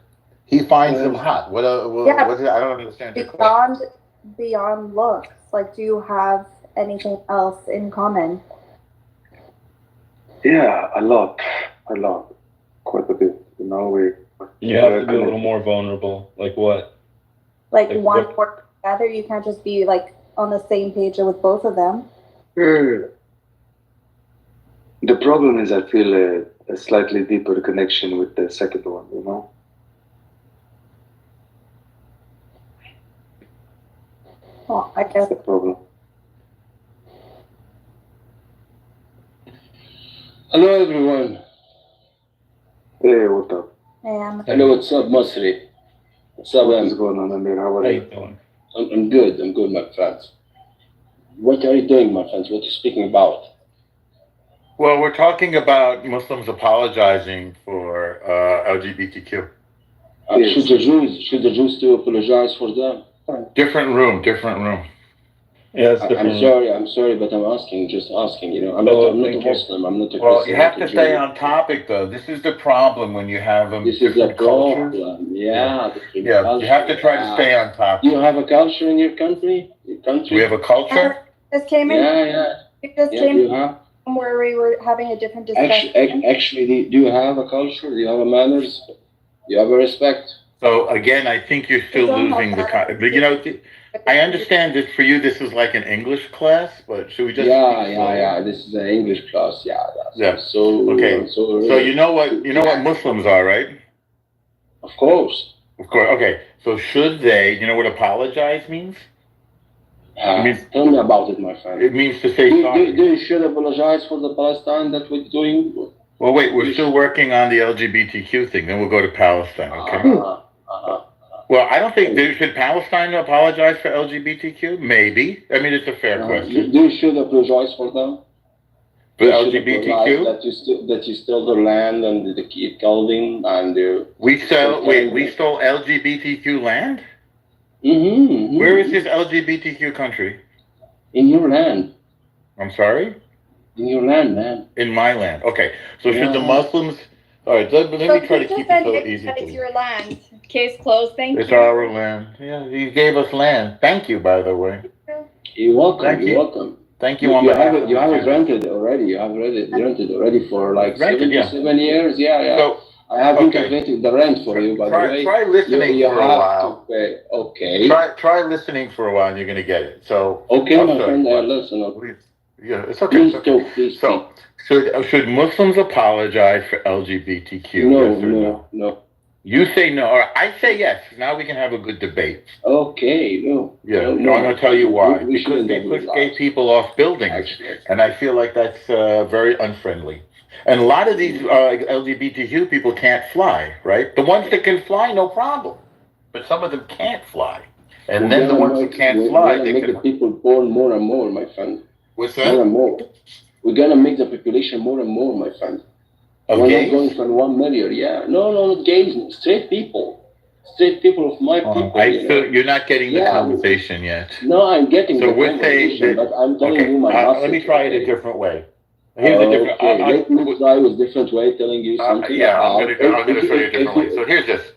H: he finds them hot. What?
D: Yeah.
H: What is, I don't understand your question.
D: Beyond looks, like, do you have anything else in common?
G: Yeah, a lot, quite a bit. You know,
I: You have to be a little more vulnerable. Like what?
D: Like one work together. You can't just be like on the same page with both of them.
G: The problem is I feel a slightly deeper connection with the second one, you know?
D: Well, I guess
G: that's the problem.
Q: Hello, everyone.
G: Hey, what's up?
Q: Hello, what's up, Masri? What's up,
G: What's going on, Amir? How are you?
Q: Doing? I'm good, my friends. What are you doing, my friends? What are you speaking about?
H: Well, we're talking about Muslims apologizing for LGBTQ.
Q: Should the Jews to apologize for them?
H: Different room.
I: Yeah, it's different.
Q: I'm sorry, but I'm just asking, you know. I'm not a Muslim, I'm not a Christian.
H: Well, you have to stay on topic, though. This is the problem when you have different cultures.
Q: Yeah.
H: You have to try to stay on topic.
Q: Do you have a culture in your country?
H: We have a culture?
D: Just came in.
Q: Yeah.
D: Came where we were having a different discussion.
Q: Actually, do you have a culture? Do you have a manners? Do you have a respect?
H: So again, I think you're still losing the. But you know, I understand that for you this is like an English class, but should we just?
Q: Yeah. This is an English class. Yeah. So
H: okay. So you know what Muslims are, right?
Q: Of course.
H: Okay. So should they? You know what apologize means?
Q: Tell me about it, my friend.
H: It means to say sorry.
Q: Do you should apologize for the Palestine that we're doing?
H: Well, wait. We're still working on the LGBTQ thing. Then we'll go to Palestine. Okay. Well, I don't think should Palestine apologize for LGBTQ. Maybe. I mean, it's a fair question.
Q: Do you should apologize for them?
H: For LGBTQ?
Q: That you stole their land and they keep building and
H: we stole LGBTQ land?
Q: Mm-hmm.
H: Where is this LGBTQ country?
Q: In your land.
H: I'm sorry?
Q: In your land, man.
H: In my land. Okay. So should the Muslims... All right, let me try to keep it so easy.
D: It's your land. Case closed. Thank you.
H: It's our land. Yeah, you gave us land. Thank you, by the way.
Q: You're welcome.
H: Thank you.
Q: You're welcome.
H: Thank you.
Q: You have it rented already. You have rented already for like 7 years. Yeah.
H: So,
Q: I haven't calculated the rent for you, by the way.
H: Try listening for a while.
Q: Okay.
H: Try listening for a while, and you're going to get it. So.
Q: Okay, my friend. Listen.
H: Yeah, it's okay.
Q: Please
H: so, should Muslims apologize for LGBTQ?
Q: No.
H: You say no, or I say yes. Now we can have a good debate.
Q: Okay, no.
H: Yeah, I'm going to tell you why. Because they push gay people off buildings, and I feel like that's very unfriendly. And a lot of these LGBTQ people can't fly, right? The ones that can fly, no problem. But some of them can't fly. And then the ones that can't fly, they
Q: make the people born more and more, my friend.
H: What's that?
Q: More and more. We're gonna make the population more and more, my friend.
H: Of
Q: We're
H: gays?
Q: not going from 1 million, yeah. No, not gays, straight people. Straight people of my people.
H: You're not getting the conversation yet.
Q: No, I'm getting the
H: we're
Q: conversation, but I'm telling you my message.
H: Let me try it a different way. Here's a different.
Q: Let me try with a different way, telling you something.
H: I'm going to show you a different way. So here's this.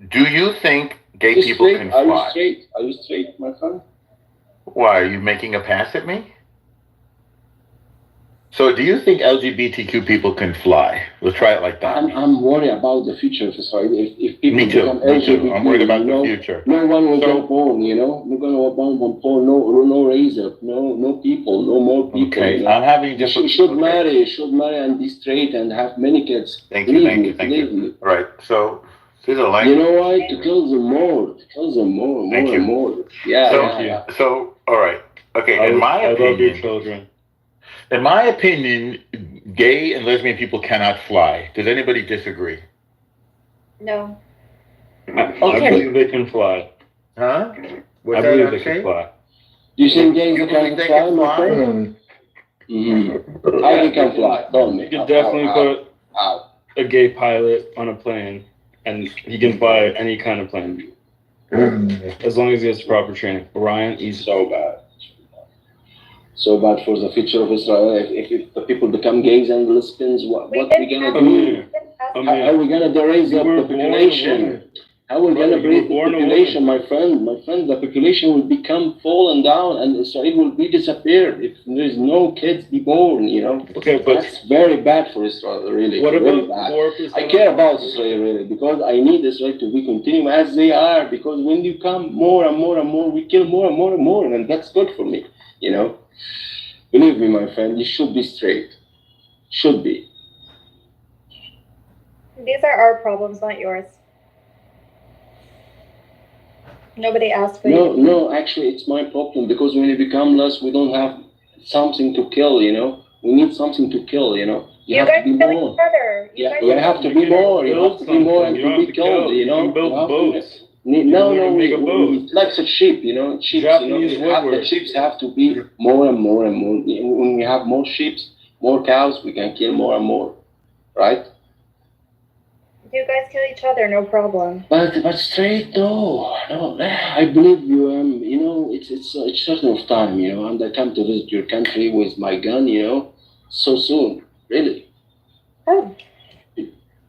H: Do you think gay people can fly?
Q: Are you straight, my friend?
H: Why, are you making a pass at me? So do you think LGBTQ people can fly? Let's try it like that.
Q: I'm worried about the future of society. If people become
H: Me
Q: LGBT,
H: too. I'm worried about the future.
Q: No one will go born, you know? We're going to born, no razor, no people, no more people.
H: Okay,
Q: you know?
H: I'm having different...
Q: Should marry and be straight and have many kids.
H: Thank you. Right, so...
Q: You know why? To kill them more. More and more. Yeah.
H: So, all right. Okay, in my opinion...
I: I love your children.
H: In my opinion, gay and lesbian people cannot fly. Does anybody disagree?
D: No.
I: I believe they can fly.
H: Huh?
I: I believe they can fly.
Q: Do you think gays can fly, my friend? How they can fly? Tell me.
I: You could definitely put a gay pilot on a plane, and he can fly any kind of plane. As long as he has proper training. Orion, he's
Q: so bad. So bad for the future of Israel. If the people become gays and lesbians, what we gonna do? How are we gonna raise up the population? How are we gonna raise the population, my friend? My friend, the population will become fallen down, and Israel will be disappeared if there is no kids be born. You know.
I: Okay, but
Q: that's very bad for Israel, really.
I: What
Q: really
I: about
Q: bad. I care about Israel really because I need Israel to be continuing as they are. Because when you come more and more and more, we kill more and more and more, and that's good for me. You know. Believe me, my friend, you should be straight. Should be.
D: These are our problems, not yours. Nobody asked for you.
Q: No, actually, it's my problem because when you become less, we don't have something to kill, you know? We need something to kill, you know? You have
D: guys
Q: to be
D: kill
Q: more.
D: each other.
Q: You have to be more. You have to be more and to be killed, you know?
I: You can build boats.
Q: It's like a sheep, you know? Sheep, the sheep have to be more and more and more. When we have more sheep, more cows, we can kill more and more, right?
D: You guys kill each other, no problem.
Q: But straight, no. I believe you. You know, it's certain of time, you know, and I come to visit your country with my gun, you know, so soon, really.
D: Oh.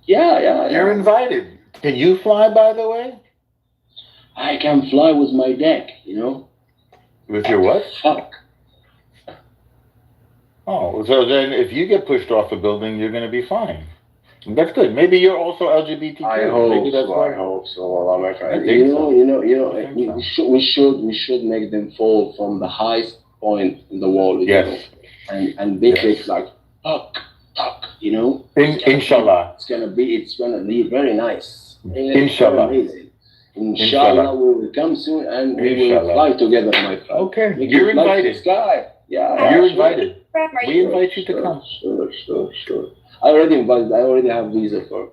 Q: Yeah.
H: You're invited. Can you fly, by the way?
Q: I can fly with my deck, you know.
H: With your what?
Q: Fuck.
H: Oh, so then if you get pushed off a building, you're going to be fine. That's good. Maybe you're also LGBTQ.
Q: I hope so. Allah, my friend.
H: You know.
Q: We should make them fall from the highest point in the world.
H: Yes.
Q: And big like talk, you know.
H: Inshallah.
Q: It's gonna be very nice.
H: Inshallah.
Q: Amazing. Inshallah, we will come soon and we will fly together, my friend.
H: Okay. You're invited.
Q: Sky. Yeah.
H: You're invited. We invite you to come.
Q: Sure. I already have visa for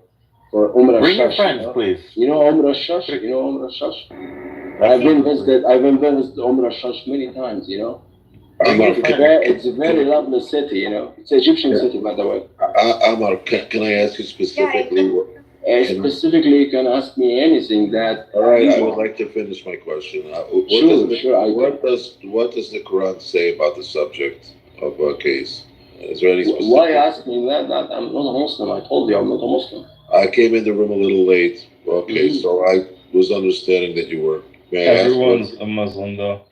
Q: Umrah.
H: Bring your friends, please.
Q: You know Umrah Shash? I've been visited Umrah Shash many times, you know. It's a very lovely city, you know. It's an Egyptian city, by the way.
R: Amar, can I ask you specifically?
Q: Specifically, you can ask me anything that.
R: All right, I would like to finish my question. What does the Quran say about the subject of gays? Is there any specific?
Q: Why ask me that? I'm not a Muslim. I told you I'm not a Muslim.
R: I came in the room a little late. Okay, so I was understanding that you were.
I: Everyone's a Muslim, though.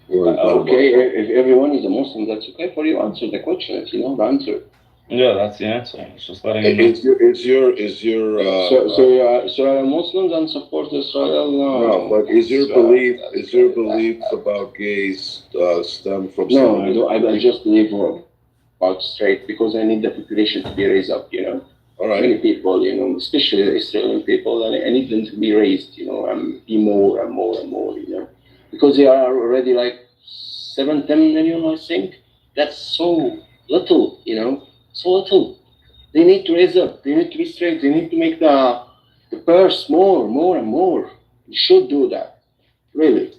Q: Okay, if everyone is a Muslim, that's okay for you. Answer the question if you know the answer.
I: Yeah, that's the answer. It's just letting you know.
Q: So are Muslims and support Israel?
R: No, but is your belief about gays stem from?
Q: No, I just believe about straight because I need the population to be raised up. You know,
R: all right.
Q: Many people, you know, especially the Israeli people, and I need them to be raised. You know, and be more and more and more. You know, because they are already like 7-10 million, I think. That's so little. You know. So little. They need to raise up. They need to be straight. They need to make the purse more and more. You should do that. Really.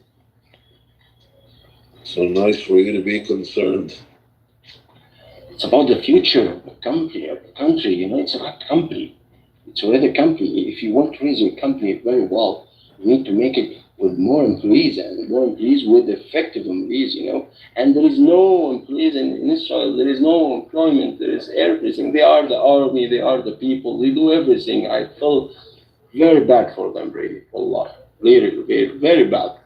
R: So nice for you to be concerned.
Q: It's about the future of the country, you know, it's about company. It's already a company. If you want to raise your company very well, you need to make it with more employees and more employees with effective employees, you know. And there is no employees in Israel. There is no employment. There is everything. They are the army. They are the people. They do everything. I feel very bad for them, really. Allah, really, very, very bad.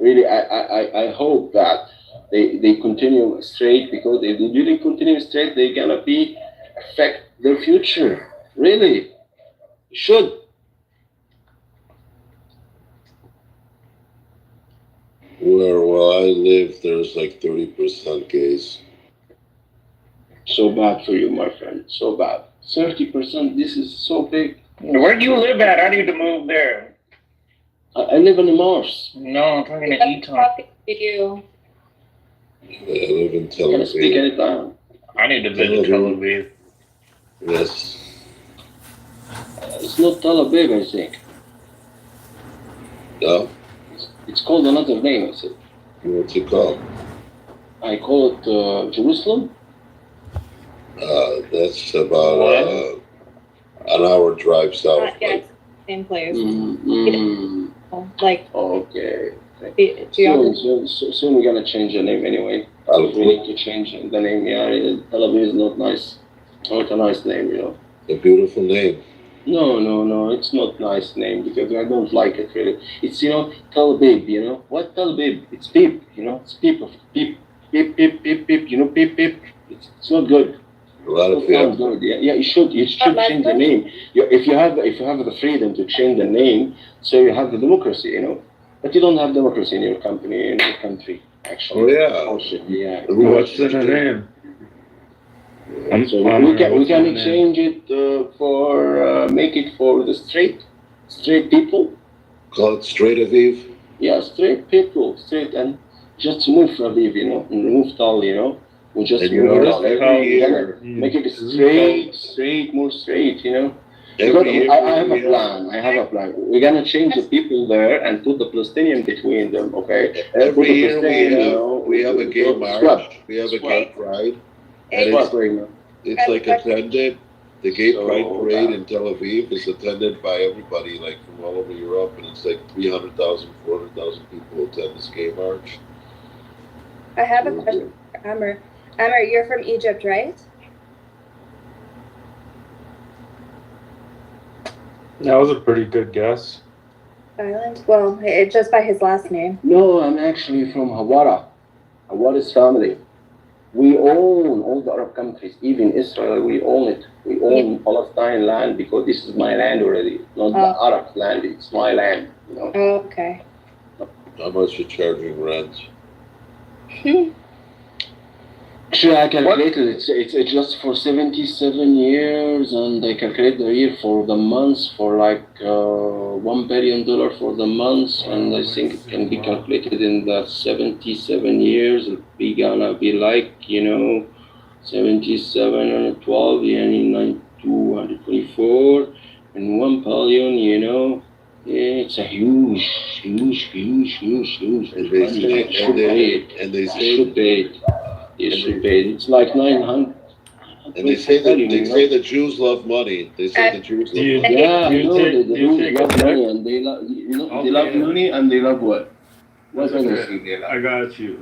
Q: Really, I hope that they continue straight because if they really continue straight, they're gonna affect their future. Really, should.
R: Where I live, there's like 30% gays.
Q: So bad for you, my friend. So bad. 30%. This is so big.
A: Where do you live at? I need to move there.
Q: I live in Mars.
A: No, I'm talking to Eton.
D: You.
R: I live in Tel
Q: Can I speak
R: Aviv.
Q: anytime?
A: I need to visit Tel Aviv.
R: Yes.
Q: It's not Tel Aviv, I think.
R: No?
Q: It's called another name, I said.
R: What's it called?
Q: I call it Jerusalem.
R: That's about an hour drive south.
D: Yes, same place. Like,
Q: Okay.
D: geography.
Q: Soon we're gonna change the name anyway. We need to change the name. Yeah, Tel Aviv is not nice. Not a nice name, you know.
R: A beautiful name.
Q: No. It's not nice name because I don't like it really. It's Tel Aviv. You know what Tel Aviv? It's peep. You know, it's peep of peep. You know, peep. It's not good.
R: A lot of
Q: sounds good. Yeah. You should change the name. If you have the freedom to change the name, so you have the democracy. You know, but you don't have democracy in your company, in your country. Actually.
R: Oh
Q: yeah.
H: What's in the name?
Q: So we can change it for make it for the straight people.
R: Call it Straight Aviv?
Q: Yeah, straight people, straight, and just move Aviv, you know, and remove Tal, you know. We just move it all every year. Make it straight, more straight, you know. Because I have a plan. We're gonna change the people there and put the Palestinian between them, okay?
R: Every year we have a gay march, we have a gay pride. And it's like attended, the gay pride parade in Tel Aviv is attended by everybody, like from all over Europe, and it's like 300,000, 400,000 people attend this gay march.
D: I have a question for Amr. Amr, you're from Egypt, right?
I: That was a pretty good guess.
D: Island? Well, just by his last name.
Q: No, I'm actually from Hawara. Hawara's family. We own all the Arab countries, even Israel, we own it. We own Palestine land because this is my land already, not the Arab land, it's my land, you know.
D: Oh, okay.
R: How much you charging rent?
Q: Actually, I calculated it's just for 77 years, and I calculate the year for the months for like $1 billion for the months, and I think it can be calculated in the 77 years. It's gonna be like 77 and 12, and 224, and 1 billion. You know, it's a huge.
R: And they say
Q: it's like 900.
R: And they say the Jews love money. They say the Jews love money.
Q: Yeah, the Jews love money, and they love money, and they love what? What other thing they love?
I: I got you.